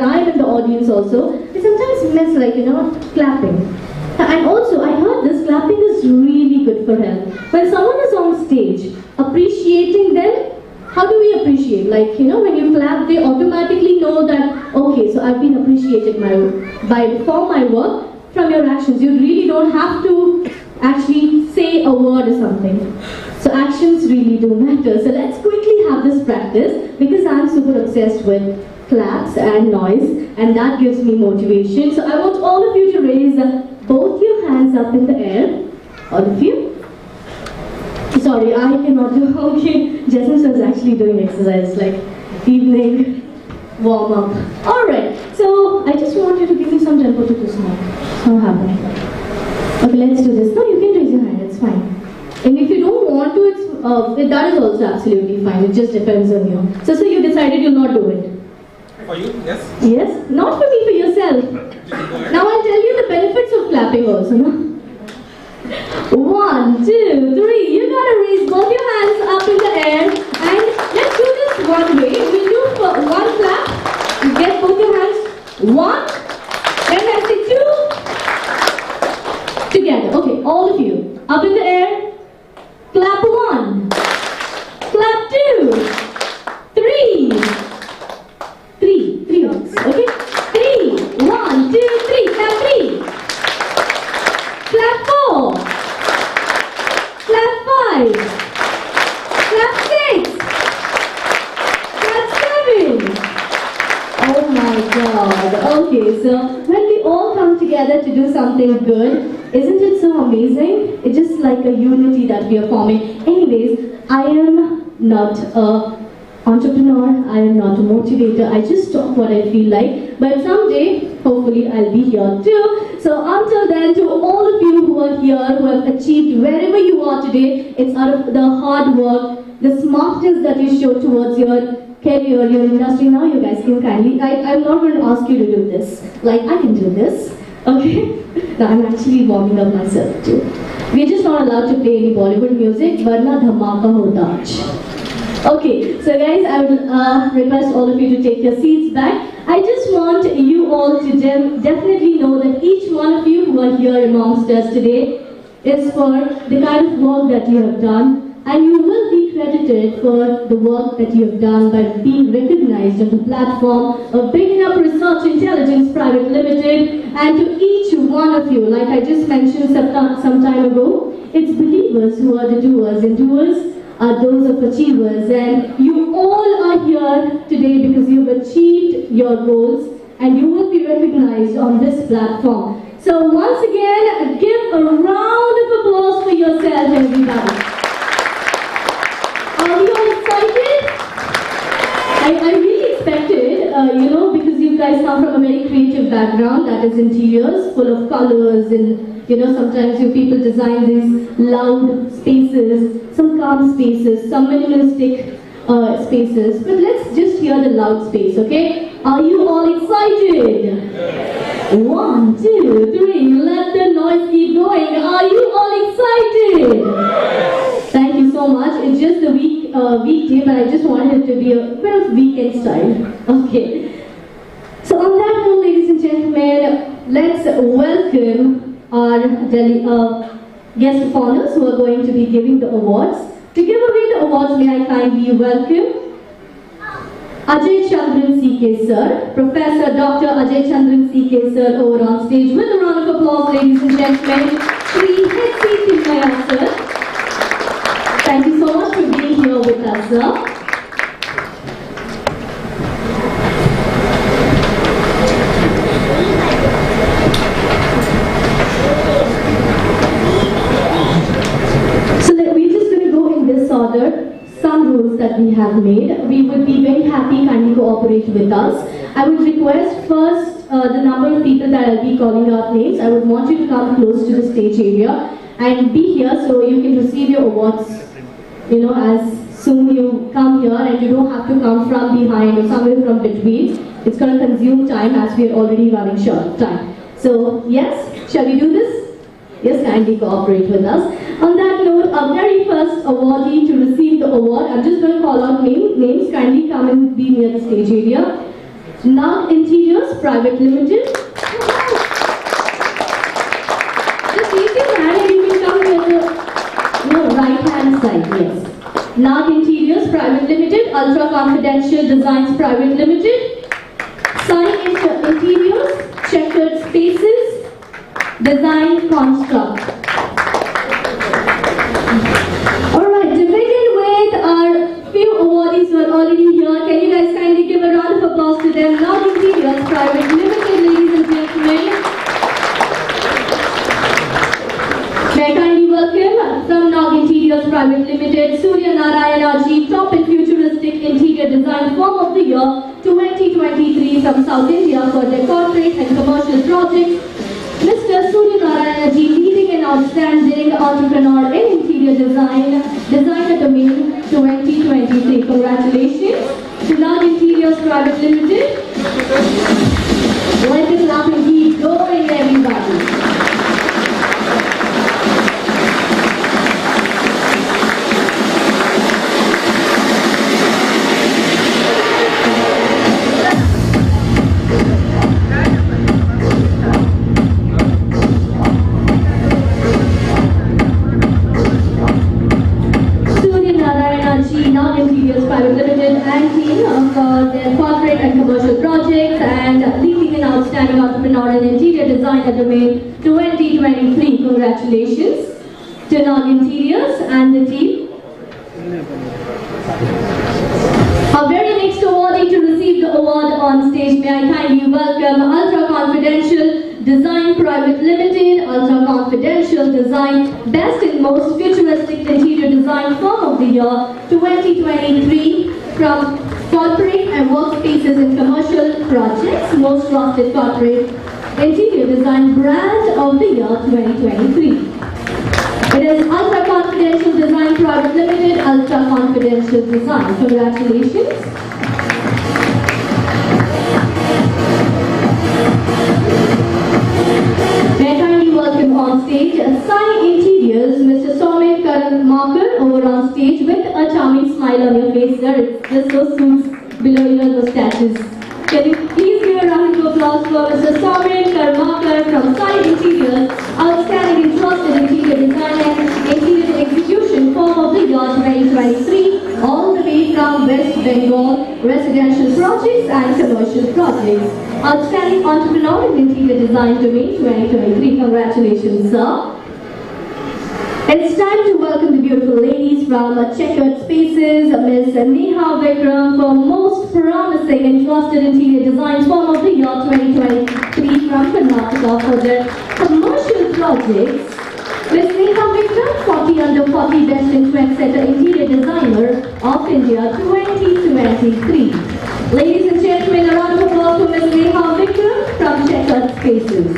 I'm in the audience also, I sometimes miss clapping. And also I heard this clapping is really good for health. When someone is on stage, appreciating them how do we appreciate? Like, when you clap, they automatically know that, okay, so I've been appreciated for my work from your actions. You really don't have to actually say a word or something. So actions really do matter. So let's quickly have this practice, because I'm super obsessed with claps and noise, and that gives me motivation. So I want all of you to raise both your hands up in the air. All of you. Sorry, I cannot do. Okay, Jason was actually doing exercise like evening warm up. Alright, so I just want you to give me some tempo to this now. So happening. Okay, let's do this. No, you can raise your hand, it's fine. And if you don't want to, that is also absolutely fine. It just depends on you. So you decided you'll not do it. For you, yes? Yes? Not for me, for yourself. Now I'll tell you the benefits of clapping also, no? 1, 2, 3. You gotta raise both your hands up in the air. And let's do this one way. We'll do one clap. You get both your hands. 1. Then I say 2. Together. Okay, all of you. Up in the air. Clap 1. Clap 2. 3. 3 ones. Okay? 3. 1, 2, 3. Clap 3. Clap 4. Clap 5. Clap 6. Clap 7. Oh my God. Okay, so when we all come together to do something good, isn't it so amazing? It's just like a unity that we are forming. Anyways, I am not a entrepreneur, I am not a motivator, I just talk what I feel like, but someday, hopefully I'll be here too. So until then, to all of you who are here, who have achieved wherever you are today, it's out of the hard work, the smartness that you show towards your career, your industry. Now you guys can kindly, I'm not going to ask you to do this, like I can do this, okay? Now I'm actually warming up myself too. We're just not allowed to play any Bollywood music, varna dhamaka hota aaj. Okay, so guys, I would request all of you to take your seats back. I just want you all to definitely know that each one of you who are here amongst us today is for the kind of work that you have done, and you will be credited for the work that you have done by being recognized on the platform of Big Up Research Intelligence Private Limited. And to each one of you, like I just mentioned some time ago, it's believers who are the doers, and doers are those of achievers, and you all are here today because you've achieved your goals and you will be recognized on this platform. So once again, give a round of applause for yourself, everybody. Are you all excited? I really expected, because you guys come from a very creative background, that is interiors, full of colors, and sometimes you people design these loud spaces, some calm spaces, some minimalistic spaces. But let's just hear the loud space, okay? Are you all excited? 1, 2, 3, let the noise keep going. Are you all excited? Thank you so much. It's just a weekday, but I just wanted it to be a bit of weekend style. Okay. So on that note, ladies and gentlemen, let's welcome our guest performers who are going to be giving the awards. To give away the awards, may I kindly welcome Ajay Chandran CK Sir, Professor Dr. Ajay Chandran CK Sir over on stage with a round of applause, ladies and gentlemen. Shri H.C. Chinmaya Sir. Thank you so much for being here with us, sir. Order, some rules that we have made. We would be very happy, kindly cooperate with us. I would request first the number of people that I'll be calling out names. I would want you to come close to the stage area and be here so you can receive your awards, as soon you come here, and you don't have to come from behind or somewhere from between. It's going to consume time as we are already running short of time. So yes, shall we do this? Yes, kindly cooperate with us. On that note, our very first awardee to receive the award, I'm just going to call out names. Kindly come and be near the stage area. Nag Interiors Private Limited. Just raise your hand and you can come near the right hand side. Yes. Nag Interiors Private Limited, Ultra Confidential Designs Private Limited, Sai Interiors, Checkered Spaces, Design Construct. Alright, to begin with, our few awardees who are already here. Can you guys kindly give a round of applause to them? Nag Interiors Private Limited, ladies and gentlemen. May I kindly welcome from Nag Interiors Private Limited, Surya Narayana Ji, Top in Futuristic Interior Design Firm of the Year 2023 from South India for their corporate and commercial projects. Mr. Surya Narayana Ji, leading and outstanding entrepreneur in interior design, designer domain 2023. Congratulations to Nag Interiors Private Limited. Let the clapping keep going, everybody. Private Limited and team for their corporate and commercial projects and leading an outstanding entrepreneur in interior design at domain 2023. Congratulations to Nag Interiors and the team. Our very next awardee to receive the award on stage, may I kindly welcome Ultra Confidential Design Private Limited, Ultra Confidential Design Best and Most Futuristic Interior Design Firm of the Year 2023 from Corporate and Workspaces and Commercial Projects, Most Trusted Corporate Interior Design Brand of the Year 2023. It is Ultra Confidential Design Private Limited, Ultra Confidential Design. Congratulations. May I kindly welcome on stage Sai Interiors, Mr. Soumya Karmakar, over on stage with a charming smile on your face, sir. It's just so suits below your mustaches. Can you please give a round of applause for Mr. Soumya Karmakar from Sai Interiors, outstanding and trusted interior design and interior execution firm of the year 2023, all the way from West Bengal, residential projects and commercial projects. Outstanding entrepreneur in interior design domain 2023. Congratulations, sir. It's time to welcome the beautiful ladies from Checkered Spaces, Ms. Neha Vikram for Most Promising and Trusted Interior Design Firm of the Year 2023 from Karnataka for their commercial projects. Ms. Neha Vikram, 40 under 40 Best and Trendsetter Interior Designer of India 2023. Ladies and gentlemen, a round of applause for Ms. Neha Vikram from Checkered Spaces.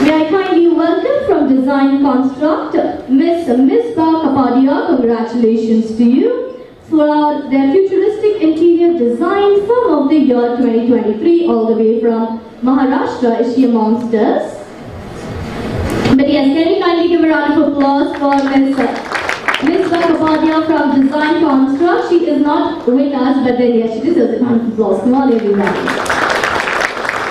May I kindly welcome from Design Construct, Ms. Misbah Kapadia. Congratulations to you for their futuristic interior design firm of the year 2023, all the way from Maharashtra. Is she amongst us? But yes, can we kindly give a round of applause for Ms. Misbah Kapadia from Design Construct. She is not with us, but then yes, she deserves a round of applause. Come on, everybody.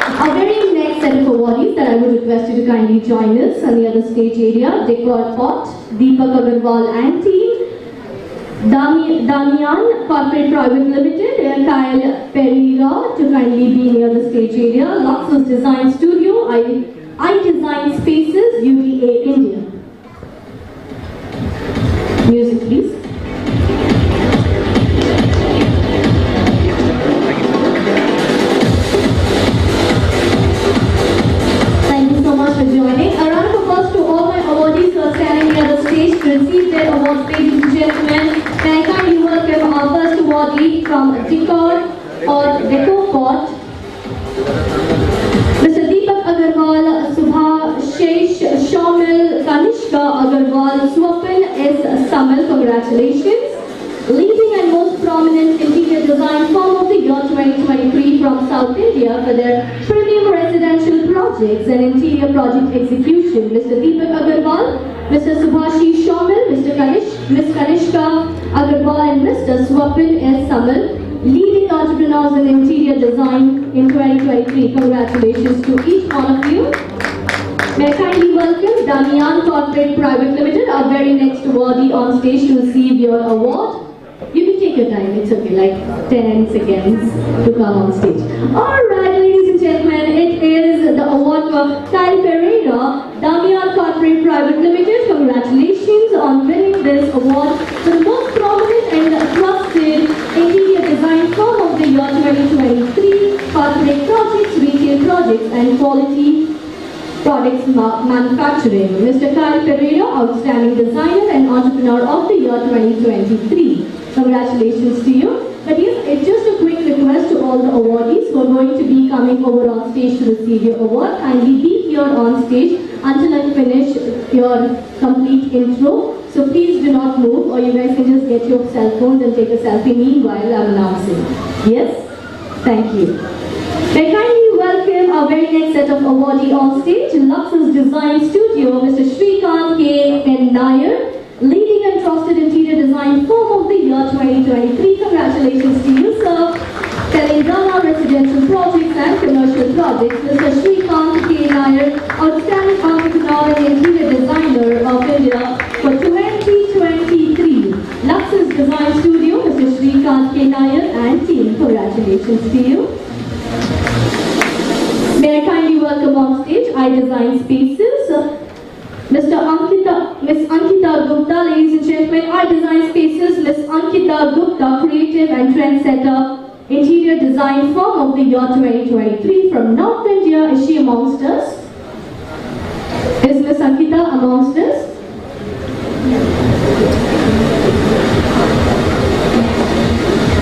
Our very next set of awardees that I would request you to kindly join us on the other stage area, Decor Pot, Deepak Agarwal and team, Damian Corporate Private Limited, Kyle Pereira to kindly be near the stage area, Luxus Design Studio, I Design Spaces, UVA India. Music please. For joining. A round of applause to all my awardees who are standing near the stage to receive their awards, ladies and gentlemen. May I kindly welcome our first awardee from Decor Pot, Mr. Deepak Agarwal, Subhashish Shamil, Kanishka Agarwal, Swapin S. Samal. Congratulations. Leading and most prominent interior design firm of the year 2023 from South India for their premium residential projects and interior project execution, Mr. Deepak Agarwal, Mr. Subhashish Shamil, Ms. Kanishka Agarwal and Mr. Swapin S. Samal, leading entrepreneurs in interior design in 2023. Congratulations to each one of you. May I kindly welcome Damian Corporate Private Limited, our very next awardee on stage to receive your award. You can take your time, it's okay, like 10 seconds to come on stage. Alright, ladies and gentlemen, it is the award for Kyle Pereira, Damian Corporate Private Limited. Congratulations on winning this award for the most prominent and trusted interior design firm of the year 2023, corporate projects, retail projects, and quality products manufacturing. Mr. Kyle Pereira, outstanding designer and entrepreneur of the year 2023. Congratulations to you. But yes, it's just a quick request to all the awardees who are going to be coming over on stage to receive your award. Kindly be here on stage until I finish your complete intro. So please do not move, or you guys can just get your cell phones and take a selfie meanwhile I'm announcing. Yes? Thank you. May I kindly welcome our very next set of awardee on stage, Luxus Design Studio, Mr. Shrikant K. N. Nair, leading and trusted interior design firm of the year 2023. Congratulations to you, sir. Telangana residential projects and commercial projects. Mr. Shrikant K. Nair, outstanding entrepreneur and interior designer of India for 2023. Luxus Design Studio, Mr. Shrikant K. Nair and team. Congratulations to you. May I kindly welcome on stage I Design Spaces, Miss Ankita Gupta, ladies and gentlemen. I Design Spaces, Miss Ankita Gupta, creative and trendsetter, interior design firm of the year 2023 from North India. Is she amongst us? Is Miss Ankita amongst us?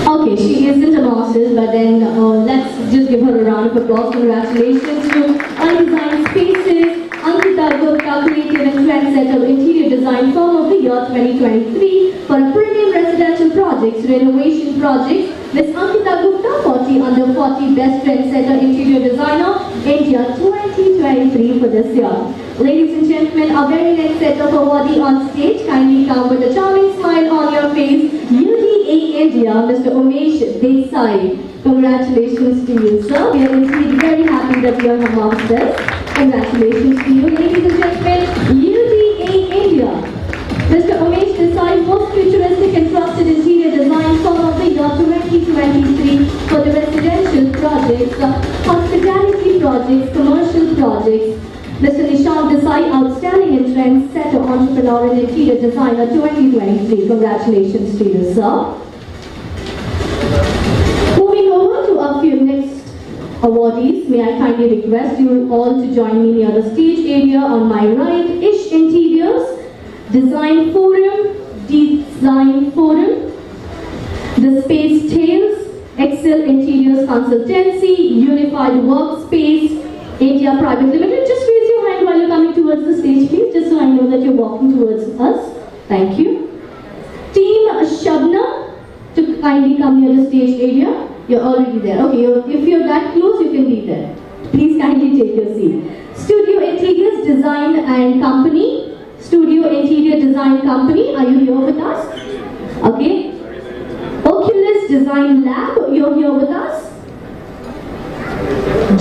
Okay, she isn't amongst us, but then let's just give her a round of applause. Congratulations to I Design Spaces, Ankita Gupta, creative and trendsetter, interior design firm of the year 2023 for premium residential projects, renovation projects. Miss Ankita Gupta, 40 under 40 best trendsetter interior designer, India 2023 for this year. Ladies and gentlemen, our very next set of awardee on stage, kindly come with a charming smile on your face. UDA India, Mr. Umesh Desai. Congratulations to you, sir. We are indeed very happy that you are amongst us. Congratulations to you, ladies and gentlemen. UDA India, Mr. Umesh Desai, most futuristic and trusted interior design firm of the year 2023 for the residential projects, hospitality projects, commercial projects. Mr. Nishant Desai, outstanding and trendsetter entrepreneur and interior designer 2023. Congratulations to you, sir. Moving over to our few next awardees, may I kindly request you all to join me near the stage area on my right. Ish Interiors, Design Forum, The Space Tales, Excel Interiors Consultancy, Unified Workspace, India Private Limited. Just raise your hand while you're coming towards the stage, please, just so I know that you're walking towards us. Thank you. Team Shabna, to kindly come near the stage area. You're already there. Okay, if you're that close, you can be there. Please kindly take your seat. Studio Interiors Design and Company. Studio Interior Design Company, are you here with us? Okay. Oculus Design Lab, you're here with us?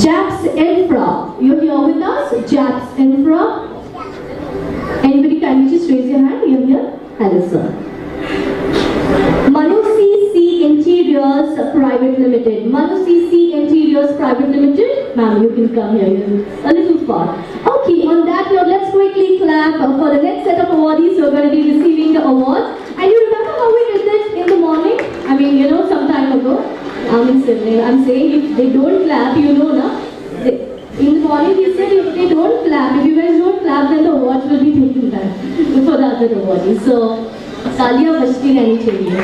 Japs Infra, you're here with us? Japs Infra. Anybody kindly just raise your hand? You're here? Hello, sir. Manu CC Interiors Private Limited. Manu CC Interiors Private Limited. Ma'am, you can come here. You're a little far. Okay, on that note, let's quickly clap for the next set of awardees who are going to be receiving the awards. And you remember how we did this in the morning? I mean, you know, some time ago. I'm saying if they don't clap, you know, na? In the morning he said if they don't clap, if you guys don't clap, then the awards will be taken back for the other awardees. So, Talia bajti rehni chahiye.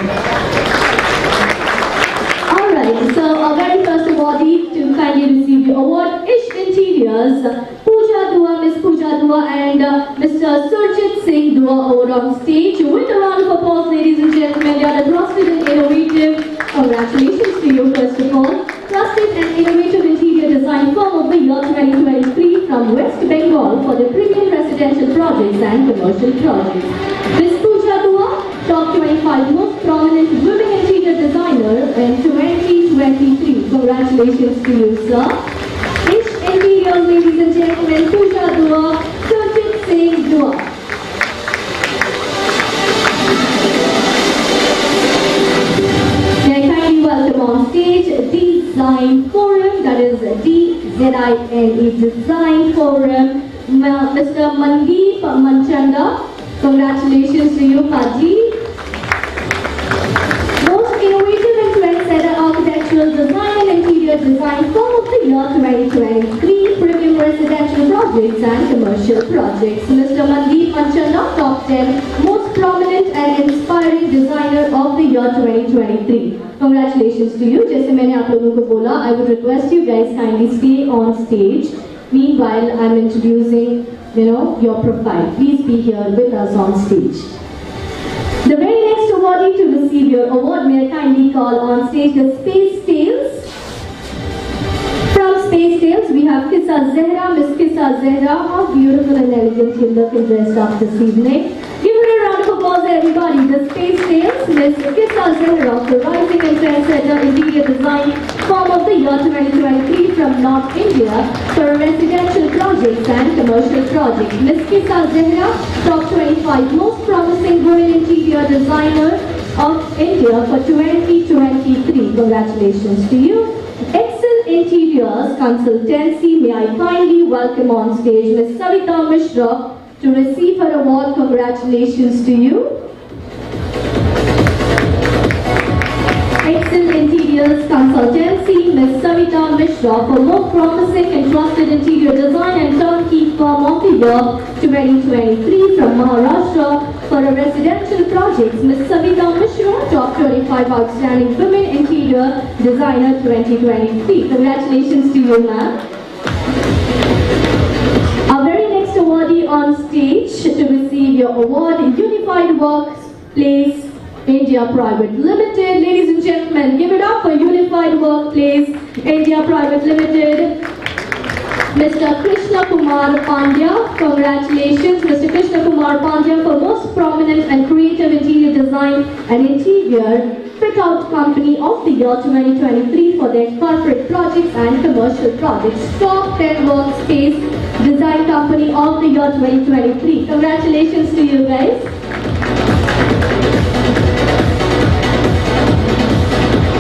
Alright, so our very first awardee to kindly receive the award, Ish Interiors, Pooja Dua, Miss Pooja Dua and Mr. Surjit Singh Dua over on stage. With a round of applause, ladies and gentlemen, they are the trusted and innovative. Congratulations to you, first of all. Trusted and innovative interior design firm of the year 2023 from West Bengal for the premium residential projects and commercial projects. Miss Pooja Dua, top 25 most prominent women interior designer in 2023. Congratulations to you, sir. Ish Interiors Interiors, ladies and gentlemen, Pooja Dua, Surjit Singh Dua. May I kindly welcome on stage Design Forum, that is DZINE Design Forum, Mr. Mandeep Manchanda. Congratulations to you, Paji. Most innovative and trendsetter architectural design and interior design firm of the year 2023, premium residential projects and commercial projects. Mr. Mandeep Manchanda, top 10 most prominent and inspiring designer of the year 2023. Congratulations to you. जैसे मैंने आप लोगों को बोला, I would request you guys kindly stay on stage. Meanwhile, I'm introducing, your profile. Please be here with us on stage. The very next awardee to receive your award, may I kindly call on stage the Space Tales. From Space Tales, we have Kissa Zehra. Miss Kissa Zehra, how beautiful and elegant you look and dressed up this evening. Give her a round of applause, everybody. The Space Tales, Miss Kissa Zehra, the rising and trendsetter interior design firm of the year 2023 from North India for residential projects and commercial projects. Miss Kissa Zehra, top 25 most promising women interior designer of India for 2023. Congratulations to you. Excel Interiors Consultancy, may I kindly welcome on stage Ms. Savita Mishra to receive her award. Congratulations to you. Excel Interiors Consultancy, Ms. Savita Mishra for most promising and trusted interior design and turnkey firm of the year 2023 from Maharashtra for a residential projects. Ms. Savita Mishra, top 25 outstanding women interior designer 2023. Congratulations to you, ma'am. Our very next awardee on stage to receive your award, Unified Workplace India Private Limited. Ladies and gentlemen, give it up for Unified Workplace India Private Limited. Mr. Krishna Kumar Pandya, congratulations Mr. Krishna Kumar Pandya for most prominent and creative interior design and interior fit-out company of the year 2023 for their corporate projects and commercial projects. Top 10 workspace design company of the year 2023. Congratulations to you guys.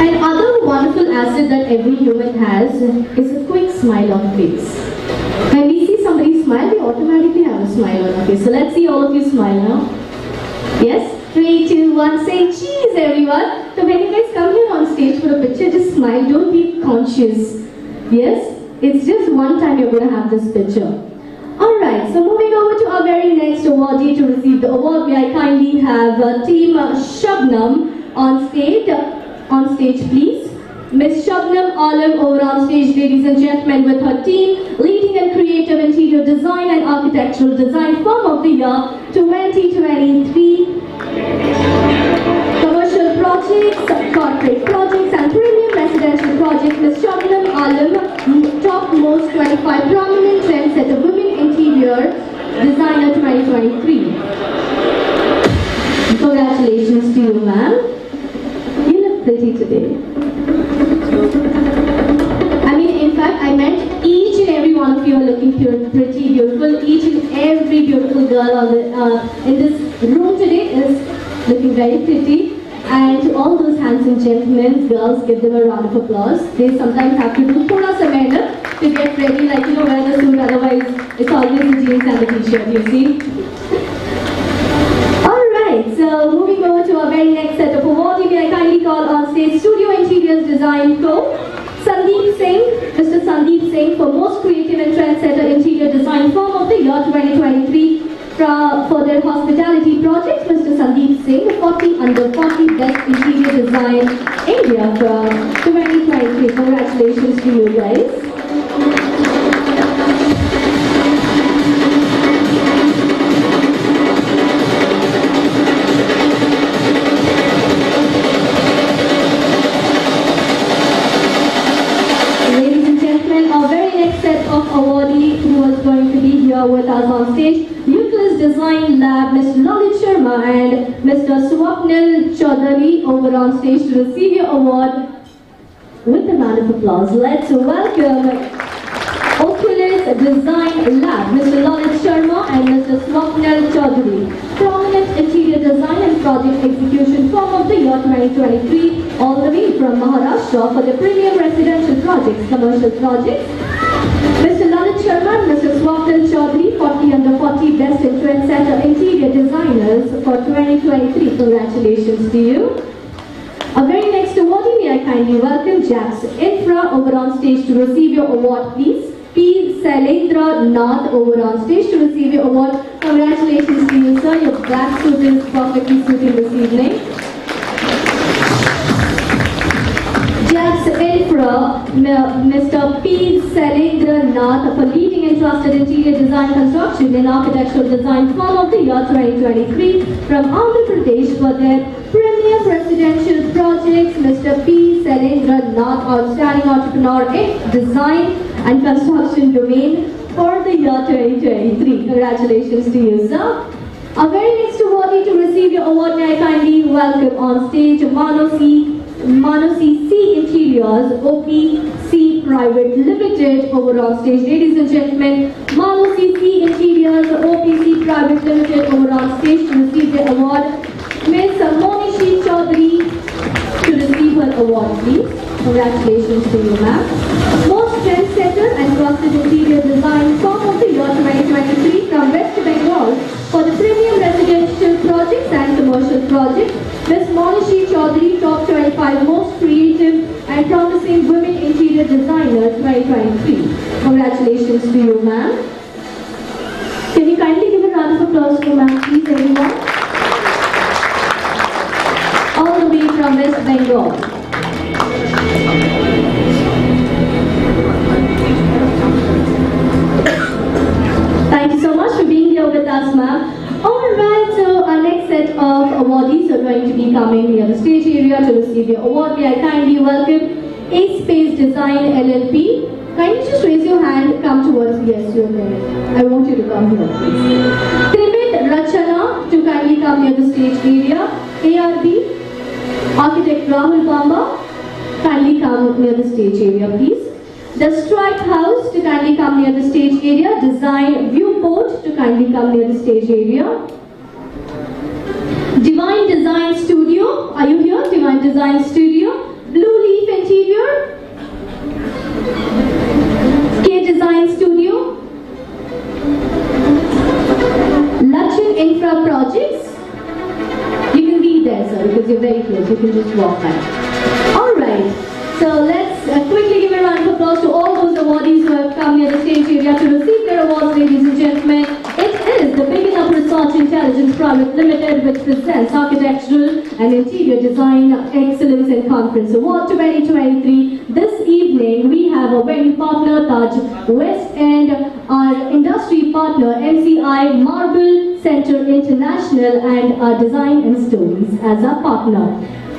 Another wonderful asset that every human has is a quick smile on face. When we see somebody smile, we automatically have a smile on our face. So let's see all of you smile now. Yes? 3, 2, 1, say cheese, everyone. So when you guys come here on stage for a picture, just smile. Don't be conscious. Yes? It's just one time you're going to have this picture. Alright, so moving over to our very next awardee to receive the award, may I kindly have Team Shabnam on stage. On stage, please. Miss Shabnam Alam over on stage, ladies and gentlemen, with her team, leading and creative interior design and architectural design firm of the year 2023. Commercial projects, corporate projects, and premium residential projects. Miss Shabnam Alam, top most 25 prominent trendsetter women interior designer 2023. Congratulations to you, ma'am. Pretty today. I mean, in fact, I meant each and every one of you are looking pretty beautiful. Each and every beautiful girl on in this room today is looking very pretty. And to all those handsome gentlemen, girls, give them a round of applause. They sometimes have to do thoda sa mehnat to get ready, like, wear the suit, otherwise it's always the jeans and the t-shirt, you see. So moving over to our very next set of awardees, I kindly call on stage Studio Interiors Design Co. Sandeep Singh, Mr. Sandeep Singh for most creative and trendsetter interior design firm of the year 2023 for their hospitality projects. Mr. Sandeep Singh, 40 under 40 best interior design India for 2023. Congratulations to you guys. With us on stage, Nucleus Design Lab, Mr. Lalit Sharma and Mr. Swapnil Chaudhary over on stage to receive your award with a round of applause. Let's welcome Oculus Design Lab, Mr. Lalit Sharma and Mr. Swapnil Chaudhary. Prominent interior design and project execution firm of the year 2023, all the way from Maharashtra for the premium residential projects, commercial projects. Mr. Lalit Sharma and Mr. Swapnil Chaudhary, 40 under 40 Best and Trendsetter Interior Designers for 2023. Congratulations to you. Our very next awardee, may I kindly welcome Jax Infra over on stage to receive your award, please. P. Sailendra Nath over on stage to receive your award. Congratulations to you, sir. Your black suit is perfectly suited this evening. Jax Infra, Mr. P. Sailendra Nath for leading and trusted interior design construction and architectural design firm of the year 2023 from Andhra Pradesh for their premier residential projects. Mr. P. Sailendra Nath, outstanding entrepreneur in design and construction domain for the year 2023. Congratulations to you, sir. Our very next awardee to receive your award, may I kindly welcome on stage Manosi C Interiors, OPC Private Limited over on stage. Ladies and gentlemen, Manosi C Interiors, OPC Private Limited over on stage to receive the award. Ms. Monishi Chaudhary to receive her award, please. Congratulations to you, ma'am. Most trendsetter and trusted interior design firm of the year 2023 from West Bengal for the premium residential projects and commercial projects. Ms. Monishi Chaudhary, top 25 most creative and promising women interior designer 2023. Congratulations to you, ma'am. Can you kindly give a round of applause to ma'am, please, everyone? All the way from West Bengal. Thank you so much for being here with us, ma'am. Alright, so our next set of awardees are going to be coming near the stage area to receive your award. May I kindly welcome A Space Design LLP. Kindly just raise your hand, come towards, yes, you're there. I want you to come here, please. Trimit Rachana to kindly come near the stage area. ARB, Architect Rahul Bamba, kindly come near the stage area, please. The Strike House to kindly come near the stage area. Design Viewport to kindly come near the stage area. Divine Design Studio, are you here? Divine Design Studio. Blue Leaf Interior. K Design Studio. Lachin Infra Projects. You can be there, sir, because you're very close. You can just walk by. Alright, so let's quickly give a round of applause to all those awardees who have come near the stage area to receive their awards, ladies and gentlemen. It is the Picking Up Research Intelligence Private Limited, which presents Architectural and Interior Design Excellence in Conference Award 2023. This evening, we have a very partner, Taj West End, our industry partner, MCI Marble Center International, and our Design and Stories as our partner.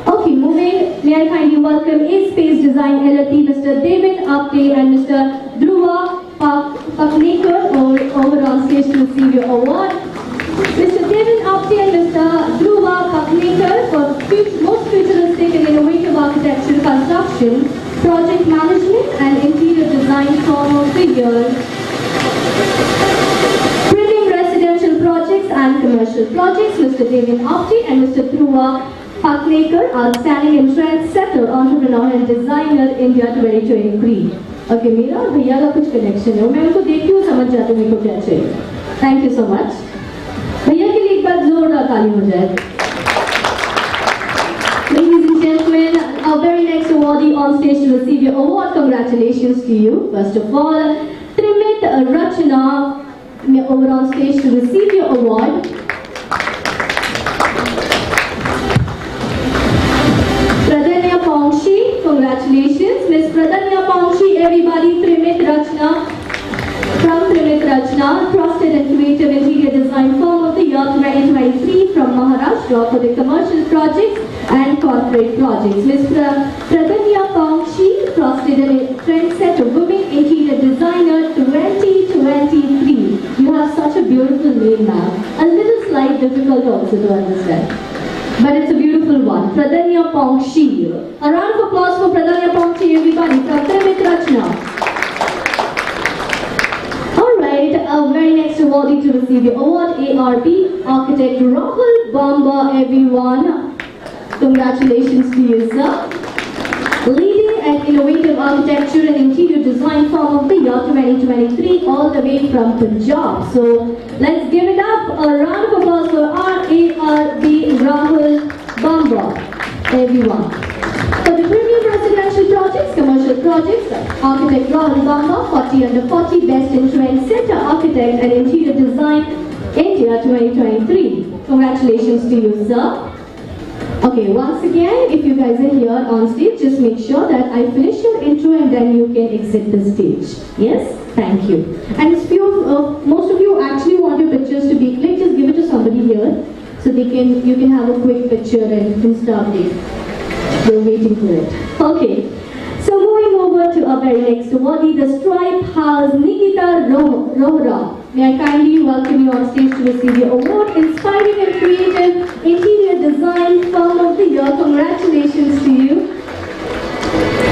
Okay, moving, may I kindly welcome A Space Design LLP, Mr. David Apte and Mr. Dhruva Paknekar over on stage to receive your award. Mr. David Apte and Mr. Dhruva Paknekar for most futuristic and innovative architectural construction, project management and interior design firm of the year. Premium residential projects and commercial projects, Mr. David Apte and Mr. Dhruva Paknekar, outstanding and trendsetter, entrepreneur and designer, India 2023. Okay, मेरा और भैया का कुछ connection है, मैं उनको देखती हूँ समझ जाती हूँ मेरे को क्या चाहिए. Thank you so much. भैया के लिए एक बार जोरदार ताली हो जाए. Ladies and gentlemen, our very next awardee on stage to receive your award. Congratulations to you. First of all, Trimit Rachana over on stage to receive your award. Congratulations, Ms. Pradanya Pongshi, everybody. Trimit Rachana, from Trimit Rachana, trusted and creative interior design firm of the year 2023 from Maharashtra for the commercial projects and corporate projects. Ms. Pradanya Pongshi, trusted and trendsetter women interior designer 2023. You have such a beautiful name, ma'am. A little slight difficult also to understand. But it's a beautiful one. Pradanya Pongshi. A round of applause for Pradanya Pongshi, everybody, from Trimit Rachana. awardee to receive your award, ARB, Architect Rahul Bamba, everyone. Congratulations to you, sir. Leading and Innovative Architecture and Interior Design Firm of the year 2023, all the way from Punjab. So let's give it up. A round of applause for RARB Rahul Bamba, everyone. For the premium residential projects, commercial projects, Architect Rahul Bamba, 40 under 40, Best in Trend Center Architect and Interior Design, India 2023. Congratulations to you, sir. Okay, once again, if you guys are here on stage, just make sure that I finish your intro and then you can exit the stage. Yes? Thank you. And most of you actually want your pictures to be clicked, just give it to somebody here so you can have a quick picture and you can start it. We're waiting for it. Okay. So moving over to our very next awardee, the Stripe House, Nikita Rohra. May I kindly welcome you on stage to receive your award, Inspiring and Creative Interior Design Firm of the Year. Congratulations to you.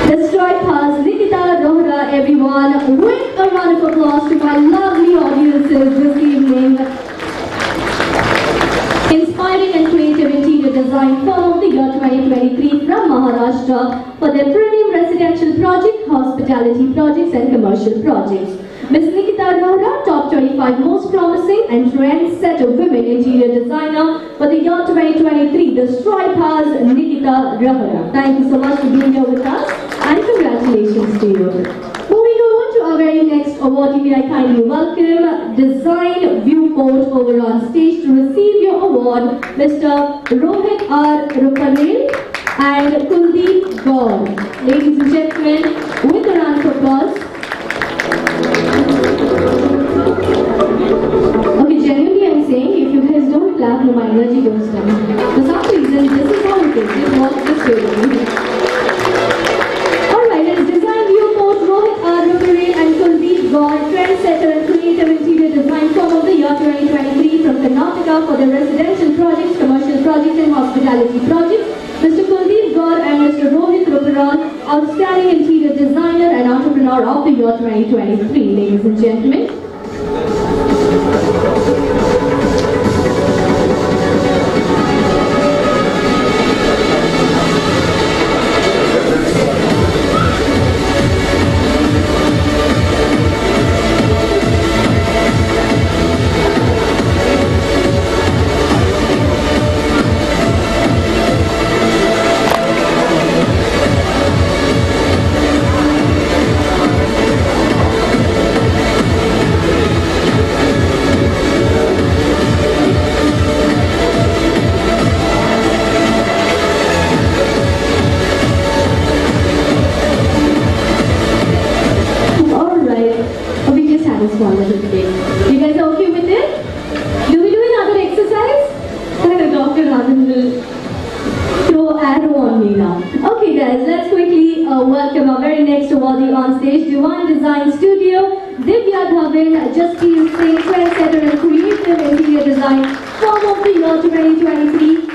The Stripe House, Nikita Rohra, everyone. With a round of applause to my lovely audiences this evening. Inspiring and Creative Interior Design Firm of the Year 2023 from Maharashtra for their premium residential project, hospitality projects and commercial projects. Ms. Nikita Rohra, top 25 most promising and trendsetter women interior designer for the year 2023, the Stripe House, Nikita Rohra. Thank you so much for being here with us and congratulations to you. Moving on to our very next awardee, may I kindly welcome Design Viewport over on stage to receive your award, Mr. Rohit R. Rupanil and Kuldeep Gaur. Ladies and gentlemen, with a round of applause. Okay, genuinely I'm saying, if you guys don't clap, no, my energy goes down. For some reason, this is how it is. Just watch this way. Alright, it's Design Viewport, Rohit R. Rupanil and Kuldeep Gaur, trendsetter and creative interior design firm of the year 2023 from Karnataka for their residential projects, commercial projects and hospitality projects. Mr. Kuldeep Gaur and Mr. Rohit Rupanil, outstanding interior designer and entrepreneur of the year 2023, ladies and gentlemen. You guys are okay with it? Do we do another exercise? Dr. Rajan will throw arrow on me now. Okay guys, let's quickly welcome our very next awardee on stage, Divine Design Studio, Divya Dhavin, Justine Singh, trendsetter and creative interior design, firm of the year 2023.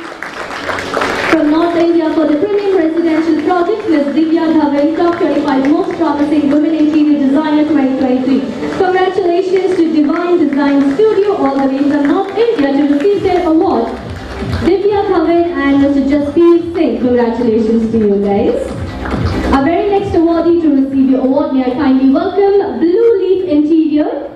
From North India for the premium residential projects, Ms. Divya Dhavin, top 25 most promising women interior designer 2023. Congratulations to Divine Design Studio all the way from North India to receive their award. Divya Dhavin and Mr. Jaspeer Singh, congratulations to you guys. Our very next awardee to receive your award, may I kindly welcome Blue Leaf Interior,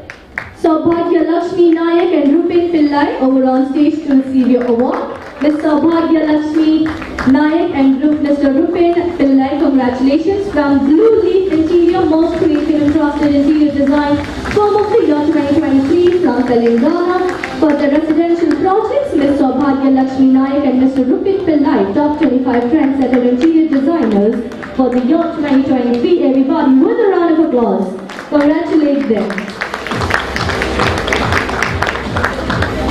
Saubhagya Lakshmi Nayak and Rupin Pillai over on stage to receive your award. Ms. Saubhagya Lakshmi Nayak and Mr. Rupin Pillai, congratulations from Blue Leaf Interior, most creative and trusted interior design firm of the year 2023 from Telangana. For the residential projects, Ms. Saubhagya Lakshmi Nayak and Mr. Rupin Pillai, top 25 trendsetter interior designers for the year 2023. Everybody, with a round of applause, congratulate them.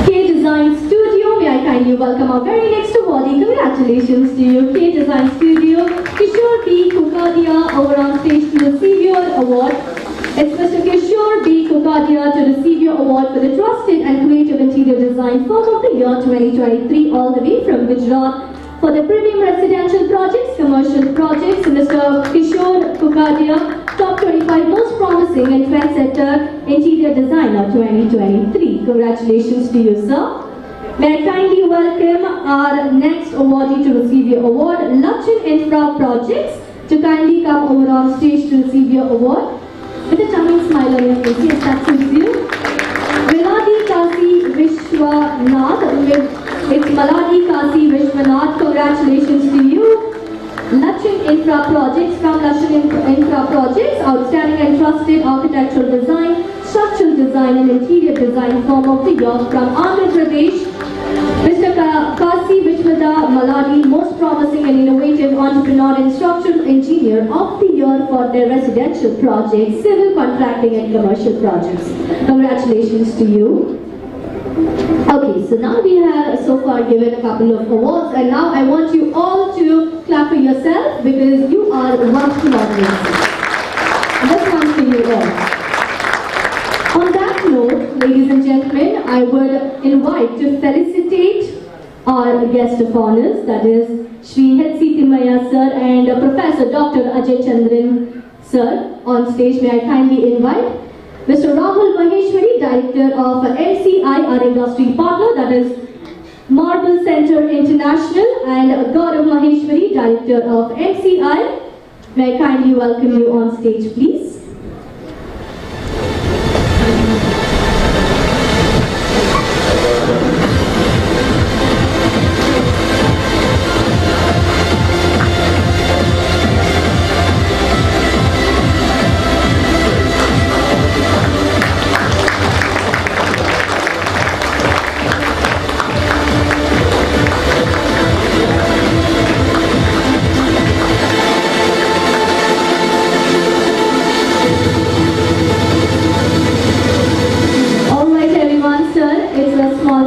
Design Studio, may I kindly welcome our very next awardee. Congratulations to you, K Design Studio, Kishore B. Kukadia over on stage to receive your award. It's Mr. Kishore B. Kukadia to receive your award for the trusted and creative interior design firm of the year 2023, all the way from Gujarat for the premium residential projects, commercial projects, Mr. Kishore Kukadia, top 25 most promising and trendsetter interior designer 2023. Congratulations to you, sir. May I kindly welcome our next awardee to receive your award, Lachin Infra Projects, to kindly come over on stage to receive your award. With a charming smile on your face, yes, that suits you. Maladi Kasi Vishwanath, it's Maladi Kasi Vishwanath, congratulations to you. Lachin Infra Projects, from Lachin Infra Projects, outstanding and trusted architectural design, structural design and interior design firm of the year from Andhra Pradesh. Mr. Kasi Vishwada Maladi, most promising and innovative entrepreneur and structural engineer of the year for their residential projects, civil contracting and commercial projects. Congratulations to you. Okay, so now we have so far given a couple of awards, and now I want you all to clap for yourself because you are wonderful audience. This one's for you all. On that note, ladies and gentlemen, I would invite to felicitate our guest of honors, that is Shri H.C. Timaya sir and Professor Dr. Ajay Chandran sir. On stage, may I kindly invite Mr. Rahul Maheshwari, Director of MCI, our industry partner, that is Marble Center International, and Gaurav Maheshwari, Director of MCI. May I kindly welcome you on stage, please.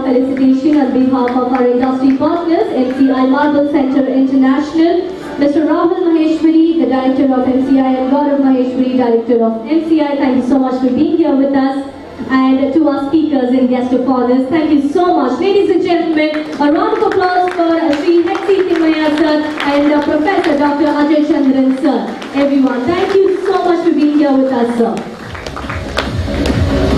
Felicitation on behalf of our industry partners, MCI Marble Center International, Mr. Rahul Maheshwari, the Director of MCI, and Gaurav Maheshwari, Director of MCI. Thank you so much for being here with us. And to our speakers and guest of honors, thank you so much. Ladies and gentlemen, a round of applause for Sri H.C. Timaya sir and Professor Dr. Ajay Chandran sir. Everyone, thank you so much for being here with us, sir.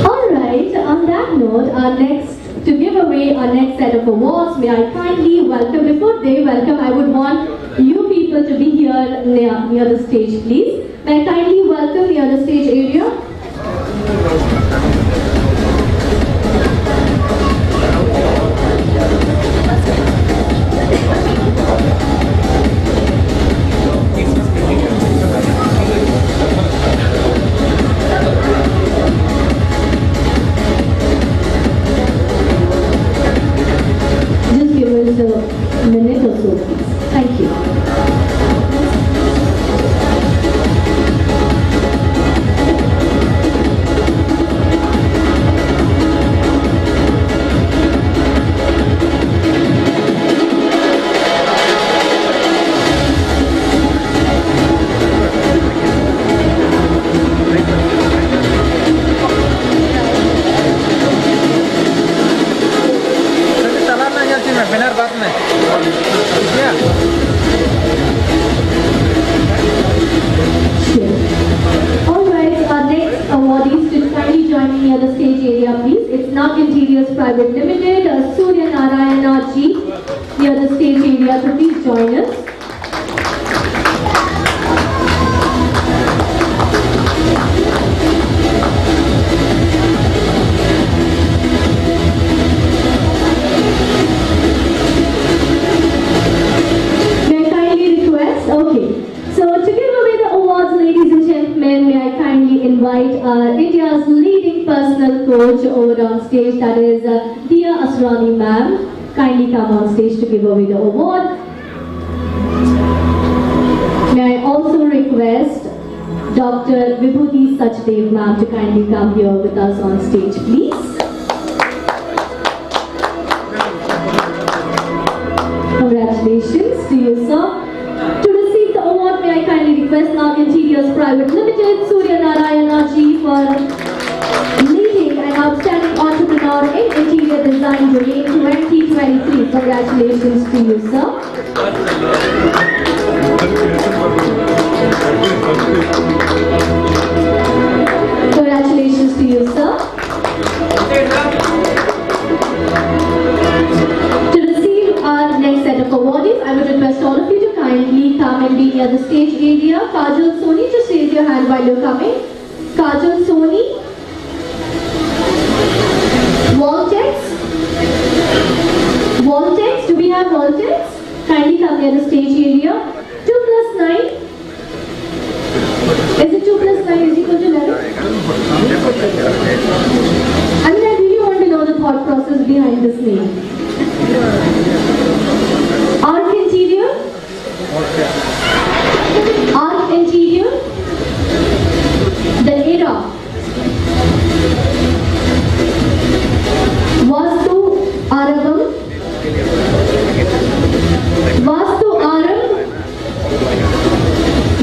Alright, on that note, to give away our next set of awards, may I kindly welcome, before they welcome, I would want you people to be here near the stage, please. May I kindly welcome near the stage area. A minute or so, please. Thank you. Private Limited, Surya Narayana Ji, near the stage area, so please join us. May I kindly request, okay, so to give away the awards, ladies and gentlemen, may I kindly invite India's leading personal coach over on stage, that is Dia Asrani ma'am. Kindly come on stage to give away the award. May I also request Dr. Vibhuti Sachdev ma'am to kindly come here with us on stage, please. Congratulations to you, sir. To receive the award, may I kindly request Nag Interiors Private Limited, Surya Narayana Ji, for leading an outstanding entrepreneur in interior design Design Domain 2023. Congratulations to you, sir. Congratulations to you, sir. To receive our next set of awardees, I would request all of you to kindly come and be near the stage area. Kajal Soni, just raise your hand while you're coming. Kajal Soni. Voltex. Voltex, do we have Voltex? Kindly come near the stage area. 2 plus 9. Is it 2 plus 9 is equal to 11? I mean, I really want to know the thought process behind this name. Arc Interior? Arc Interior? The era. Vastu Arabam. Vastu आरंभ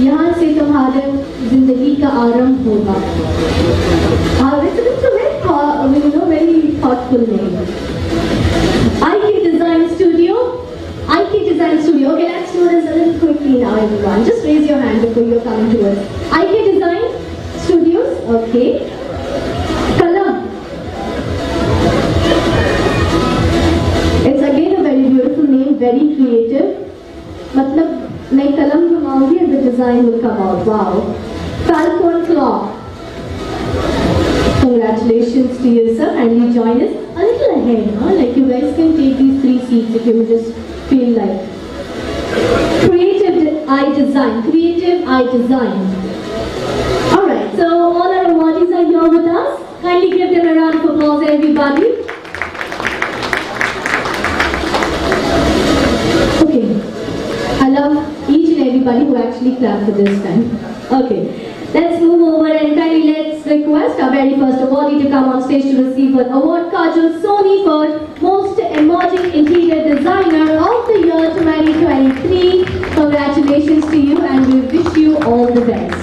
यहाँ से तुम्हारे जिंदगी का आरंभ होगा. It's a very thoughtful name. IK Design Studio. IK Design Studio. Okay, let's do this a little quickly now, everyone. Just raise your hand before you're coming to us. IK Design Studios. Okay. Kalam. It's again a very beautiful name, very creative. मतलब मैं कलम घुमाऊंगी and the design will come out. Wow. Falcon Claw. Congratulations to you, sir. Kindly join us a little ahead, huh? Like you guys can take these 3 seats if you just feel like. Creative Eye Design. Creative Eye Design. Alright, so all our awardees are here with us. Kindly give them a round of applause, everybody. Okay. I love each and everybody who actually clapped for this time. Okay. Let's move over and kindly let's request our very first awardee to come on stage to receive an award. Kajal Soni for Most Emerging Interior Designer of the Year 2023. Congratulations to you and we wish you all the best.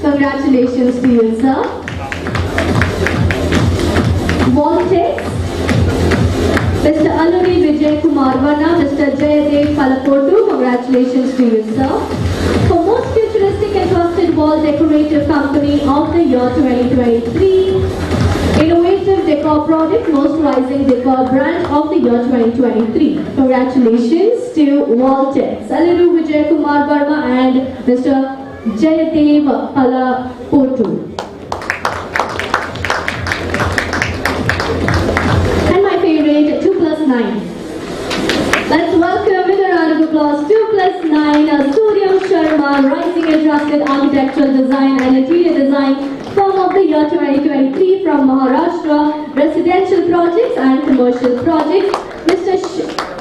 Congratulations to you, sir. Voltex, Mr. Aluri Vijay Kumar Varma, Mr. Jayadev Palapotu, congratulations to you, sir. For Most Futuristic and Trusted Wall Decorative Company of the Year 2023, Innovative Decor Product, Most Rising Decor Brand of the Year 2023. Congratulations to Voltex, Aluri Vijay Kumar Varma and Mr. Jayadev Palapotu. And my favorite, 2 plus 9. Let's welcome with a round of applause 2 plus 9, Suryam Sharma, Rising and Trusted Architectural Design and Interior Design Firm of the Year 2023 from Maharashtra, Residential Projects and Commercial Projects. Mr.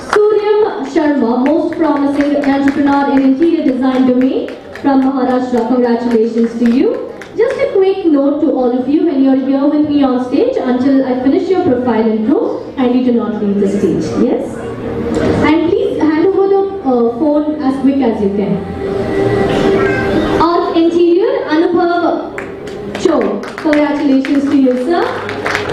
Suryam Sharma, Most Promising Entrepreneur in Interior Design Domain from Maharashtra. Congratulations to you. Just a quick note to all of you when you're here with me on stage until I finish your profile intro, and you do not leave the stage. Yes? And please hand over the phone as quick as you can. Arc Interior, Anubhav Cho. Congratulations to you, sir.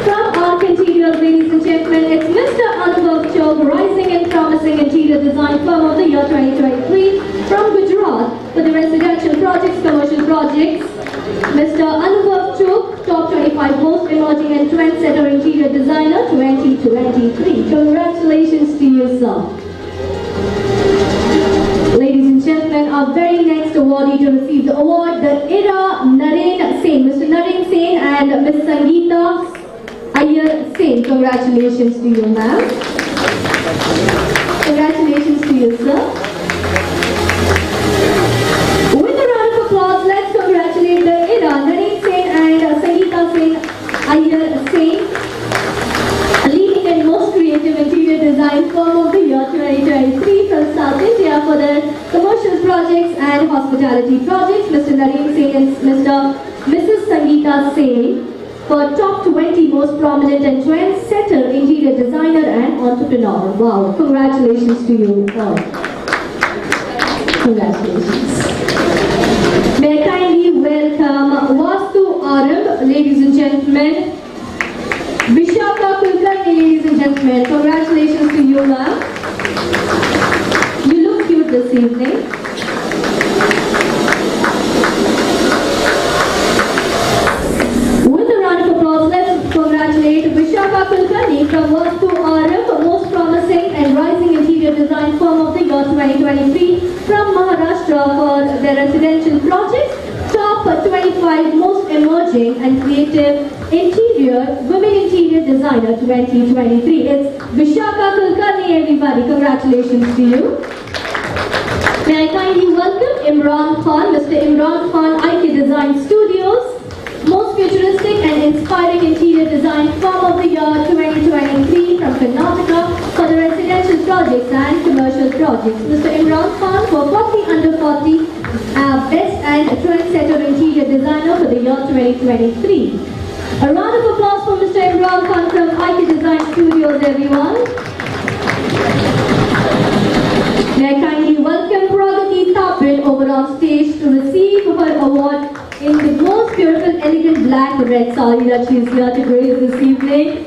From Arc Interior, ladies and gentlemen, it's Mr. Anubhav Cho, Rising and Promising Interior Design Firm of the Year 2023 from Gujarat for the Residential Projects, Commercial Projects. Mr. Anubhav Chok, Top 25 Most Emerging and Trendsetter Interior Designer 2023. Congratulations to you, sir. Ladies and gentlemen, our very next awardee to receive the award, the Era Naren Sen, Mr. Naren Sen and Ms. Sangeeta Iyer Sen. Congratulations to you, ma'am. Congratulations to you, sir. With a round of applause, let's congratulate the Era Naren Sen and Sangeeta Sen Iyer Sen, leading and most creative interior design firm of the year 2023 from South India for their commercial projects and hospitality projects. Mr. Naren Sen and Mr. Mrs. Sangeeta Singh for top 20 most prominent and trendsetter interior designer and entrepreneur. Wow, congratulations to you all. Congratulations. May I kindly welcome Vastu Arab, ladies and gentlemen. Vishaka Kulkarni, ladies and gentlemen. Congratulations to you, ma'am. You look cute this evening. With a round of applause, let's congratulate Vishaka Kulkarni from Vastu Arab, most promising and rising interior design firm of the year 2023 from Maharashtra for their residential projects. Top 25 most emerging and creative women interior designer 2023. It's Vishaka Kulkarni, everybody. Congratulations to you. May I kindly welcome Imran Khan, Mr. Imran Khan, IK Design Studios, most futuristic and inspiring interior design firm of the year 2023 from Karnataka for the residential projects and commercial projects. Mr. Imran Khan for 40 under 40, best and trendsetter interior designer for the year 2023. A round of applause for Mr. Imran Khan from IK Design Studios, everyone. May I kindly welcome Pragati Tapin over on stage to receive her award in the most beautiful, elegant black red sari that she is here to grace this evening.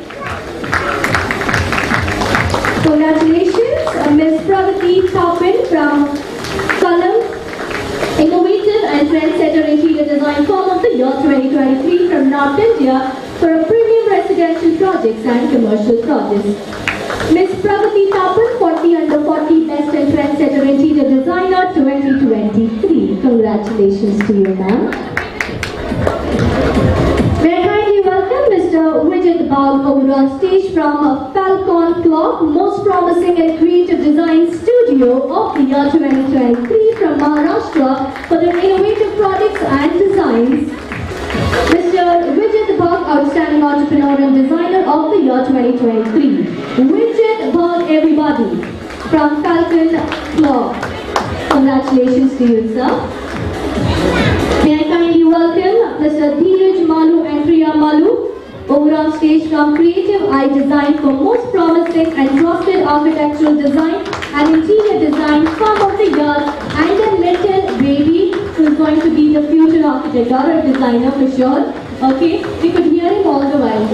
Congratulations, Ms. Pragati Tapin from Column, innovative and trendsetter interior design firm of the year 2023 from North India for a premium residential projects and commercial projects. Ms. Pragati Tapin, 40 under 40 best and trendsetter interior designer 2023. Congratulations to you, ma'am. May I kindly welcome Mr. Vijay Bagh over on stage from Falcon Club, most promising and creative design studio of the year 2023 from Maharashtra for their innovative products and designs. Mr. Vijay Bagh, outstanding entrepreneur and designer of the year 2023. Vijay Bagh, everybody, from Falcon Club. Congratulations to you, sir. May I kindly welcome Mr. Dheeraj Malu and Priya Malu over on stage from Creative Eye Design for most promising and trusted architectural design and interior design firm of the year, and a little baby who is going to be the future architect or a designer for sure. Okay, we could hear him all the while.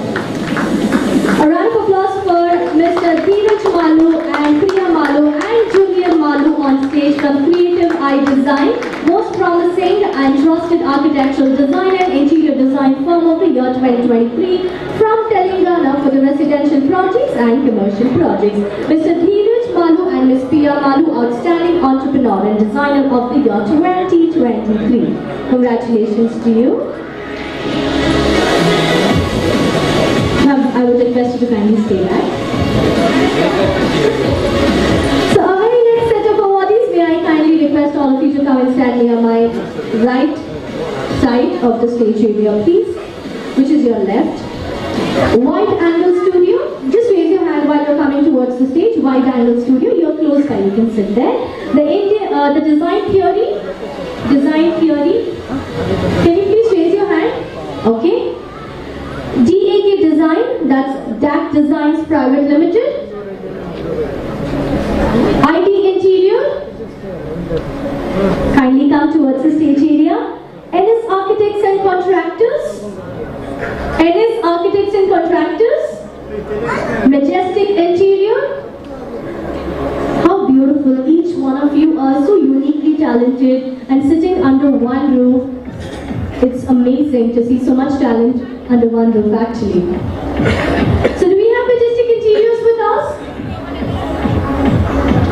A round of applause for Mr. Dheeraj Malu and Priya Malu and Junior Malu on stage from Creative Eye Design, most promising and trusted architectural design and interior design firm of the year 2023 from Telangana for the residential projects and commercial projects. Mr. Dheeraj Malu and Ms. Priya Malu, outstanding entrepreneur and designer of the year 2023. Congratulations to you. I would request you to kindly stay back. So our very next set of awardees, may I kindly request all of you to come and stand near my right side of the stage area, please, which is your left. Wide Angle Studio, just raise your hand while you're coming towards the stage. Wide Angle Studio, you're close by, you can sit there. The design theory, can you please raise your hand? Okay. DAK Design, that's DAC Designs Private Limited. ID Interior, kindly come towards the stage area. NS Architects and Contractors, NS Architects and Contractors. Majestic Interior. How beautiful, each one of you are so uniquely talented and sitting under one roof. It's amazing to see so much talent under one roof actually. So do we have Majestic Interiors with us?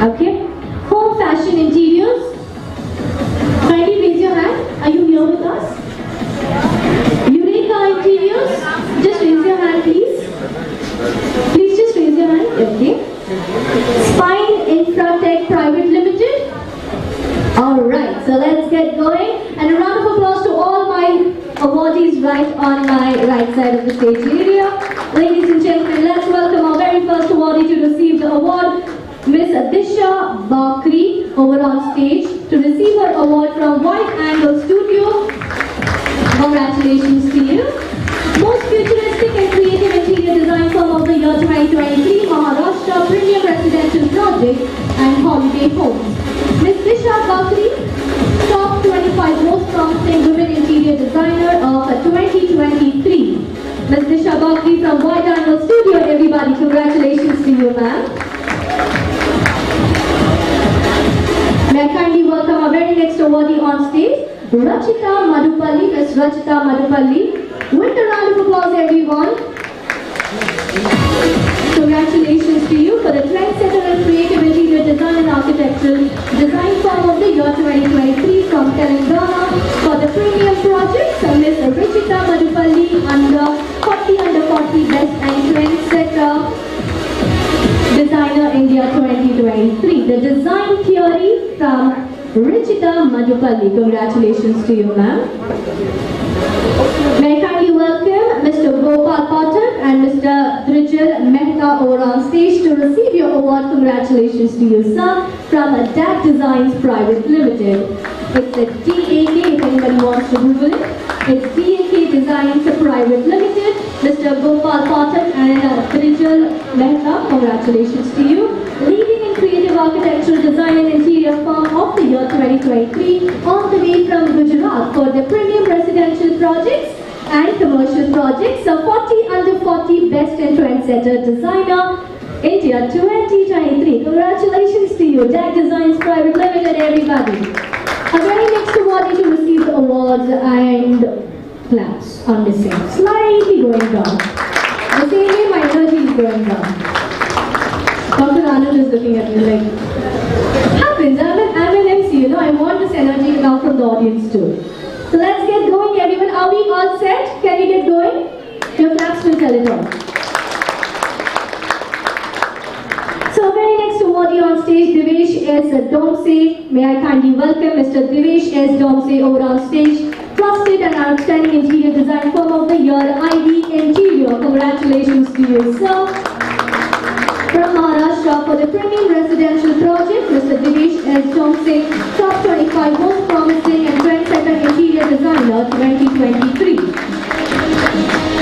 Okay. Home Fashion Interiors. Kindly raise your hand. Are you here with us? Eureka Interiors. Just raise your hand please. Please just raise your hand. Okay. Spine Infratech Private Limited. Alright, so let's get going. And a round of applause to all my awardees right on my right side of the stage area. Ladies and gentlemen, let's welcome our very first awardee to receive the award, Miss Disha Bakri, over on stage to receive her award from Wide Angle Studio. Congratulations. family homes. Ms. Disha Bakri, top 25 most promising women interior designer of 2023. Ms. Disha Bakri from Wide Angle Studio, everybody, congratulations to you, ma'am. May I kindly welcome our very next awardee on stage, Rachita Madhupalli, Ms. Rachita Madhupalli. With a round of applause, everyone. Congratulations to you for the Trendsetter and Creative Interior Design and Architectural Design Firm of the Year 2023 from Telangana for the premium project, Ms. Rachita Madhupalli under 40 Best and Trendsetter Designer India 2023. The design theory from Rachita Madhupalli. Congratulations to you, ma'am. May I kindly welcome Mr. Gopal Pathak and Mr. Drijal Mehta over on stage to receive your award. Congratulations to you, sir, from DAC Designs Private Limited. It's a DAK, if anyone wants to Google it. It's DAK Designs Private Limited. Mr. Gopal Pathak and Drijal Mehta, congratulations to you. Leading in creative architectural design and interior firm of the year 2023, all the way from Gujarat for the premium residential projects and commercial projects. So 40 under 40 best and trendsetter designer India 2023. Congratulations to you, DAC Designs Private Limited, everybody. Our very next awardee to receive the awards and claps on the same. Slightly going down. The same way my energy is going down. Dr. Anand is looking at me like, happens, I'm an MC, you know, I want this energy now from the audience too. So let's get going, everyone. Are we all set? Can we get going? Your claps will tell it all. So very next awardee on stage, Divesh S. Domse. May I kindly welcome Mr. Divesh S. Domse over on stage. Trusted and outstanding interior design firm of the year, ID Interior. Congratulations to you, sir. From Maharashtra for the premium residential project, Mr. Divesh S. Domse, top 25 most promising and trendsetter interior designer 2023.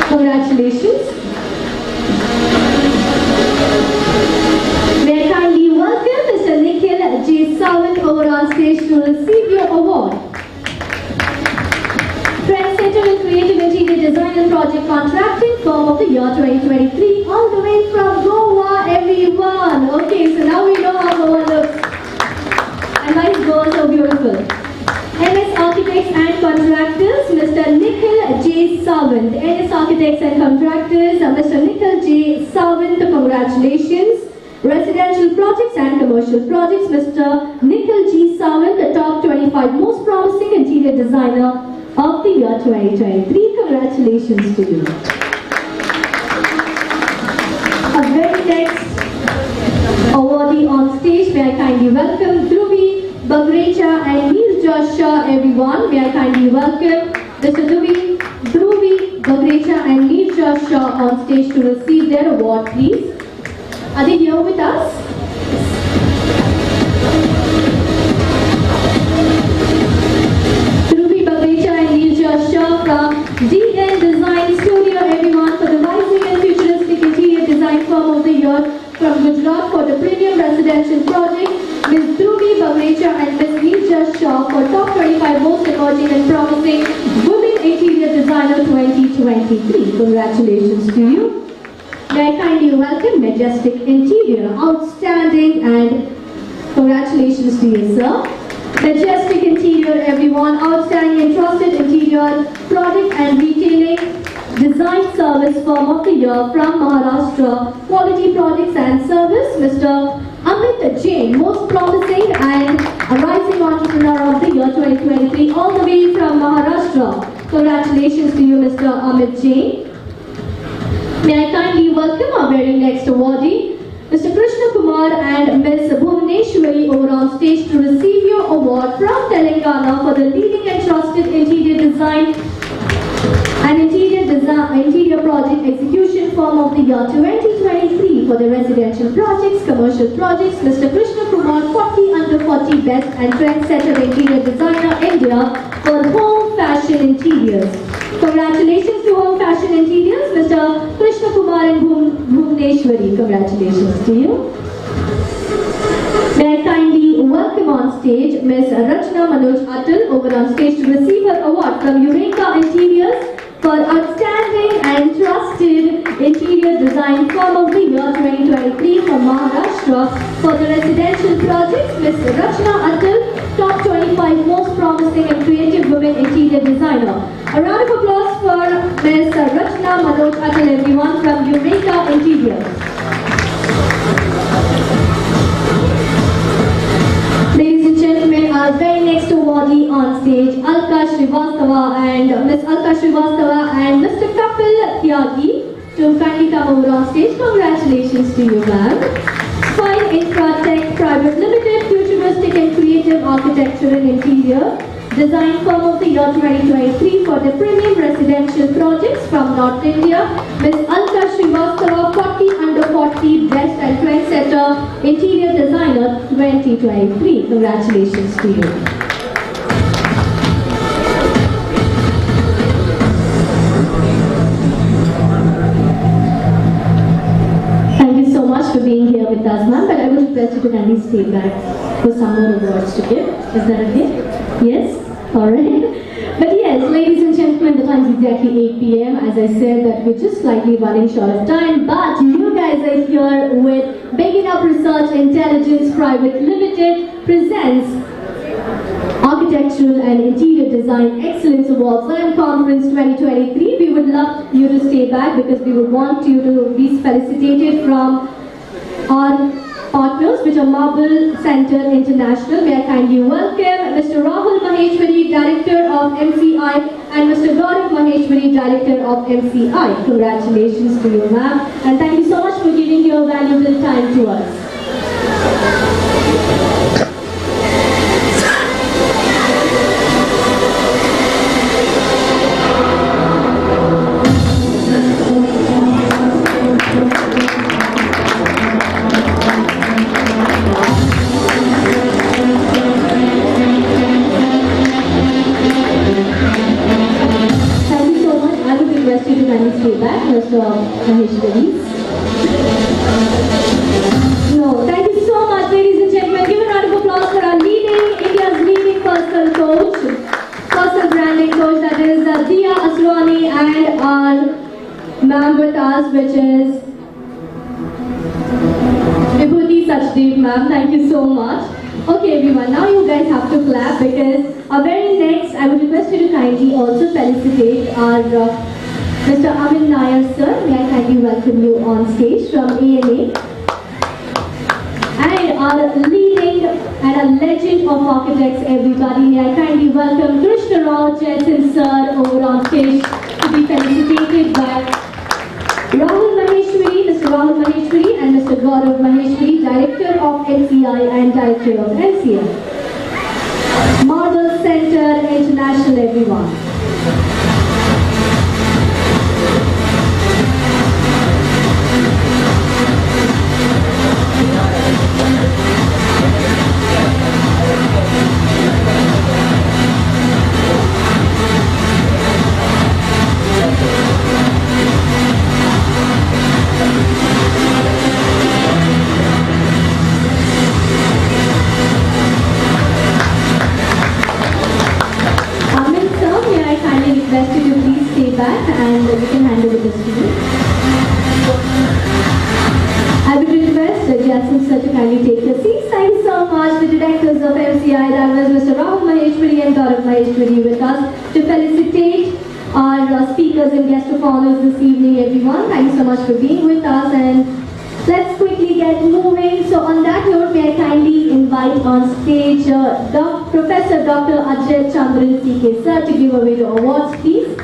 Congratulations. May I kindly welcome Mr. Nikhil J. Sawant over on stage to receive your award. Trendsetter in creative interior design and project contracting firm of the year 2023, all the way from Goa, everyone. Okay, so now we know how Goa looks. And my girls are beautiful. NS Architects and Contractors, Mr. Nikhil J. Sawant. NS Architects and Contractors, Mr. Nikhil J. Sawant, congratulations. Residential projects and commercial projects, Mr. Nikhil G. Sawant, the top 25 most promising interior designer of the year 2023. Congratulations to you. Our very next awardee on stage, may I kindly welcome Dhruvi Bagrecha and Neerja Shah, everyone. May I kindly welcome Mr. Dhruvi Bagrecha and Neerja Shah on stage to receive their award, please. Are they here with us? Dhruvi Bagrecha and Neerja Shah from DN Design Studio, everyone, for the rising and futuristic interior design firm of the year from Gujarat for the premium residential project. Ms. Dhruvi Bagrecha and Ms. Neerja Shah for top 25 most emerging and promising women interior designer 2023. Congratulations to you. May I kindly welcome Majestic Interior, outstanding, and congratulations to you, sir. Majestic Interior, everyone, outstanding and trusted interior product and retailing design service firm of the year from Maharashtra, quality products and service, Mr. Amit Jain, most promising and a rising entrepreneur of the year 2023, all the way from Maharashtra. Congratulations to you, Mr. Amit Jain. May I kindly welcome our very next awardee, Mr. Krishna Kumar and Ms. Bhuvaneshwari over on stage to receive your award from Telangana for the leading and trusted interior design and interior project execution firm of the year 2023 for the residential projects, commercial projects. Mr. Krishna Kumar, 40 under 40 best and trendsetter interior designer India for home fashion interiors. Congratulations to Home Fashion Interiors, Mr. Krishna Kumar and Bhuvaneshwari. Congratulations to you. May I kindly Ms. Rachna Manoj Atal over on stage to receive her award from Eureka Interiors for Outstanding and Trusted Interior Design Firm of the Year 2023 from Maharashtra for the residential projects. Ms. Rachna Atal, top 25 most promising and creative women interior designer. A round of applause for Ms. Rachna Manoj Atal, everyone, from Eureka Interiors. Ladies and gentlemen, our very next awardee on stage, Alka Srivastava and Ms. Alka Srivastava and Mr. Kapil Tyagi to kindly come over on stage. Congratulations to you, ma'am. Spine Infratech Private Limited, futuristic and creative architecture and interior design firm of the year 2023 for the premium residential projects from North India. Ms. Alka Srivastava, 40 under 40 best and trendsetter interior designer 2023. Congratulations to you. Thank you so much for being here with us, ma'am, but I would request you to kindly stay back for some more awards to give. Is that okay? Yes? Alright. But yes, ladies and gentlemen, the time is exactly 8 p.m. As I said, that we're just slightly running short of time, but you guys are here with Big Enough Research Intelligence Private Limited presents Architectural and Interior Design Excellence Awards and Conference 2023. We would love you to stay back because we would want you to be felicitated from our partners, which are Marble Center International. May I kindly welcome Mr. Rahul Maheshwari, Director of MCI, and Mr. Gaurav Maheshwari, Director of MCI. Congratulations to you, ma'am, and thank you so much for giving your valuable time to us. Stay back, Mr. Maheshwari. No, thank you so much, ladies and gentlemen. Give a round of applause for our India's leading personal coach, personal branding coach, that is Dia Asrani, and our ma'am with us, which is Vibhuti Sachdev, ma'am. Thank you so much. Okay, everyone, now you guys have to clap because our very next, I would request you to kindly also felicitate our Mr. Amin Nair, sir. May I kindly welcome you on stage from ANA. And our leading and a legend of architects, everybody. May I kindly welcome Krishna Rao Jason, sir, over on stage to be felicitated by Rahul Maheshwari, Mr. Rahul Maheshwari, and Mr. Gaurav Maheshwari, Director of MCI and Director of MCI. Marble Center International, everyone. Request you to please stay back and we can hand over this to you. I would request Jason sir to kindly take your seats. Thank you so much, the directors of MCI, that was Mr. Rahul Maheshwari and Gaurav Maheshwari with us to felicitate our speakers and guest of honors this evening, everyone. Thank you so much for being with us, and let's quickly get moving. So on that note, may I kindly invite on stage Professor Dr. Ajay Chandran CK sir to give away the awards, please.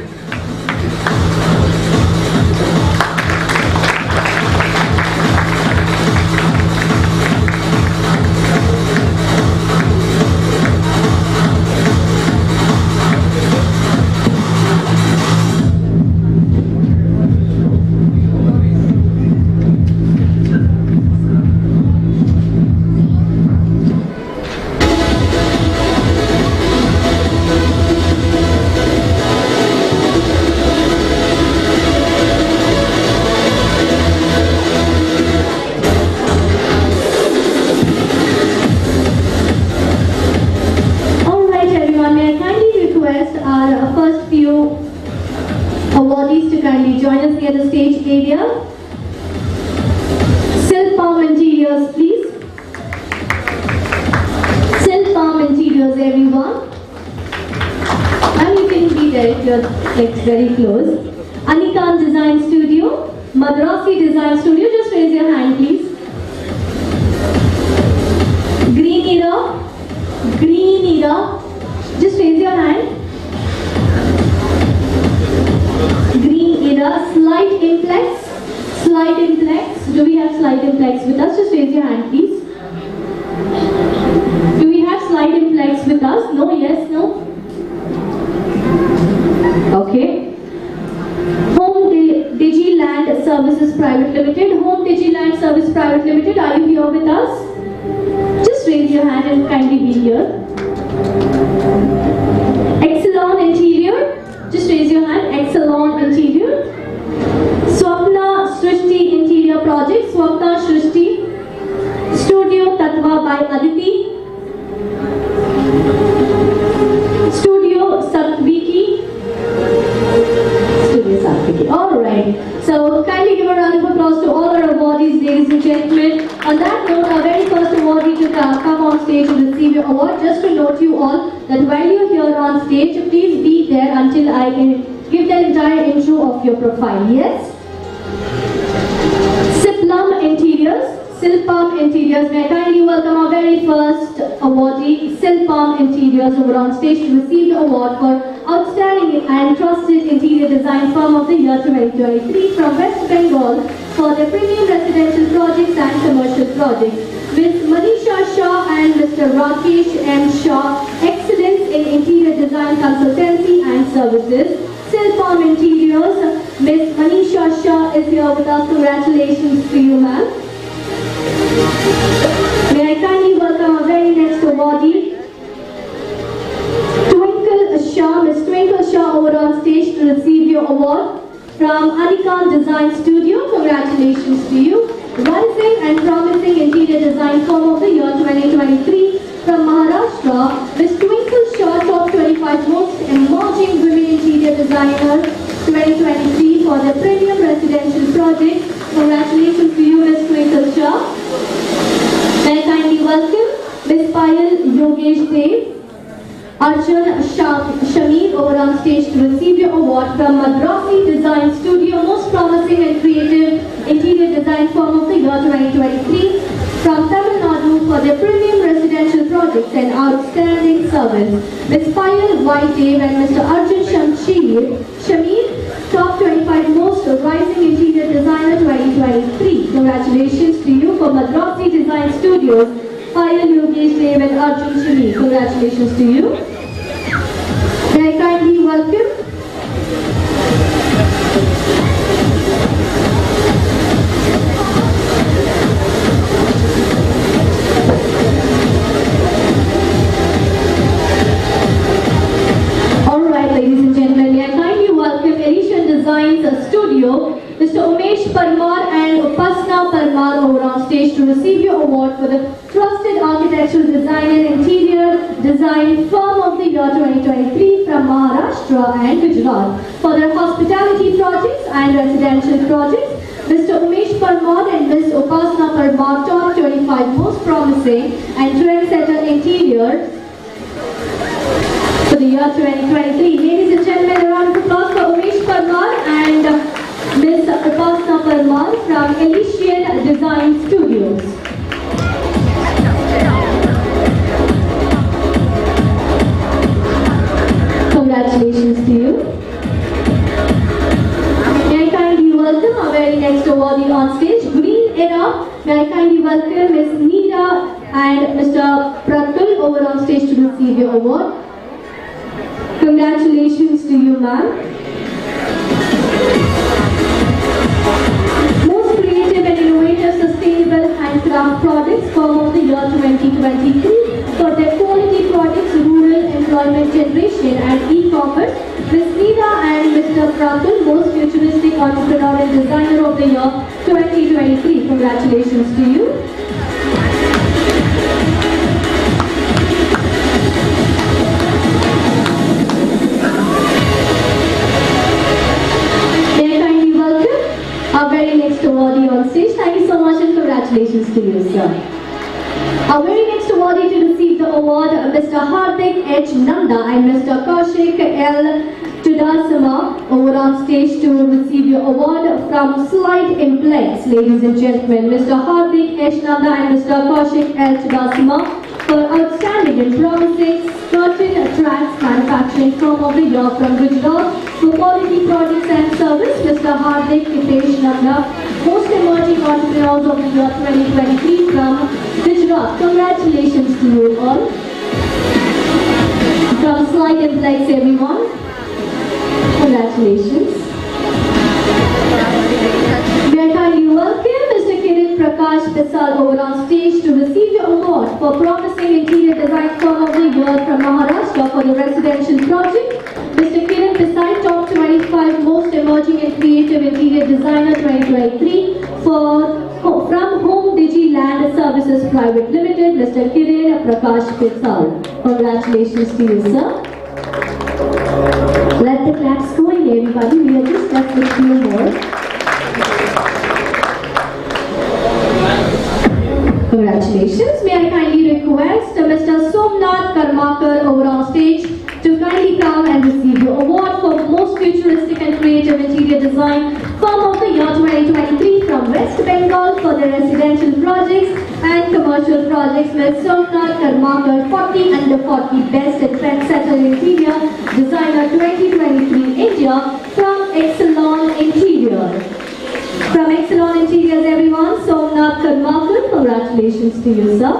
area. Silk Palm Interiors, please. Silk Palm Interiors, everyone. And you can be there if you're like very close. Anikan Design Studio, Madrasi Design Studio, just raise your hand please. Green Era, just raise your hand. Green Era, Slide Implex, do we have Slide Implex with us? Just raise your hand please. Do we have Slide Implex with us? No, yes, no? Okay. Home Digiland Services Private Limited. Home Digiland Service Private Limited, are you here with us? Just raise your hand and kindly be here. Exelon Interior, just raise your hand. Exelon Interior. Swapna Srishti Interior Project. Swapna Srishti. Studio Tatva by Aditi. Studio Satviki. Alright, so kindly give a round of applause to all our awardees, ladies and gentlemen. On that note, our very first awardee to come on stage to receive your award. Just to note you all that while you're here on stage, please be there until I can give the entire intro of your profile. Yes? Silk Palm Interiors, may I kindly welcome our very first awardee, Silk Palm Interiors, over on stage to receive the award for Outstanding and Trusted Interior Design Firm of the Year 2023 from West Bengal for their premium residential projects and commercial projects. Ms. Manisha Shah and Mr. Rakesh M. Shah, Excellence in Interior Design Consultancy and Services. Silk Palm Interiors, Ms. Manisha Shah is here with us. Congratulations to you, ma'am. May I kindly welcome our very next awardee, Twinkle Shah, Ms. Twinkle Shah, over on stage to receive your award from Anikan Design Studio. Congratulations to you. Rising and Promising Interior Design Firm of the Year 2023 from Maharashtra, Ms. Twinkle Shah, Top 25 Most Emerging Women Interior Designers 2023 for their premium residential project. Congratulations to you, Ms. Twinkle Shah. May I kindly welcome Ms. Payal Yogesh Dev, Arjun Shamir over on stage to receive your award from Madrasi Design Studio, Most Promising and Creative Interior Design Firm of the Year 2023 from Tamil Nadu for their premium residential projects and outstanding service. Ms. Payal Y. Dev and Mr. Arjun Shamir, Top 25 Most Rising Interior Designer 2023. Congratulations to you for Madrasi Design Studios, Payal Yogesh Dev and Arjun Shamir. Congratulations to you. May I kindly welcome Studio, Mr. Umesh Parmar and Upasna Parmar over on stage to receive your award for the Trusted Architectural Design and Interior Design Firm of the Year 2023 from Maharashtra and Gujarat for their hospitality projects and residential projects. Mr. Umesh Parmar and Ms. Upasna Parmar, Top 25 Most Promising and Trendsetter Interior for the year 2023. Ladies and gentlemen, a round of applause for Umesh Parmar and Ms. Upasna Parmar from Elysian Design Studios. Congratulations to you. May I kindly welcome our very next awardee on stage, Green Era. May I kindly welcome Ms. Neera and Mr. Pratul over on stage to receive your award. Congratulations to you, ma'am. Most Creative and Innovative Sustainable Handcraft Products Firm of the Year 2023 for their quality products, rural employment generation and e-commerce. Ms. Neera and Mr. Pratul, Most Futuristic Entrepreneur and Designer of the Year 2023. Congratulations to you. May I kindly welcome our H. Nanda and Mr. Kaushik L. Chudasama over on stage to receive your award from Slide Implex, ladies and gentlemen. Mr. Hardik H. Nanda and Mr. Kaushik L. Chudasama for outstanding and promising curtain tracks manufacturing firm of the year from Gujarat for quality products and service. Mr. Hardik Hitesh Nanda, most emerging entrepreneurs of the year 2023 from Gujarat. Congratulations to you all. From Slide Implex, everyone. Congratulations. We are kindly welcome Mr. Kiran Prakash Desal over on stage to receive your award for promising interior design firm of the year from Maharashtra for the residential project. Mr. Kiran Desai, top 25 most emerging and creative interior designer 2023 from Home Digi Land Services Private Limited, Mr. Kiran Prakash Desal. Congratulations to you, sir. Let the claps going, everybody. We are just left with a few more. Congratulations. May I kindly request Mr. Somnath Karmakar over on stage to kindly come and receive your award for most futuristic and creative interior design firm of the year 2023 from West Bengal for the residential projects and commercial projects. Ms. Somnath Karmakar, 40 under 40 best and trendsetter interior designer 2023 India from Exelon Interior. From Exelon Interiors, everyone, Somnath Karmakar, congratulations to you, sir.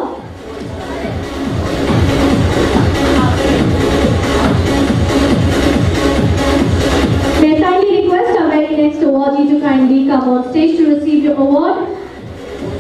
May I kindly request our very next awardee to kindly come on stage to receive your award.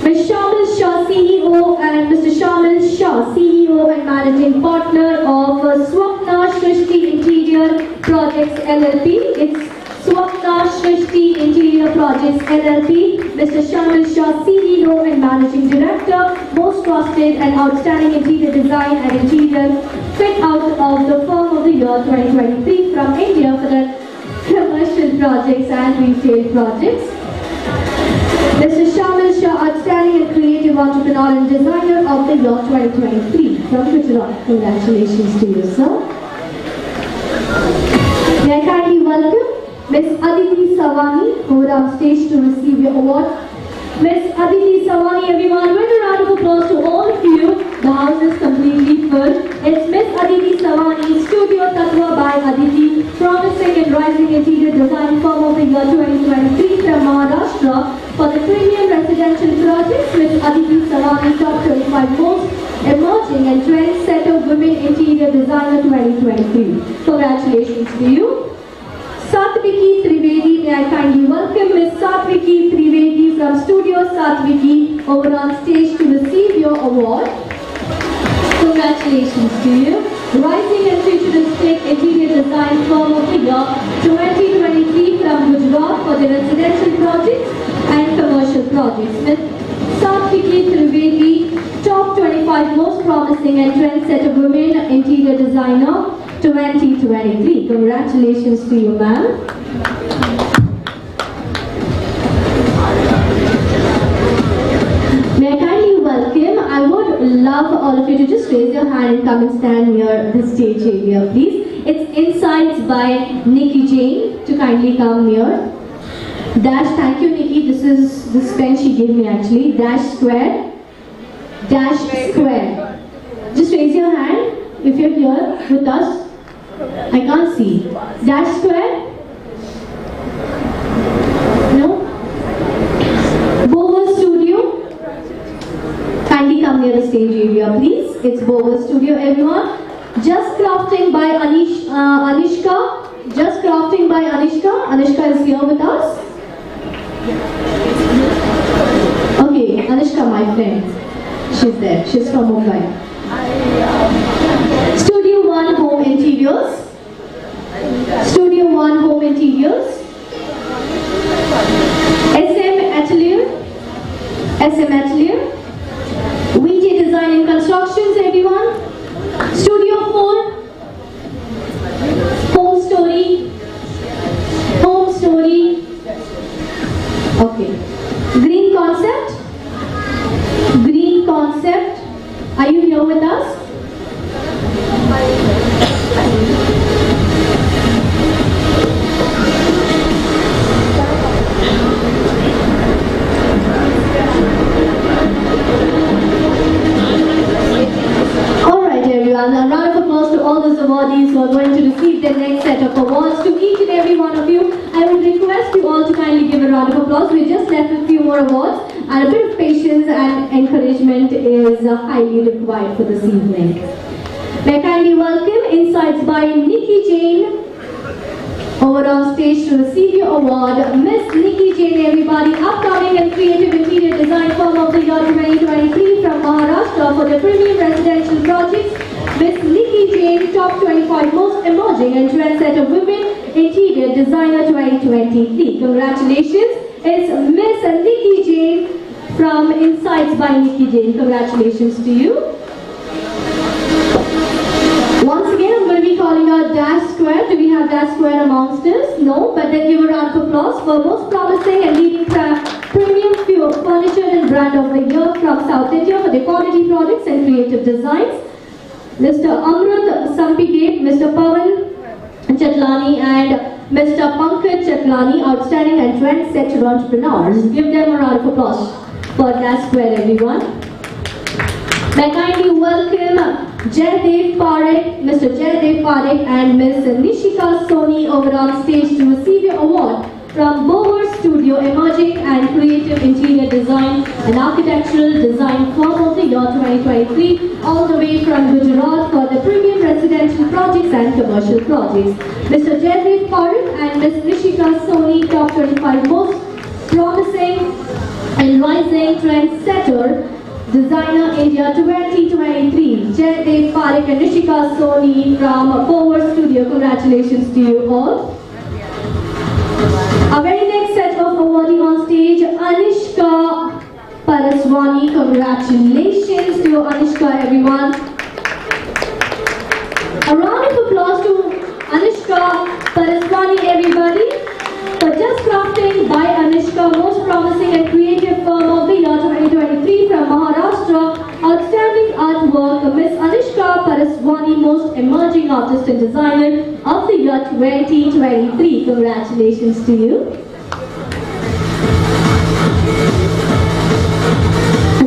Ms. Shamil Shah, CEO, and Mr. Shamil Shah, CEO and Managing Partner of Swapna Shrishti Interior Projects LLP. It's Swapna Shrishti Interior Projects LLP. Mr. Shamil Shah, CEO and Managing Director, most trusted and outstanding interior design and interior fit out of the firm of the year 2023 from India for the commercial projects and retail projects. Mr. Shamil Shah, outstanding and creative entrepreneur and designer of the year 2023 from Gujarat. Congratulations to you, sir. May I kindly welcome Ms. Aditi Savani over on stage to receive your award. Ms. Aditi Savani, everyone, with a round of applause to all of you. The house is completely full. It's Ms. Aditi Savani, Studio Tattva by Aditi, promising and rising interior design firm of the year 2023 from Maharashtra for the premium residential projects. Ms. Aditi Savani, top 25 most emerging and trendsetter women interior designer 2023. Congratulations to you. Satviki Trivedi, may I kindly welcome Ms. Satviki Trivedi from Studio Satviki over on stage to receive your award. Congratulations to you. Rising and futuristic interior design firm of the year 2023 from Gujarat for the residential projects and commercial projects. Ms. Satviki Trivedi, top 25 most promising and trendsetter women interior designer 2023. Congratulations to you, ma'am. May I kindly welcome, I would love all of you to just raise your hand and come and stand near the stage area, please. It's Insights by Nikki Jane, to kindly come near. Dash, thank you, Nikki. This is this pen she gave me actually. Dash square. Dash square. Just raise your hand if you're here with us. I can't see. Dash square? No? Bower Studio? Kindly come near the stage area, please. It's Bower Studio, everyone. Just Crafting by Anishka. Just Crafting by Anishka. Anishka is here with us. Okay, Anishka, my friend. She's there. She's from Mumbai. Studio One Home Interiors. Studio One Home Interiors. SM Atelier. SM Atelier. VJ Design and Constructions, everyone. Studio 4. Home Story. Home Story. Okay. Green Concept. Green Concept. Are you here with us? And a round of applause to all those awardees who are going to receive their next set of awards. To each and every one of you, I would request you all to kindly give a round of applause. We just left a few more awards, and a bit of patience and encouragement is highly required for this evening. May I kindly welcome Insights by Nikki Jane over on stage to receive your award. Miss Nikki Jane, everybody, upcoming and creative interior design firm of the year 2023 from Maharashtra for the premium residential projects. Miss Nikki Jane, top 25 most emerging and trendsetter women interior designer 2023. Congratulations. It's Miss Nikki Jane from Insights by Nikki Jane. Congratulations to you. Once again, I'm going to be calling out Dash Square. Do we have Dash Square amongst us? No, but then give a round of applause for most promising and leading premium furniture and brand of the year from South India for their quality products and creative designs. Mr. Amrut Sampigate, Mr. Pawan Chatlani and Mr. Pankaj Chatlani, outstanding and trendsetter entrepreneurs. Give them a round of applause for Dash Square, everyone. May I kindly welcome Jaydev Parekh, Mr. Jaydev Parekh and Ms. Nishika Soni over on stage to receive your award from Bower Studio, Emerging and Creative Interior Design and Architectural Design Firm of the year 2023, all the way from Gujarat for the premium residential projects and commercial projects. Mr. Jaydev Parekh and Ms. Nishika Soni, top 25 most promising and rising trendsetter Designer India 2023. Jaydev Parekh and Nishika Soni from Bower Studio. Congratulations to you all. Our very next set of awardee on stage, Anishka Paraswani. Congratulations to you, Anishka, everyone. A round of applause to Anishka Paraswani, everybody, for just crafting by Anishka, most promising and creative firm of the year 2023 from Maharashtra. Outstanding artwork, Miss Anishka Paraswani, most emerging artist and designer of the year 2023. Congratulations to you.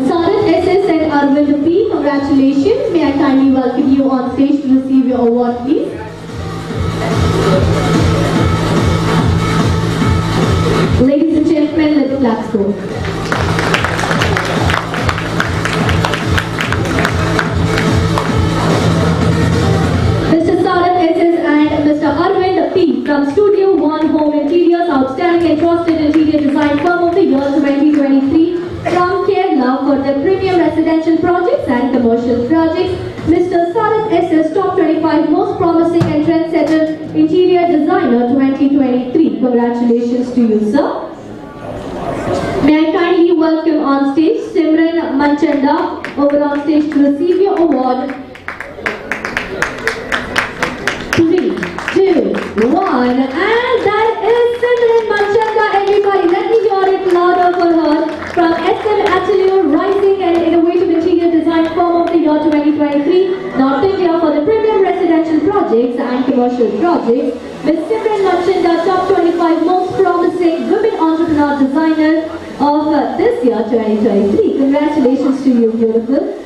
Sarat SS and Arvind P, congratulations. May I kindly welcome you on stage to receive your award, please. Ladies and gentlemen, let the claps go. Mr. Sarat SS and Mr. Arvind P from Studio One Home Interiors, outstanding and trusted interior design firm of the year 2023 from Kerala for the premium residential projects and commercial projects. Mr. Sarat SS, top 25 most promising and trendsetter interior designer 2023. Congratulations to you, sir. May I kindly welcome on stage Simran Manchanda over on stage to receive your award. 3, 2, 1, and that is Simran Manchanda, everybody. Let me hear it louder for her from SM Atelier Rising and Innovative Interior Design Firm of the year 2023, North India for the premium residential projects and commercial projects. Ms. Simran Manchanda, top 25 most promising women entrepreneur designer of this year 2023. Congratulations to you, beautiful.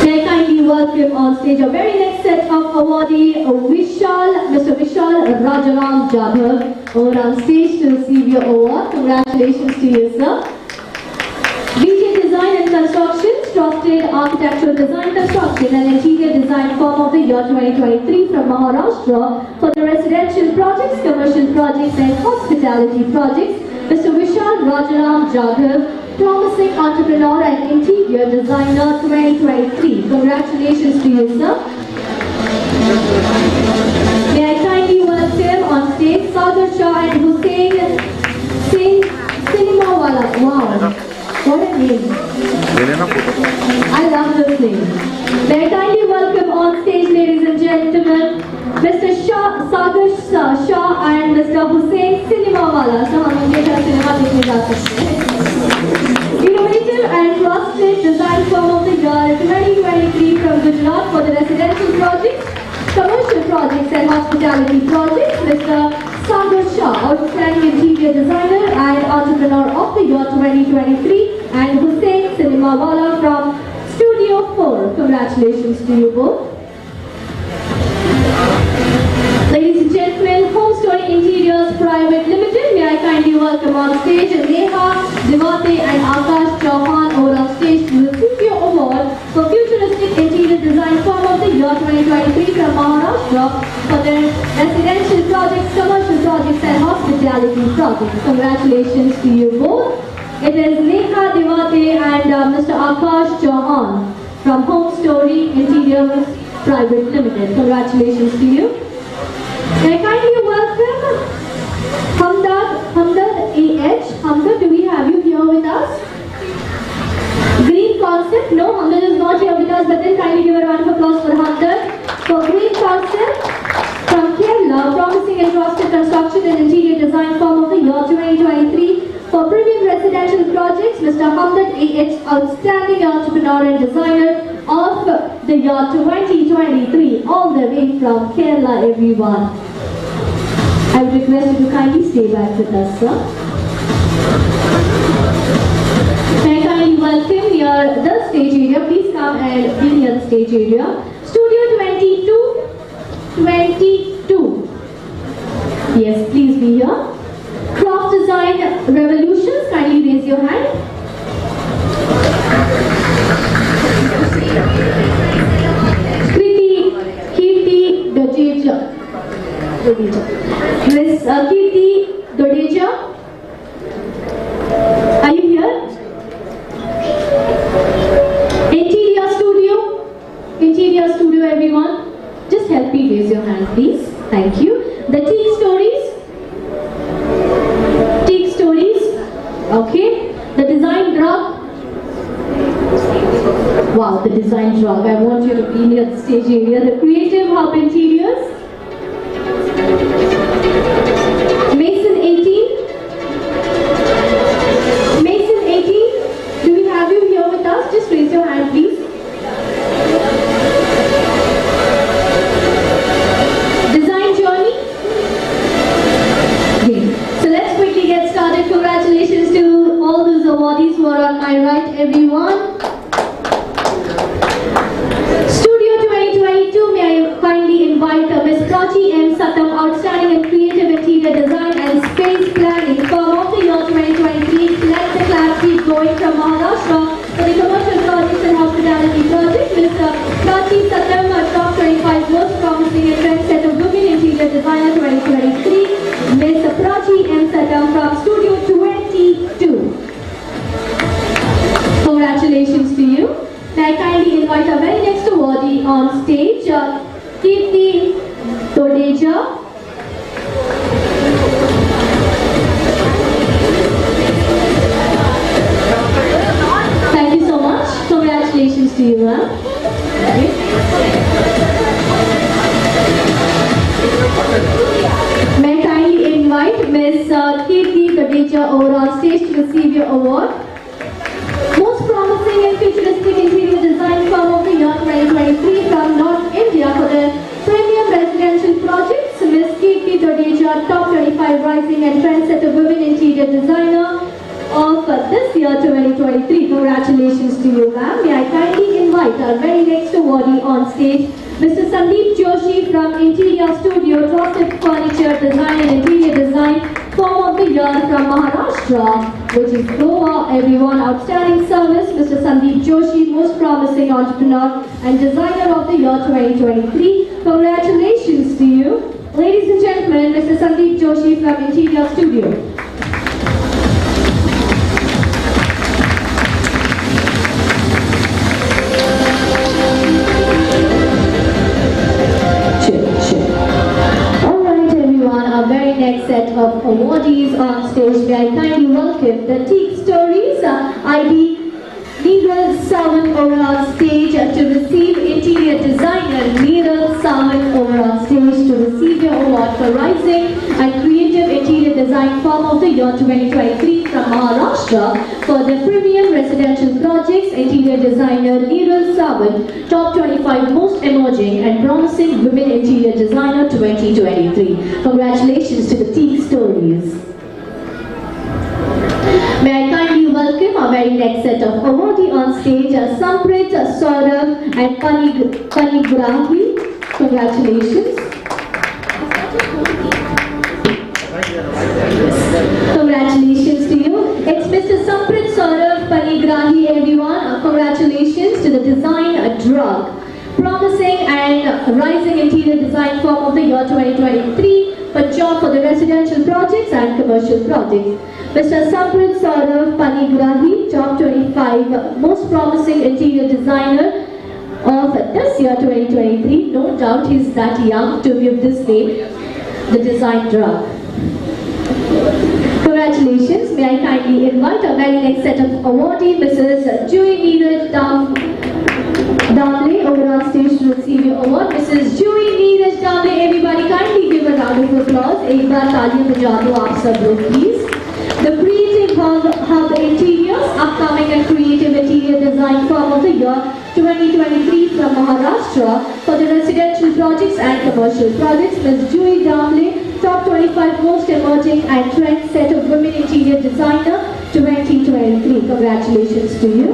May I kindly welcome on stage our very next set of awardee, Mr. Vishal Rajaram Jadhav, over on stage to receive your award. Congratulations to you, sir. VJ Design and Construction, trusted architectural design, construction and interior design firm of the year 2023 from Maharashtra for the residential projects, commercial projects and hospitality projects. Mr. Vishal Rajaram Jadhav, promising entrepreneur and interior designer 2023. Congratulations to you, sir. May I kindly welcome on stage Sagar Shah and Hussein Singh Cinemawala. Wow. What a name. I love this name. May I kindly welcome on stage, ladies and gentlemen, Mr. Sagar Shah and Mr. Hussein Cinemawala. So हम उनके साथ cinema देखने जा सकते हैं. Innovative and trusted design firm of the year 2023 from Gujarat for the residential projects, commercial projects and hospitality projects. Mr. Sagar Shah, outstanding interior designer and entrepreneur of the year 2023, and Hussein Cinemawala from Studio number 4. Congratulations to you both. Ladies and gentlemen, Home Story Interiors Private Limited, may I kindly welcome on stage Neha, Devate and Akash Chauhan over on stage to receive your award for Futuristic Interior Design Firm of the Year 2023 from Maharashtra for their residential projects, commercial projects and hospitality projects. Congratulations to you both. It is Neha, Devate and Mr. Akash Chauhan from Home Story Interiors Private Limited. Congratulations to you. May I kindly welcome Hamdard A.H. Hamdard, do we have you here with us? Green Concept? No, Hamdard is not here with us, but then kindly give a round of applause for Hamdard. For Green Concept from Kerala, promising and trusted construction and interior design firm of the year 2023. For premium residential projects, Mr. Hamdard A.H., outstanding entrepreneur and designer of the year 2023, all the way from Kerala, everyone. I would request you to kindly stay back with us, sir. May I kindly welcome near the stage area. Please come and be near the stage area. Studio 22. Yes, please be here. Craft Design Revolutions, kindly raise your hand. Kirti Dodeja. Miss Kirti Dodeja, are you here? Interior Studio, everyone. Just help me raise your hand, please. Thank you. The Teak Stories. Okay. The Design Drug. Wow, the Design Drug. I want you to be near the stage area. The Creative Hub Interiors. Mason 18. Do we have you here with us? Just raise your hand, please. Design Journey. Okay. So let's quickly get started. Congratulations to all those awardees who are on my right, everyone. Studio 2022, may I kindly invite Ms. Prachi M. Satam, outstanding and creative interior design and space planning firm of the year 2023. Let the clap keep going from Maharashtra for the commercial projects and hospitality projects. Mr. Prachi Satam, a top 25 most promising and trendsetter women interior designer 2023. Ms. Prachi M. Satam from Studio 22. Congratulations to you. May I kindly invite our very next awardee on stage, Kirti Dodeja. Thank you so much. Congratulations to you, ma'am. May I kindly invite Ms. Kirti Dodeja over on stage to receive your award. Most promising and futuristic interior design firm of the year 2023 from North India for their premium residential projects. Ms. Kirti Dodeja, top 25 rising and trendsetter women interior designer of this year 2023. Congratulations to you, ma'am. May I kindly invite our very next awardee on stage, Mr. Sandeep Joshi from Interior Studio, trusted furniture design and interior design firm of the year from Maharashtra, which is Goa, everyone. Outstanding service, Mr. Sandeep Joshi, most promising entrepreneur and designer of the year 2023. Congratulations to you. Ladies and gentlemen, Mr. Sandeep Joshi from Interior Studio. Our very next set of awardees on stage. May I kindly welcome the Teak Stories ID Neeral Sawant over on stage to receive interior designer Neeral Sawant over on stage to receive your award for rising and creative interior design firm of the year 2023 from Maharashtra for the premium residential projects. Interior designer Neeral Sawant, top 25 most emerging and promising women interior designer 2023. Congratulations to the Teak Stories. May I kindly welcome our very next set of awardee on stage are Samprit, Saurav and Panigrahi. Congratulations. Congratulations to you. It's Mr. Samprit Saurav Panigrahi, everyone. Congratulations to the design drug. Promising and rising interior design firm of the year 2023 for job for the residential projects and commercial projects. Mr. Samprit Saurav Panigrahi, job 25, most promising interior designer of this year 2023. No doubt he's that young to give this name, the design drug. Congratulations. May I kindly invite our very next set of awardee, Mrs. Joy Neeraj Damle, over on stage to receive your award. Mrs. Joy Neeraj Damle, everybody kindly give a round of applause. Ek baar taaliyan baja do aap sab log, please. The Creative Hub Interiors, upcoming and creative interior design firm of the year 2023 from Maharashtra for the residential projects and commercial projects. Ms. Joy Damle, top 25 most emerging and trendsetter women interior designer 2023. Congratulations to you.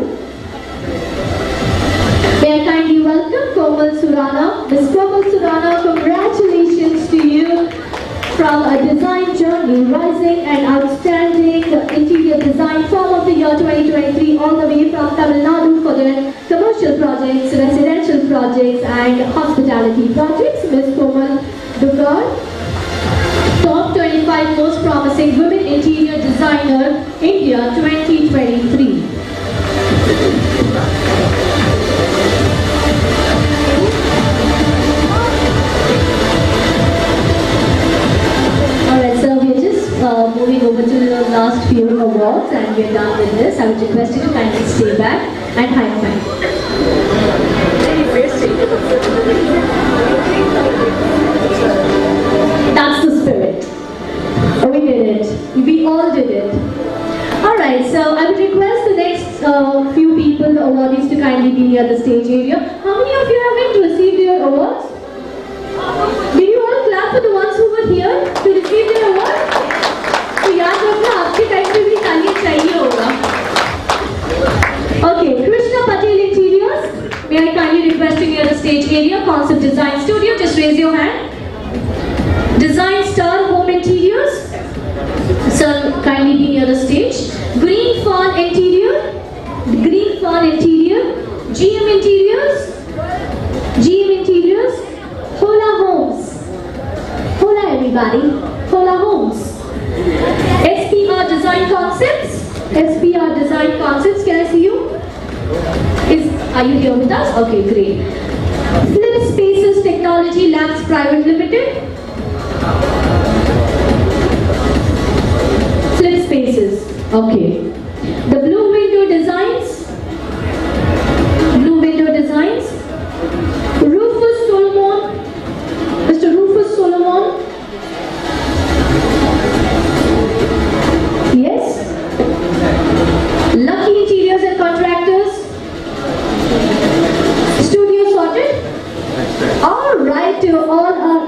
May I kindly welcome Komal Surana. Ms. Komal Surana, congratulations to you from a design journey, rising and outstanding interior design firm of the year 2023, all the way from Tamil Nadu for the commercial projects, residential projects and hospitality projects. Ms. Komal Dukar, top 25 most promising women interior designer, India 2023. Alright, so we are just moving over to the last few awards and we are done with this. I would request you to kindly stay back and high five. That's the spirit. We did it. We all did it. Alright, so I would request the next few people, the awardees, to kindly be near the stage area. How many of you have been to receive their awards? Did you all clap for the ones who were here to receive their award? तो याद रखना आपके time पे भी तालियां चाहिए होगा. Okay, Krishna Patel Interiors. May I kindly request you near the stage area, Concept Design Studio. Just raise your hand. Design Star Home Interiors. Sir, kindly be near the stage. Green Fawn Interior. Green Fawn Interior. GM Interiors. GM Interiors. Hola Homes. Hola everybody. Hola Homes. SPR Design Concepts. SPR Design Concepts. Can I see you? Are you here with us? Okay, great. Flip Spaces Technology Labs Private Limited. Flip Spaces. Okay. The Blue Window Designs. Blue Window Designs. Rufus Solomon. Mr. Rufus Solomon. Yes. Lucky Interiors and Contractors. Studio sorted. All right, to all our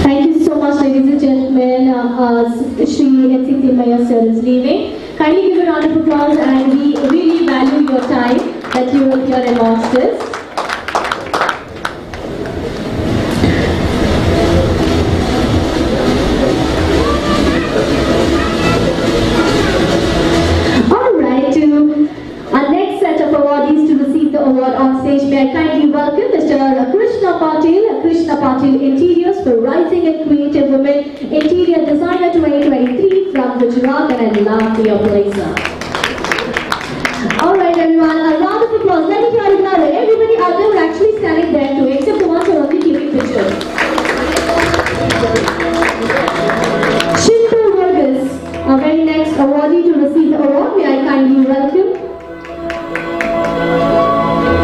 Thank you so much, ladies and gentlemen. Shri N.C. Maya sir is leaving. Kindly give a round of applause, and we really value your time that you are here amongst us. Alright, to our next set of awardees to receive the award on stage, may I kindly welcome Mr. Krishna Patil, Krishna Patil Interiors for Rising and Creative Women Interior Designer 2023 from Gujarat, and I love the blazer. Alright everyone, a round of applause. Let me try it louder. Everybody out there were actually standing there too, except the ones who are only taking pictures. Shinto Vargas, our very next awardee to receive the award, may I kindly welcome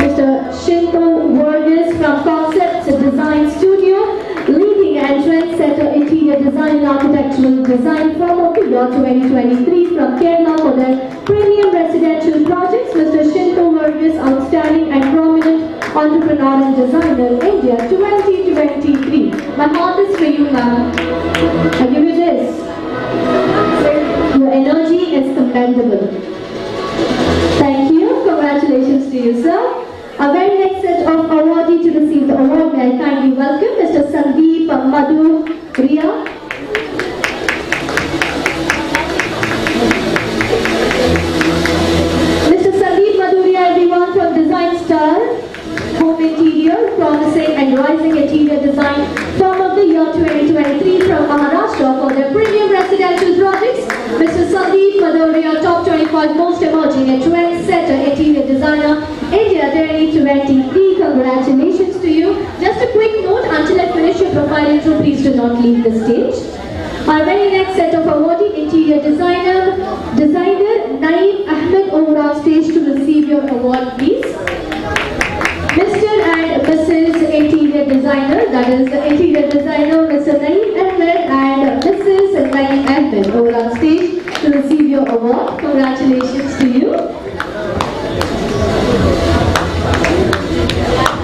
Mr. Shinto Vargas from Concepts Design Studio, leading and trendsetter interior design and architectural design firm of the year 2023 from Kerala for their premium residential projects. Mr. Shinto Vargas, outstanding and prominent Entrepreneur and Designer India 2023. My heart is for you, ma'am. I give you this. Your energy is commendable. Thank you. Congratulations to you, sir. Our very next set of awardees to receive the award, may I kindly welcome Mr. Sandeep Madhuria. Mr. Sandeep Madhuria, everyone, from Design Star, Home Interior, Promising and Rising Interior Design Firm of the Year 2023 from Maharashtra for their premium residential projects. Mr. Sandeep Madhuria, top 25 most emerging and trendsetter interior designer, India 2023. Congratulations to you. Just a quick note, until I finish your profile intro, please do not leave the stage. Our very next set of awardee, interior designer Naeem Ahmed, over on stage to receive your award, please. Mr. and Mrs. Interior Designer, that is the interior designer Mr. Naeem Ahmed and Mrs. Naeem Ahmed, over on stage to receive your award. Congratulations to you.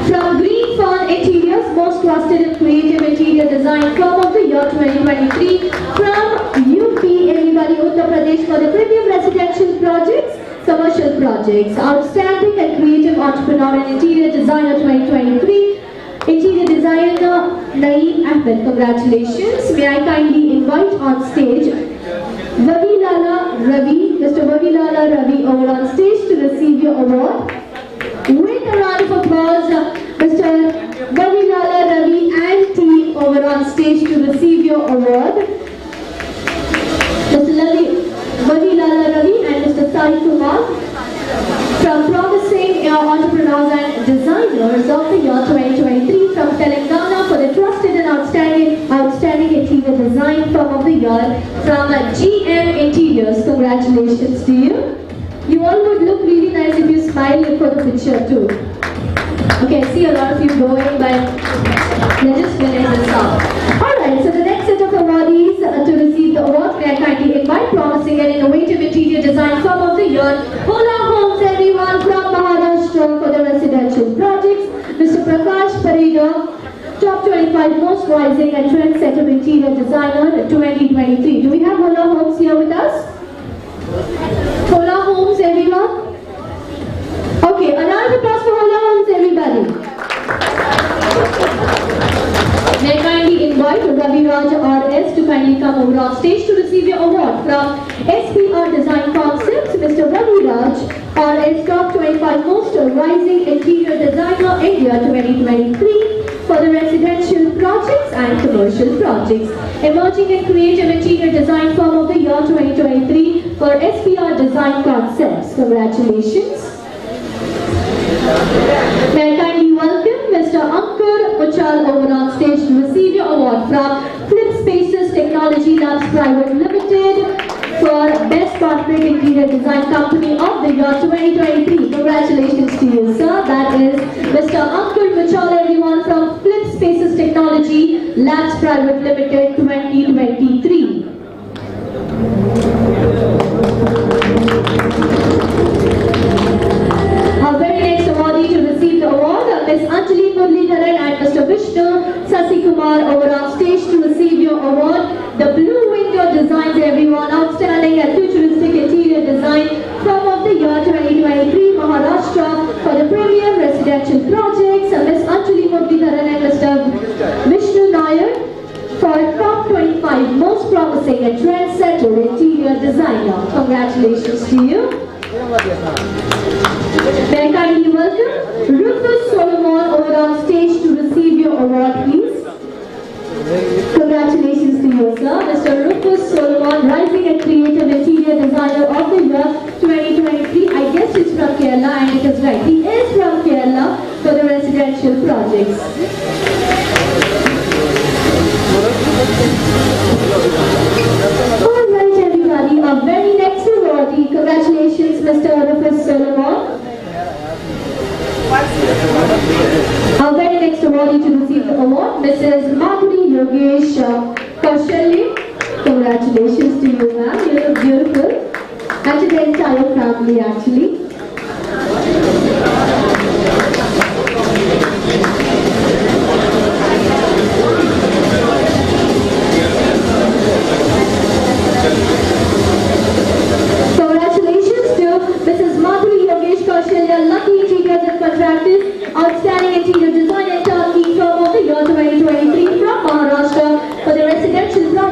From Green Fawn Interiors, most trusted and creative interior design firm of the year 2023. From UP, everybody, Uttar Pradesh, for the premium residential projects, commercial projects, outstanding and creative entrepreneur and interior designer 2023. Interior designer Naeem Ahmed, congratulations. May I kindly invite on stage Vavilala Ravi, Mr. Vavilala Ravi, over on stage to receive your award. With a round of applause, Mr. Vavilala Ravi and team over on stage to receive your award. Mr. Vavilala Ravi and Mr. Sai Kumar from Promising Entrepreneurs and Designers of the Year 2023 from Telangana for the trusted and outstanding interior design firm of the year from GM Interiors. Congratulations to you. You all would look really nice if you smile for the picture too. Okay, I see a lot of you going, but let's just finish this off. Alright, so the next set of awardees to receive the award, may I kindly invite Promising and Innovative Interior Design Firm of the Year, Hola Homes, everyone, from Maharashtra for the residential projects, Mr. Prakash Pareda, top 25 most rising and trendsetter interior designer 2023. Do we have Hola Homes here with us? Hola Homes, everyone? Okay, a round of applause for Hola Homes, everybody. May I kindly invite Ravi Raj RS to kindly come over on stage to receive your award from SPR Design Concepts, Mr. Ravi Raj RS, top 25 most rising interior designer India 2023 for the residential projects and commercial projects. Emerging and creative interior design firm of the year 2023 for SPR Design Concepts. Congratulations. May I kindly welcome Mr. Ankur Uchal over on stage to receive your award from Flip Spaces Technology Labs Private Limited for Best Corporate Interior Design Company of the year 2023. Congratulations to you, sir. That is Mr. Ankur Uchal, everyone, from Flip Spaces Technology Labs Private Limited 2023. Our very next awardee to receive the award, Ms. Anjali Muralidharan and Mr. Vishnu Sasikumar over on stage to receive your award. The Blue Window Designs, everyone, outstanding and futuristic interior design firm of the year 2023, Maharashtra for the premium residential projects. Ms. Anjali Muralidharan and Mr. Vishnu Nair for top 25 most promising and trendsetter interior designer. Congratulations to you. May I kindly welcome Rufus Solomon over on stage to receive your award, please. Congratulations to you, sir. Mr. Rufus Solomon, Rising and Creative Interior Designer of the Year 2023. I guess he's from Kerala, and it is right. He is from Kerala for the residential projects. Alright, everybody, our very next awardee. Congratulations, Mr. Rufus Solomon. Our very next awardee to receive the award, Mrs. Madhuri Yogesh Kaushalya. Congratulations to you, ma'am. You look beautiful. And to the entire family, actually.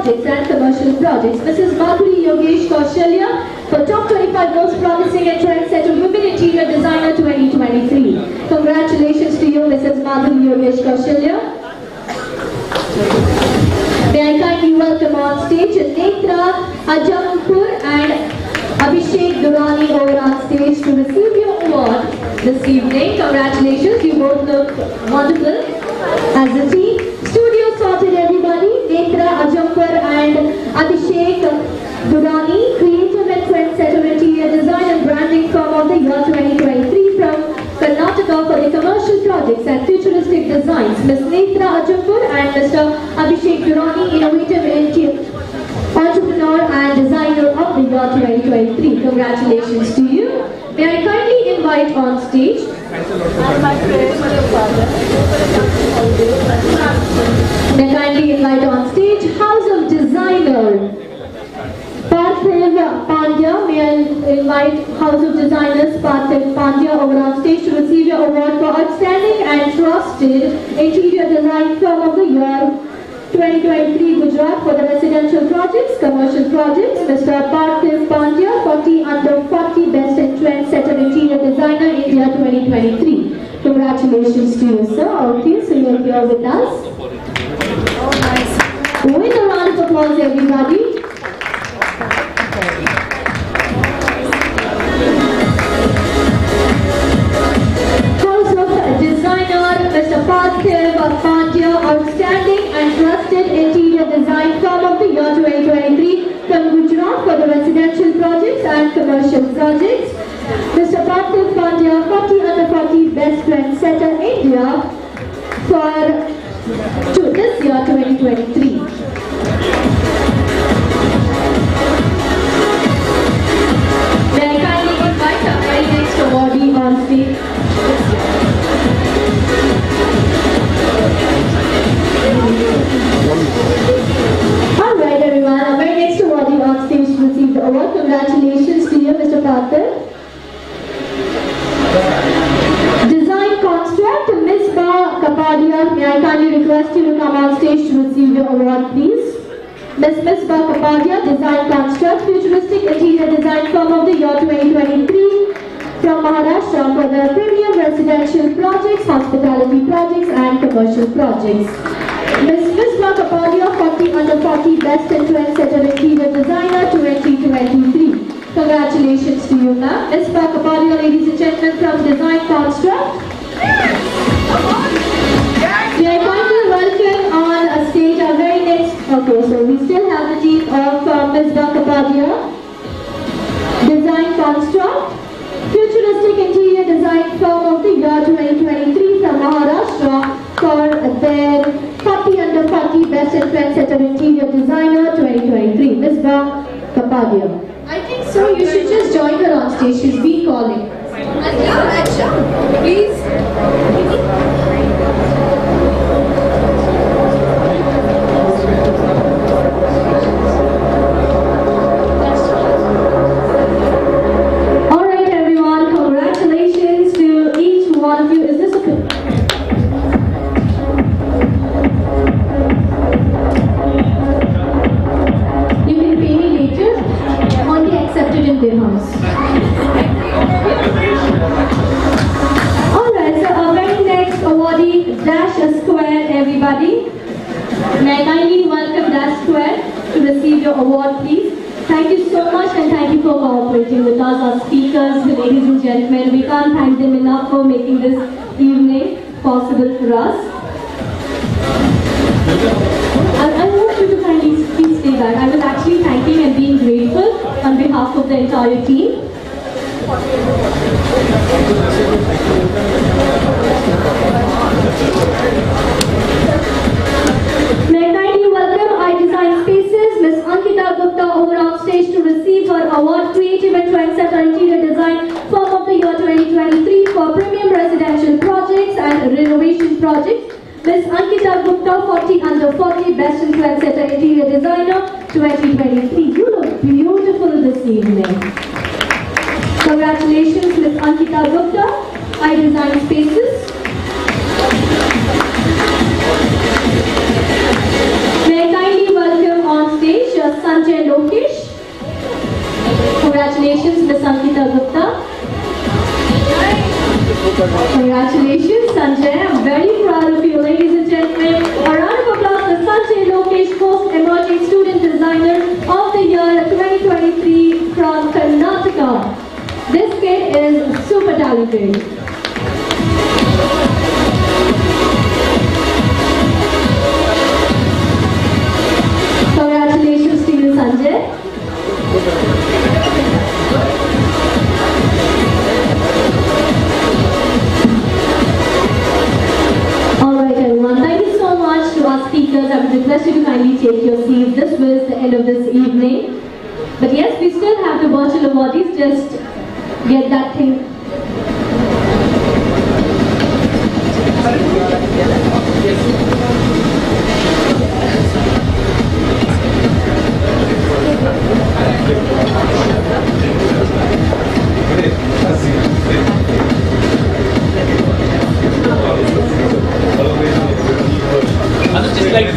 projects and commercial projects. Mrs. Madhuri Yogesh Kaushalya for top 25 most promising and trendsetter women interior designer 2023. Congratulations to you, Mrs. Madhuri Yogesh Kaushalya. May I kindly welcome on stage Netra Ajampur and Abhishek Durani over on stage to receive your award this evening. Congratulations, you both look wonderful as a team. Studio sorted, everybody. Netra Ajampur and Abhishek Durani, creative and trendsetter interior design and branding firm of the year 2023 from Karnataka for the commercial projects and futuristic designs. Ms. Netra Ajampur and Mr. Abhishek Durani, innovative entrepreneur and designer of the year 2023. Congratulations to you. May I kindly invite on stage House of Designer Parthiv Pandya. May I invite House of Designers Parthiv Pandya over on stage to receive your award for outstanding and trusted interior design firm of the year 2023 Gujarat for the residential projects, commercial projects. Mr. Parthiv Pandya, 40 under 40 best and trendsetter interior designer India 2023. Congratulations to you, sir. Okay, so you're here with us. With a round of applause, everybody. House of Designer, Mr. Parthiv Pandya, outstanding and trusted interior design firm of the year 2023 from Gujarat for the residential projects and commercial projects. Mr. Parthiv Pandya, 40 under 40 best trendsetter India for this year 2023. May I kindly invite our very next awardee on stage? Alright everyone, our very next awardee on stage to receive the award. Congratulations to you, Mr. Parthiv. Design construct, Ms. Kapadia. May I kindly request you to come on stage to receive your award, please. Ms. Kapadia, Design Construct, Futuristic Interior Design Firm of the year 2023 from Maharashtra for the premium residential projects, hospitality projects and commercial projects. Ms. Kapadia, 40 under 40 best and trendsetter interior designer 2023. Congratulations to you, ma'am. Ms. Kapadia, ladies and gentlemen, from Design Construct. We are going to welcome on a stage our very next. Okay, so we still have the team of Ms. Kapadia, Design Construct, Futuristic Interior Design Firm of the year 2023 from Maharashtra for their 40 under 40 best and trendsetter interior designer 2023. Ms. Kapadia. I think so. You should just join her on stage. She's been calling. Please. All right, everyone. Congratulations to each one of you. Is this okay? You can pay me later. Only accepted in dirhams. Alright, so our very next awardee, Dash Square, everybody. May I kindly welcome Dash Square to receive your award, please. Thank you so much and thank you for cooperating with us, our speakers, ladies and gentlemen. We can't thank them enough for making this evening possible for us. I want you to kindly please stay back. I was actually thanking and being grateful on behalf of the entire team. May I kindly welcome iDesign Spaces, Ms. Ankita Gupta over on stage to receive her award, Creative and Trendsetter Interior Design Firm of the Year 2023 for premium residential projects and renovation projects. Ms. Ankita Gupta, 40 under 40 best and trendsetter interior designer 2023. You look beautiful this evening. Congratulations, Ms. Ankita Gupta, iDesign Spaces. May I kindly welcome on stage Designer of the Year 2023 from Karnataka. This kid is super talented. Congratulations to you, Sanjay. Alright everyone, thank you so much to our speakers. I would request you to kindly take your seats. This was the end of this evening. But yes, we still have the virtual awardees. Just get that thing. Just like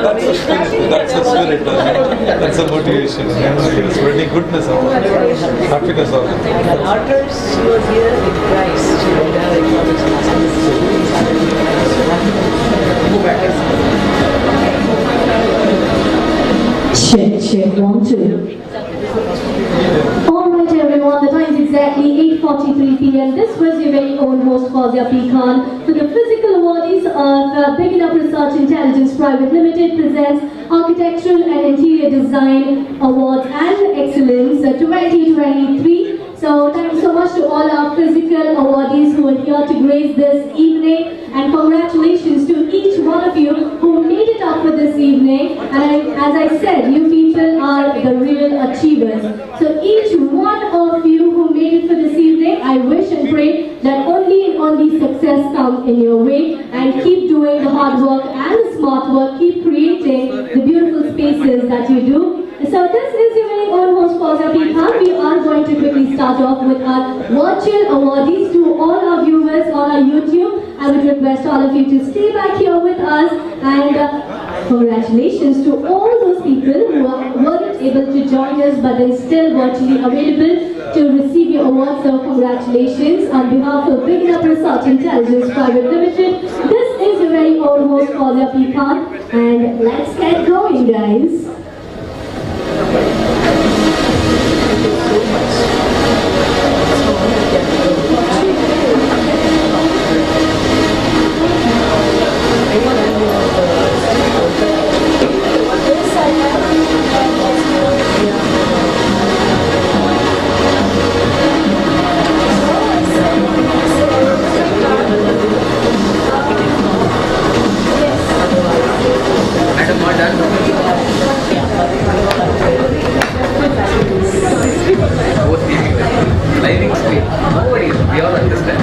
That's the spirit. That's the spirit. That's the motivation. It's really goodness of it. Happiness of it. Arthurs, she was here with Christ. She would have Check, 1, 2. Alright everyone, the time is exactly 8:43 p.m. This was your very own host Fawzia P. Khan for the physical awardees of Picking Up Research Intelligence Private Limited presents Architectural and Interior Design Awards and Excellence 2023. So thank you so much to all our physical awardees who are here to grace this evening, and congratulations to each one of you who made it up for this evening. And as I said, you people are the real achievers. So each one of you who made it for this evening, I wish and pray that only and only success comes in your way, and keep doing the hard work and the smart work, keep creating the beautiful spaces that you do. So this is your very own host Fawzia P. Khan. We are going to quickly start off with our virtual awardees. To all our viewers on our YouTube, I would request all of you to stay back here with us, and congratulations to all those people who weren't able to join us but then still virtually available to receive your awards. So congratulations on behalf of Picking Up Research Intelligence Private Limited. This is your very own host Fawzia P. Khan, and let's get going, guys. Lighting screen. Nobody, we all understand.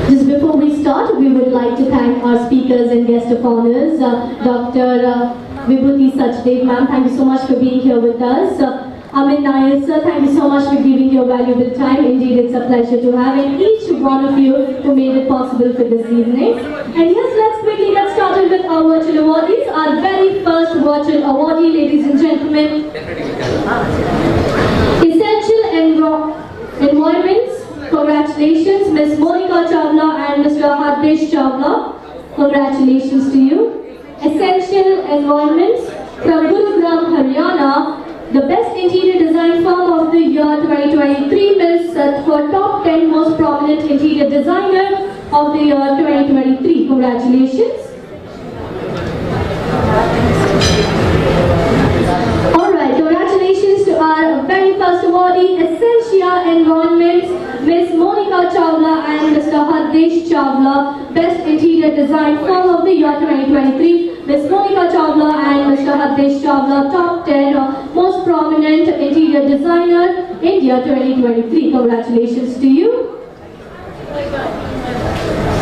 Just before we start, we would like to thank our speakers and guest of honors, Dr. Vibhuti Sachdev ma'am, thank you so much for being here with us. Amit Nair sir, thank you so much for giving your valuable time. Indeed, it's a pleasure to have each one of you who made it possible for this evening. And yes, let's quickly get started with our virtual awardees. Our very first virtual awardee, ladies and gentlemen. Essential Environments. Congratulations, Ms. Monica Chawla and Mr. Hardesh Chawla. Congratulations to you. Essential Environments from Gurugram, Haryana. The Best Interior Design Firm of the Year 2023 Miss for Top 10 Most Prominent Interior Designer of the Year 2023. Congratulations. Alright, congratulations to our very first awardee, Essentia Environments, Miss Monica Chawla and Mr. Hardesh Chawla, Best Interior Design Firm of the Year 2023. Miss Monica Chawla and Mr. Hardesh Chawla, Top 10 Most Prominent Interior Interior Designer, India 2023. Congratulations to you.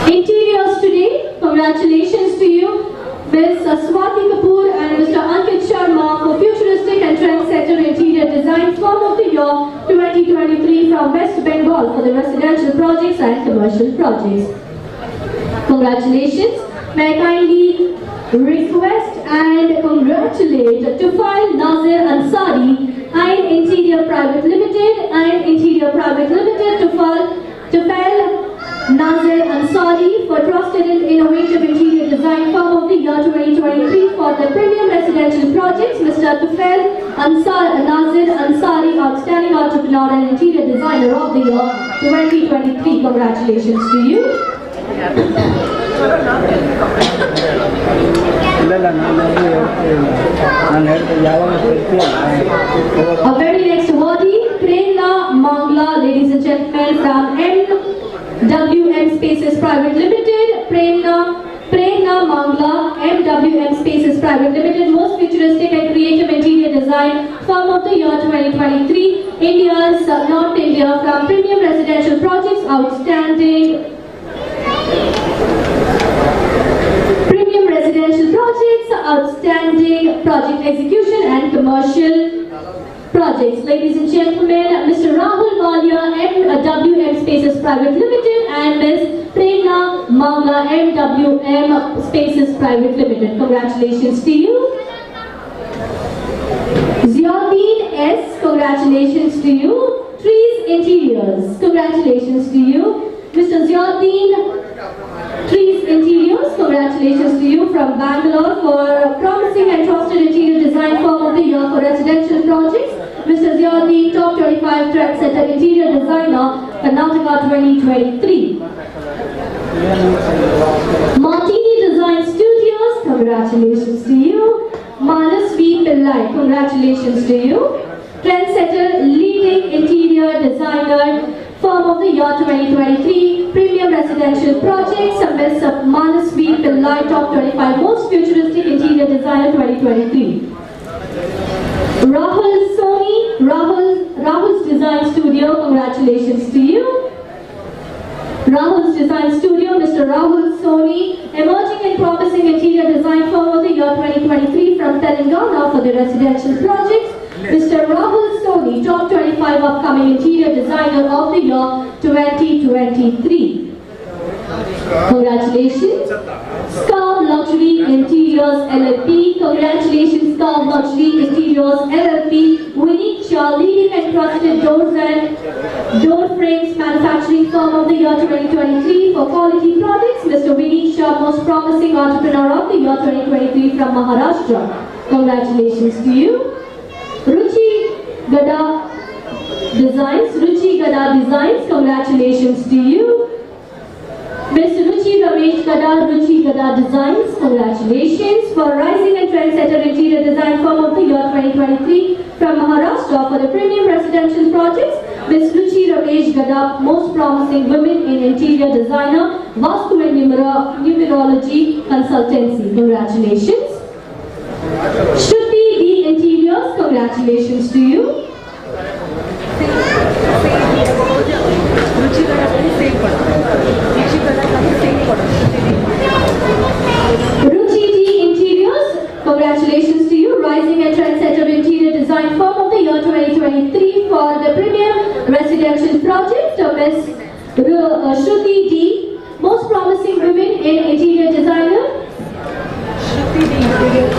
Interiors today, congratulations to you, Ms. Swati Kapoor and Mr. Ankit Sharma for Futuristic and Trendsetter Interior Design Firm of the Year 2023 from West Bengal for the residential projects and commercial projects. Congratulations. May I kindly request and congratulate Tufail Nazir Ansari and Interior Private Limited and Interior Private Limited Tufail Nazir Ansari for Trusted and Innovative Interior Design Firm of the Year 2023 for the premium residential projects. Mr. Tufail Nazir Ansari, Outstanding Entrepreneur and Interior Designer of the Year 2023. Congratulations to you. Our very next awardee, Prerna Mangla, ladies and gentlemen, from MWM Spaces Private Limited. Prerna Mangla, MWM Spaces Private Limited, Most Futuristic and Creative Interior Design Firm of the Year 2023, India's North India, from Premium Residential Projects, Outstanding Premium Residential Projects, Outstanding Project Execution and Commercial Projects. Ladies and gentlemen, Mr. Rahul Malia, MWM Spaces Private Limited and Ms. Prerna Mangla, MWM Spaces Private Limited. Congratulations to you. Ziauddin S, congratulations to you. Trees Interiors, congratulations to you. Mr. Ziauddin Trees Interiors, congratulations to you from Bangalore for promising and trusted interior design firm of the year for residential projects. Mr. Ziauddin, top 25 trendsetter interior designer, Karnataka 2023. Martini Design Studios, congratulations to you. Manas V. Pillai, congratulations to you. Trendsetter, leading interior designer, Firm of the Year 2023, Premium Residential Projects, Ms. Manas V. Pillai, Top 25 Most Futuristic Interior Designer 2023. Rahul Soni, Rahul's Design Studio, congratulations to you. Rahul's Design Studio, Mr. Rahul Soni, Emerging and Promising Interior Design Firm of the Year 2023 from Telangana for the residential projects. Mr. Rahul Soni, Top 25 Upcoming Interior Designer of the Year 2023. Congratulations. Scarv Luxury Interiors LLP. Congratulations, Scarv Luxury Interiors LLP. Winnie Shah, leading and trusted doors and door frames manufacturing firm of the year 2023 for quality products. Mr. Winnie Shah, most promising entrepreneur of the year 2023 from Maharashtra. Congratulations to you. Ruchi Gada Designs, congratulations to you. Ms. Ruchi Ramesh Gada, Ruchi Gada Designs, congratulations for Rising and Trendsetter Interior Design Firm of the Year 2023 from Maharashtra for the premium residential projects. Ms. Ruchi Ramesh Gada, most promising women in interior designer, Vastu and numerology consultancy, congratulations. Shruti D Interiors, congratulations to you. Ruchi D Interiors, congratulations to you. Rising and Trendsetter Interior Design Firm of the Year 2023 for the premium residential project. Ms. Shruti D, most promising women in interior designer. Shruti D Interiors.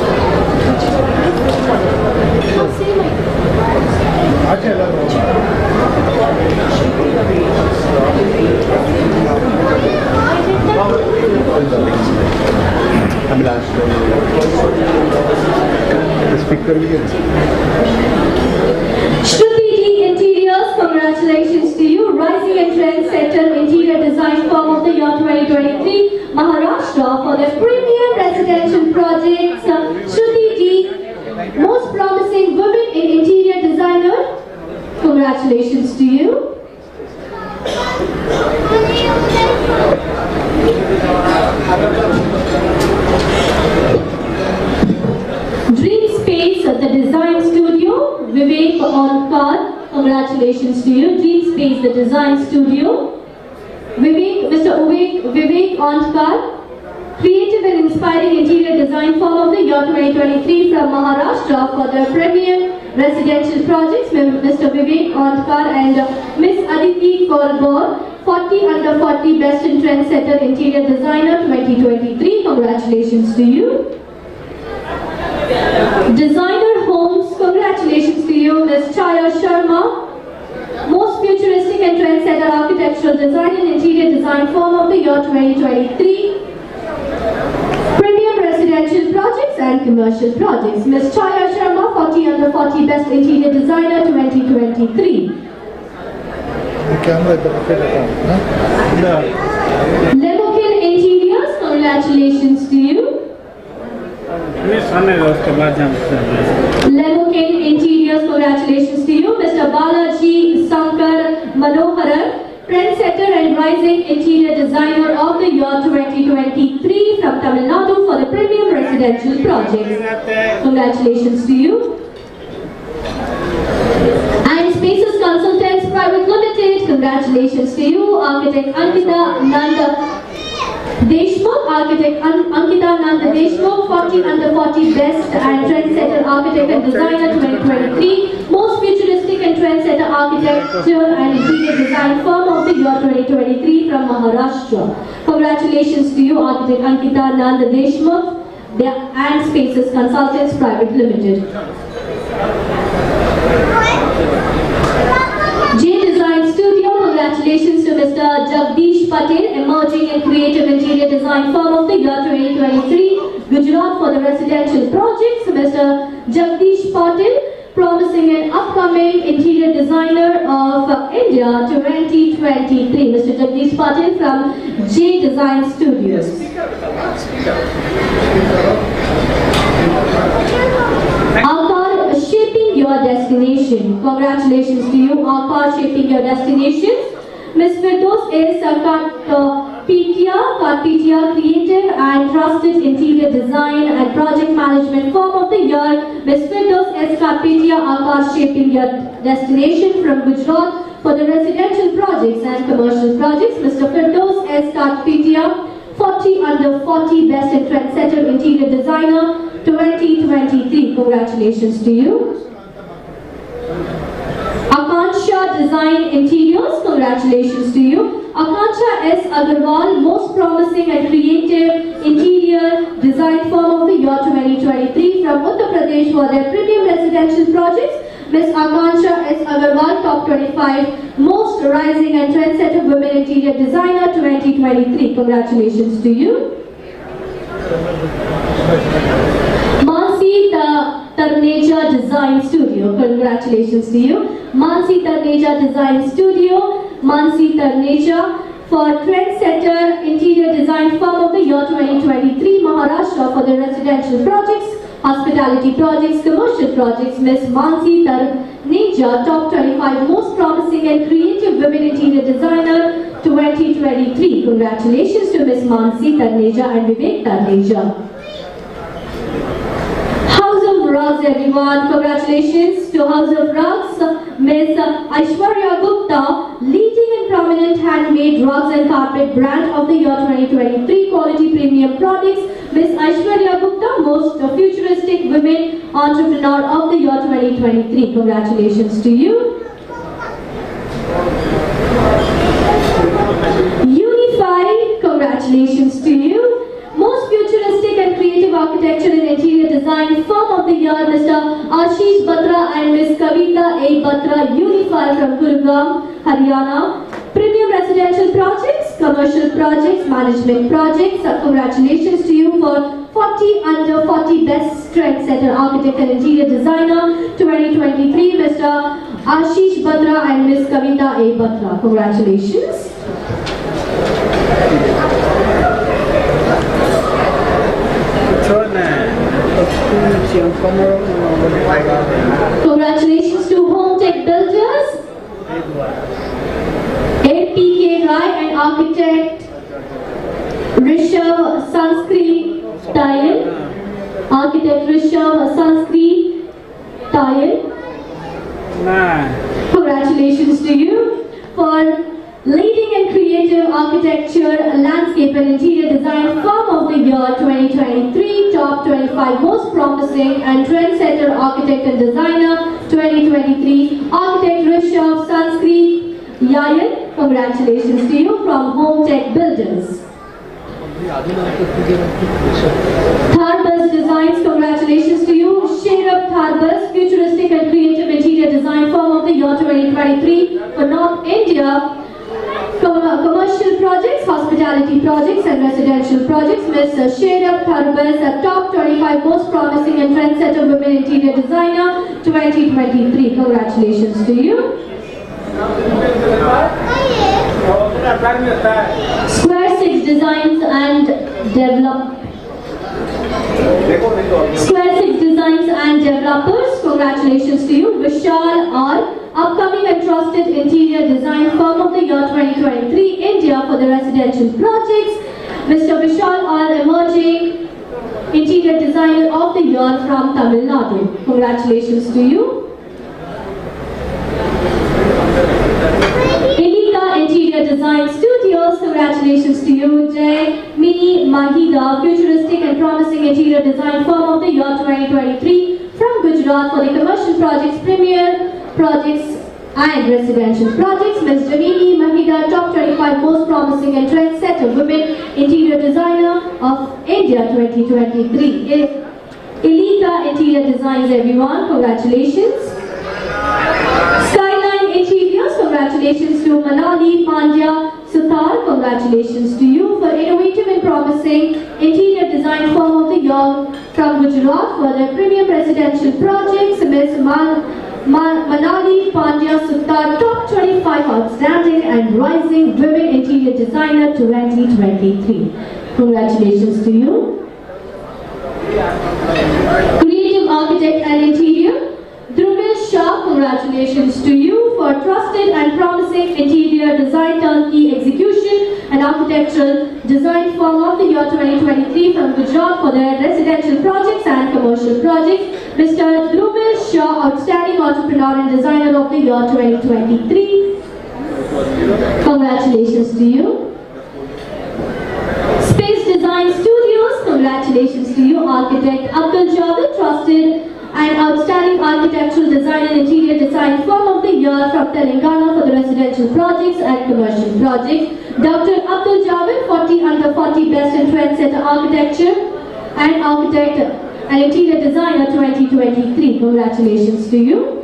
Shruti D Interiors, congratulations to you. Rising and Trendsetter Interior Design Firm of the Year 2023, Maharashtra for the premium residential projects. Shruti D, most promising women in interior designer. Congratulations to you. Dream Space, the design studio, Vivek on Onkar, congratulations to you. Dream Space, the design studio. Mr. Vivek Onkar, creative and inspiring interior design firm of the year 2023 from Maharashtra for their premium residential projects. Mr. Vivek Onkar and Miss Aditi Korbor, 40 under 40 best in trendsetter interior designer 2023. Congratulations to you. Designer Homes, congratulations to you, Ms. Chaya Sharma. Most futuristic and trendsetter architectural design and interior design firm of the year 2023. Premium residential projects and commercial projects. Ms. Chaya Sharma, 40 under 40 best interior designer 2023. Lemokin Interiors, congratulations to you. Lemokin Interiors, congratulations to you. Mr. Balaji Sankar Manoharan, trendsetter and rising interior designer of the year 2023 from Tamil Nadu for the premium residential projects. Congratulations to you. And Spaces Consultants Private Limited, congratulations to you. Architect Ankita Nanda Deshmukh, Architect Ankita Nanda Deshmukh, 40 under 40 best and trendsetter architect and designer 2023. Most futuristic and trendsetter architecture and interior design firm of the year 2023 from Maharashtra. Congratulations to you, Architect Ankita Nanda Deshmukh and Spaces Consultants Private Limited. J Design Studio, congratulations to Mr. Jagdish Patel, emerging and creative interior design firm of the year 2023, Gujarat for the residential projects. Mr. Jagdish Patel, promising and upcoming interior designer of India 2023. Mr. Jagdish Patel from J Design Studios. Akar, shaping your destination. Congratulations to you, Akar, shaping your destinations. Ms. Firdaus is Karpitia, creative and trusted interior design and project management firm of the year. Ms. Firdaus is Karpitia, Akar, shaping your destination from Gujarat for the residential projects and commercial projects. Mr. Firdaus is Karpitia, 40 under 40 best and trendsetter interior designer 2023. Congratulations to you. Akansha Design Interiors, congratulations to you. Akansha S. Agarwal, most promising and creative interior design firm of the year 2023 from Uttar Pradesh for their premium residential projects. Ms. Akansha S. Agarwal, top 25 most rising and trendsetter women interior designer 2023. Congratulations to you. Mansi Tarneja Design Studio, congratulations to you. Mansi Tarneja Design Studio, Mansi Tarneja for trendsetter interior design firm of the year 2023, Maharashtra for the residential projects, hospitality projects, commercial projects. Ms. Mansi Tarneja, top 25 most promising and creative women interior designer 2023. Congratulations to Ms. Mansi Tarneja and Vivek Tarneja. Rugs, everyone. Congratulations to House of Rugs, Ms. Aishwarya Gupta, leading and prominent handmade rugs and carpet brand of the year 2023, quality premium products. Ms. Aishwarya Gupta, most futuristic women entrepreneur of the year 2023. Congratulations to you. Unify, congratulations to you. Most futuristic and creative architecture and interior design firm of the year, Mr. Ashish Batra and Ms. Kavita A. Batra, Unify from Gurugram, Haryana. Premium residential projects, commercial projects, management projects. Congratulations to you for 40 under 40 best trendsetter architect and interior designer 2023, Mr. Ashish Batra and Ms. Kavita A. Batra. Congratulations. Congratulations to Home Tech Builders, APK Rai and architect Rishabh Sanskrit Tile. Architect Rishabh Sanskrit Tile. Congratulations to you for leading in creative architecture, landscape and interior design firm of the year 2023, top 25 most promising and trendsetter architect and designer 2023, architect Rishabh Sanskrit Yayan. Congratulations to you from Home Tech Builders. Tharbus Designs, congratulations to you. Shairab Tharbus, futuristic and creative interior design firm of the year 2023 for North India. Commercial projects, hospitality projects and residential projects. Ms. Shairab Tharbus, a top 25 most promising and trendsetter women interior designer 2023. Congratulations to you. Square 6 Designs and Developers, congratulations to you. Vishal R, upcoming and trusted interior design firm of the year 2023, India for the residential projects. Mr. Vishal R, emerging interior designer of the year from Tamil Nadu. Congratulations to you. Interior Design Studios, congratulations to you. Jay Mini Mahida, futuristic and promising interior design firm of the year 2023 from Gujarat for the commercial projects, premier projects and residential projects. Ms. Jamini Mahida, top 25 most promising and trendsetter women interior designer of India 2023. Elita Interior Designs, everyone, congratulations. Skyline Interiors, congratulations to Manali Pandya Suthar, congratulations to you for innovative and promising interior design firm of the year from Gujarat for their premium residential projects. Ms. Manali Pandya Suthar, top 25 outstanding and rising women interior designer 2023. Congratulations to you. Creative architect and interior, Dhruvil Shah, congratulations to you for trusted and promising interior design turnkey execution and architectural design firm of the year 2023 from Gujarat for their residential projects and commercial projects. Mr. Dhruvil Shah, outstanding entrepreneur and designer of the year 2023. Congratulations to you. Space Design Studios, congratulations to you. Architect Abdul Javed, trusted and outstanding architectural design and interior design firm of the year from Telangana for the residential projects and commercial projects. Dr. Abdul Javed, 40 under 40 best in trendsetter architecture and architect and interior designer 2023. Congratulations to you.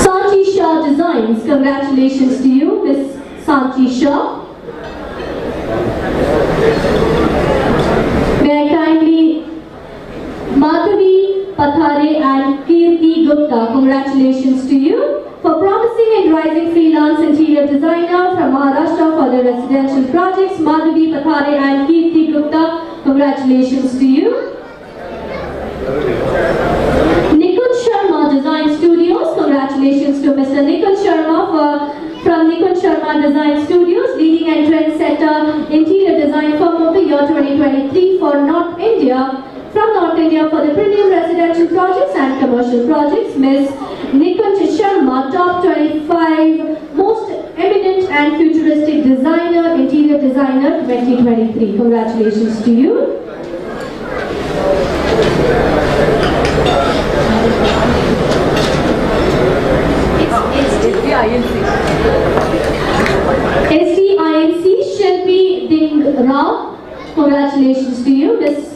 Sanchi Shah Designs, congratulations to you, Ms. Sanchi Shah. May I kindly Madhavi Pathare and Kirti Gupta, congratulations to you for promising and rising freelance interior designer from Maharashtra for the residential projects. Madhavi Pathare and Kirti Gupta, congratulations to you. Nikunj Sharma Design Studios, congratulations to Mr. Nikunj Sharma from Nikunj Sharma Design Studios, leading and trendsetter interior design firm of the year 2023 for North India. From North India for the premium residential projects and commercial projects. Ms. Nikunj Sharma, top 25 most eminent and futuristic designer, interior designer 2023. Congratulations to you. SDINC Shilpi Dingra, congratulations to you. Ms.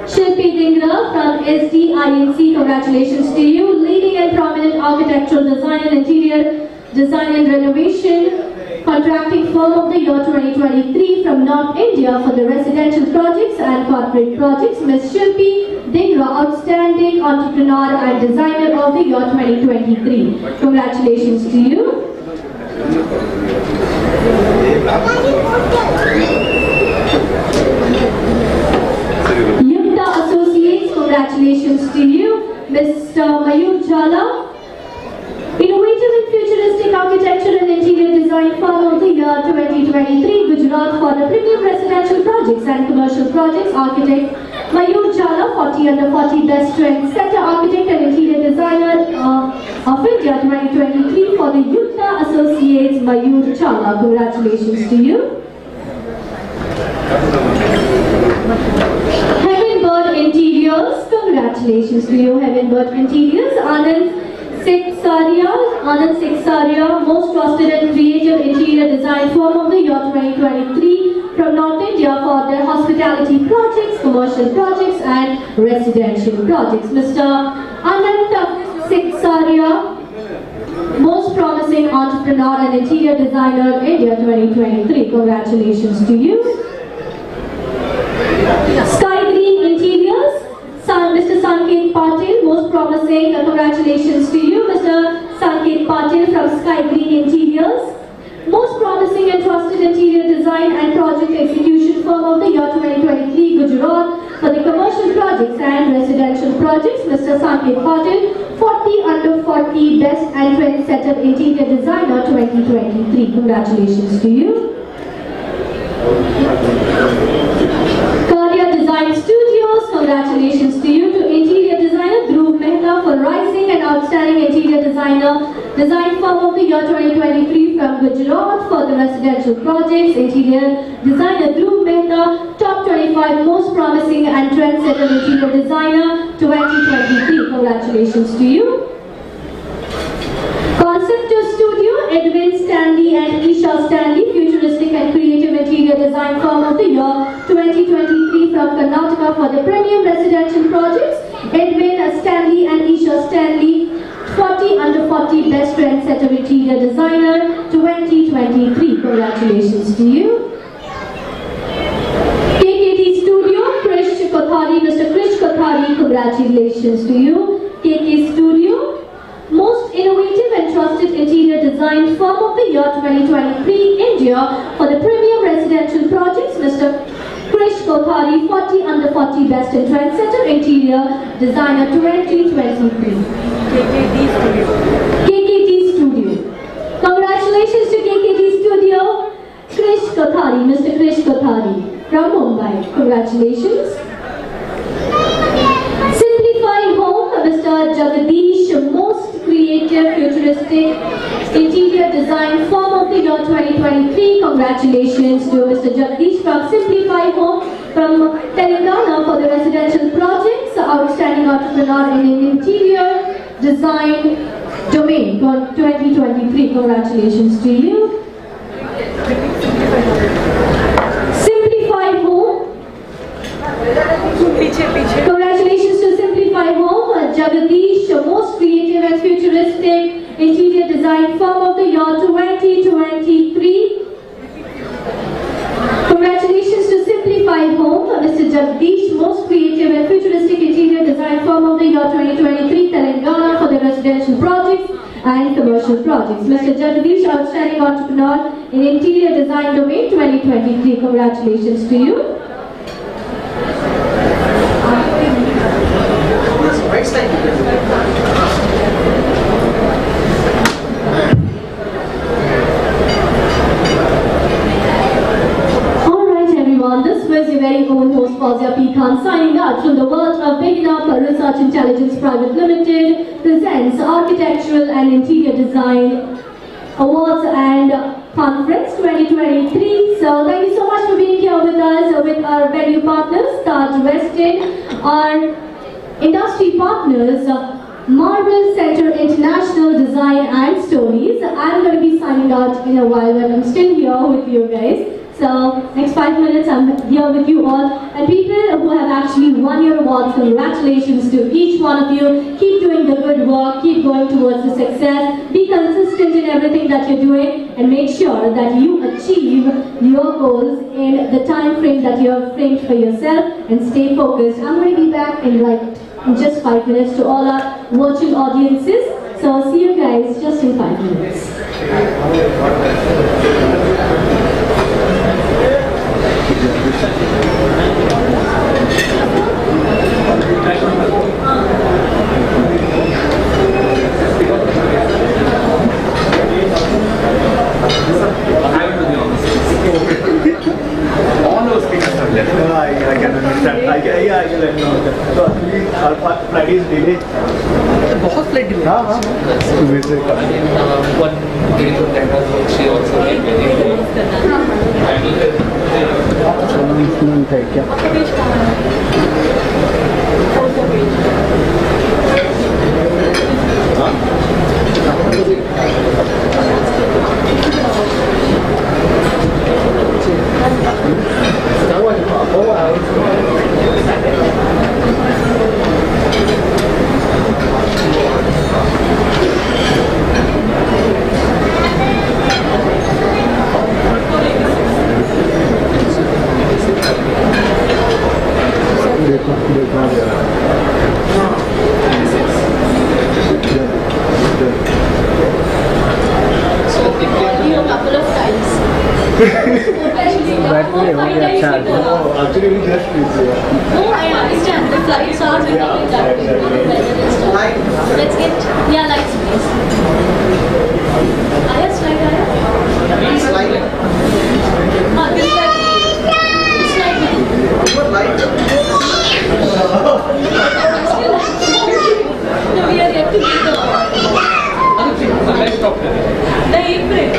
Shilpi Dingra from SDINC, congratulations to you. Leading and prominent architectural design and interior design and renovation contracting firm of the year 2023 from North India for the residential projects and corporate projects. Ms. Shilpi Dingra, outstanding entrepreneur and designer of the year 2023. Congratulations to you. Associates, congratulations to you. Mr. Mayur Jhala, innovative and futuristic architecture and interior design firm of the year 2023, Gujarat for the premium residential projects and commercial projects. Architect Mayur Jala, 40 under 40 Best Trendsetter Architect and Interior Designer of India 2023 for the Yukta Associates Mayur Jala. Congratulations to you. Heaven Bird Interiors, congratulations to you. Heaven Bird Interiors, Anand Siksaria, most trusted and creative interior design firm of the year 2023 from North India for their hospitality projects, commercial projects and residential projects. Mr. Anand Siksaria, most promising entrepreneur and interior designer India 2023. Congratulations to you. Sky Green Interiors, Mr. Sanket Patil, most promising. Congratulations to you, Mr. Sanket Patil from Sky Green Interiors. Most promising and trusted interior design and project execution firm of the year 2023, Gujarat, for the commercial projects and residential projects. Mr. Sanket Patil, 40 under 40 Best and Trendsetter Interior Designer 2023. Congratulations to you. Design Studios, congratulations to you. To interior designer Dhruv Mehta for rising and outstanding interior design firm of the year 2023 from Gujarat for the residential projects. Interior designer Dhruv Mehta, top 25 most promising and trendsetter interior designer 2023. Congratulations to you. Conceptor Studio, Edwin Stanley and Isha Stanley, futuristic and creative interior design firm of the year 2023 from Karnataka for the premium residential projects. Edwin Stanley and Isha Stanley, 40 under 40 Best Trendsetter Interior Designer 2023. Congratulations to you. KKT Studio, Krish Kothari, Mr. Krish Kothari, congratulations to you. KK Studio, most innovative and trusted interior design firm of the year 2023 India for the premium residential projects. Mr. Krish Kothari, 40 under 40 Best and Trendsetter Interior Designer 2023. KKT Studio. Congratulations to KKT Studio. Krish Kothari, Mr. Krish Kothari from Mumbai. Congratulations. Simplify Home, Mr. Jagadish, most creative, futuristic interior design firm of the year 2023. Congratulations to Mr. Jagadish from Simplify Home from Telangana for the residential projects. Outstanding entrepreneur in an interior design domain for 2023. Congratulations to you. Simplify Home. Congratulations to Simplify Home, Jagadish, most creative and futuristic interior design firm of the year 2023. Congratulations to Simplify Home, Mr. Jagadish, most creative and futuristic interior design firm of the year 2023, Telangana for the residential projects and commercial projects. Mr. Jagadish, outstanding entrepreneur in interior design domain 2023. Congratulations to you. Alright everyone, this was your very own host Fawzia P. Khan signing out from the world of Big Enough Research Intelligence Private Limited presents Architectural and Interior Design Awards and Conference 2023. So thank you so much for being here with us, with our venue partners, Taj Westin, our industry partners, Marble Center International Design and Stories. I'm going to be signing out in a while, but I'm still here with you guys. So next 5 minutes I'm here with you all, and people who have actually won your awards, congratulations to each one of you. Keep doing the good work, keep going towards the success, be consistent in everything that you're doing, and make sure that you achieve your goals in the time frame that you have framed for yourself, and stay focused. I'm going to be back in just 5 minutes to all our virtual audiences. So I'll see you guys just in 5 minutes. All those things are left. I can understand. Yeah, one beautiful letter which she also made. Actually, we just no, I understand. The flights are becoming that way. Let's get, yeah, lights please. Aya, slide, Aya. Slide. This slide. This slide. What light? No, we are yet to get the Let's talk to the apron.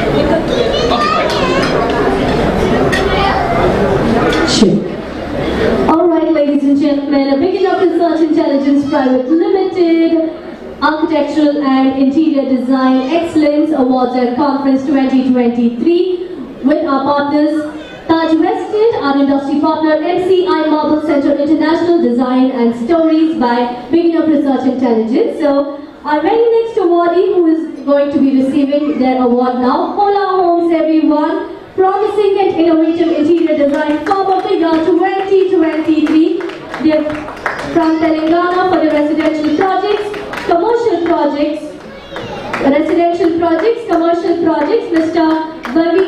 Alright, ladies and gentlemen, a Beginner Research Intelligence Private Limited Architectural and Interior Design Excellence Awards and Conference 2023 with our partners Taj Wested, our industry partner, MCI Marble Center International Design and Stories by Beginner Research Intelligence. So, our very next awardee who is going to be receiving their award now, Hola Homes everyone. Promising and Innovative Interior Design Firm of the Year 2023. They're from Telangana for the residential projects, commercial projects, Mr. Bavi.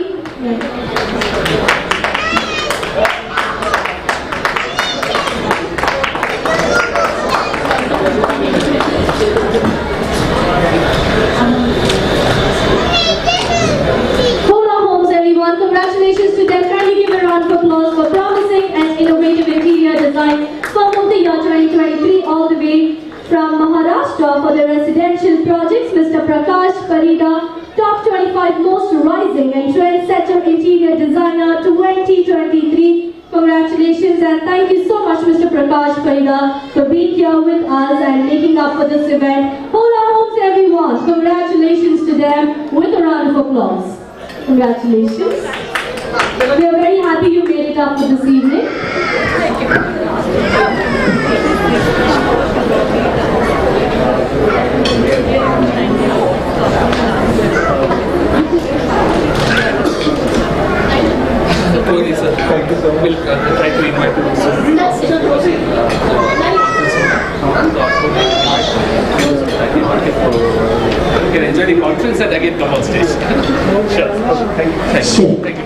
Congratulations to them. Kindly give a round of applause for Promising and Innovative Interior Design Firm of the Year 2023 all the way from Maharashtra for the residential projects, Mr. Prakash Parida, top 25 most rising and trendsetter interior designer 2023. Congratulations and thank you so much, Mr. Prakash Parida, for being here with us and making up for this event. Hola Homes everyone. Congratulations to them with a round of applause. Congratulations. We are very happy you made it up for this evening. Thank you. Okay, sir. Thank you so much. We'll try to invite you. You can enjoy the conference and again come on stage. Sure. Thank you. Thank you.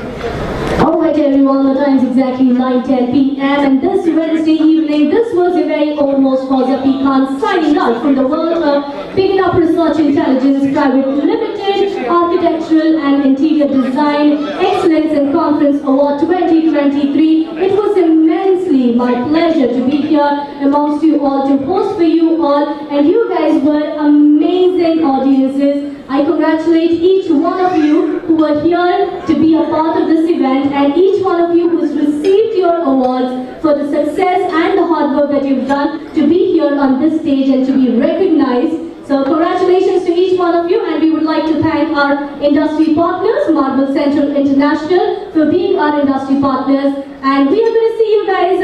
Alright everyone, the time is exactly 9:10 p.m. and this Wednesday evening, this was your very own most Fawzia P. Khan signing out from the world of Beginner Research Intelligence Private Limited Architectural and Interior Design Excellence and Conference Award 2023. It was immensely my pleasure to be here amongst you all, to host for you all, and you guys were amazing audiences. I congratulate each one of you who were here to be a part of this event and each one of you who has received your awards for the success and the hard work that you've done to be here on this stage and to be recognized. So congratulations to each one of you, and we would like to thank our industry partners, Marble Central International, for being our industry partners. And we are going to see you guys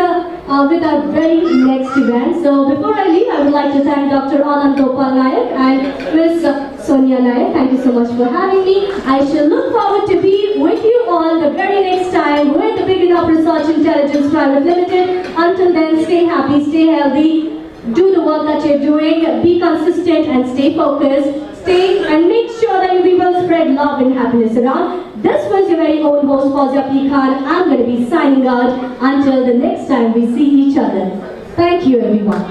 with our very next event. So before I leave, I would like to thank Dr. Anand Gopal Nayak and Ms. Sonia Nayak. Thank you so much for having me. I shall look forward to be with you all the very next time with the Beginner Research Intelligence Private Limited. Until then, stay happy, stay healthy. Do the work that you're doing, be consistent and stay focused. Stay and make sure that you people spread love and happiness around. This was your very own host, Fawzia P. Khan. I'm going to be signing out until the next time we see each other. Thank you, everyone.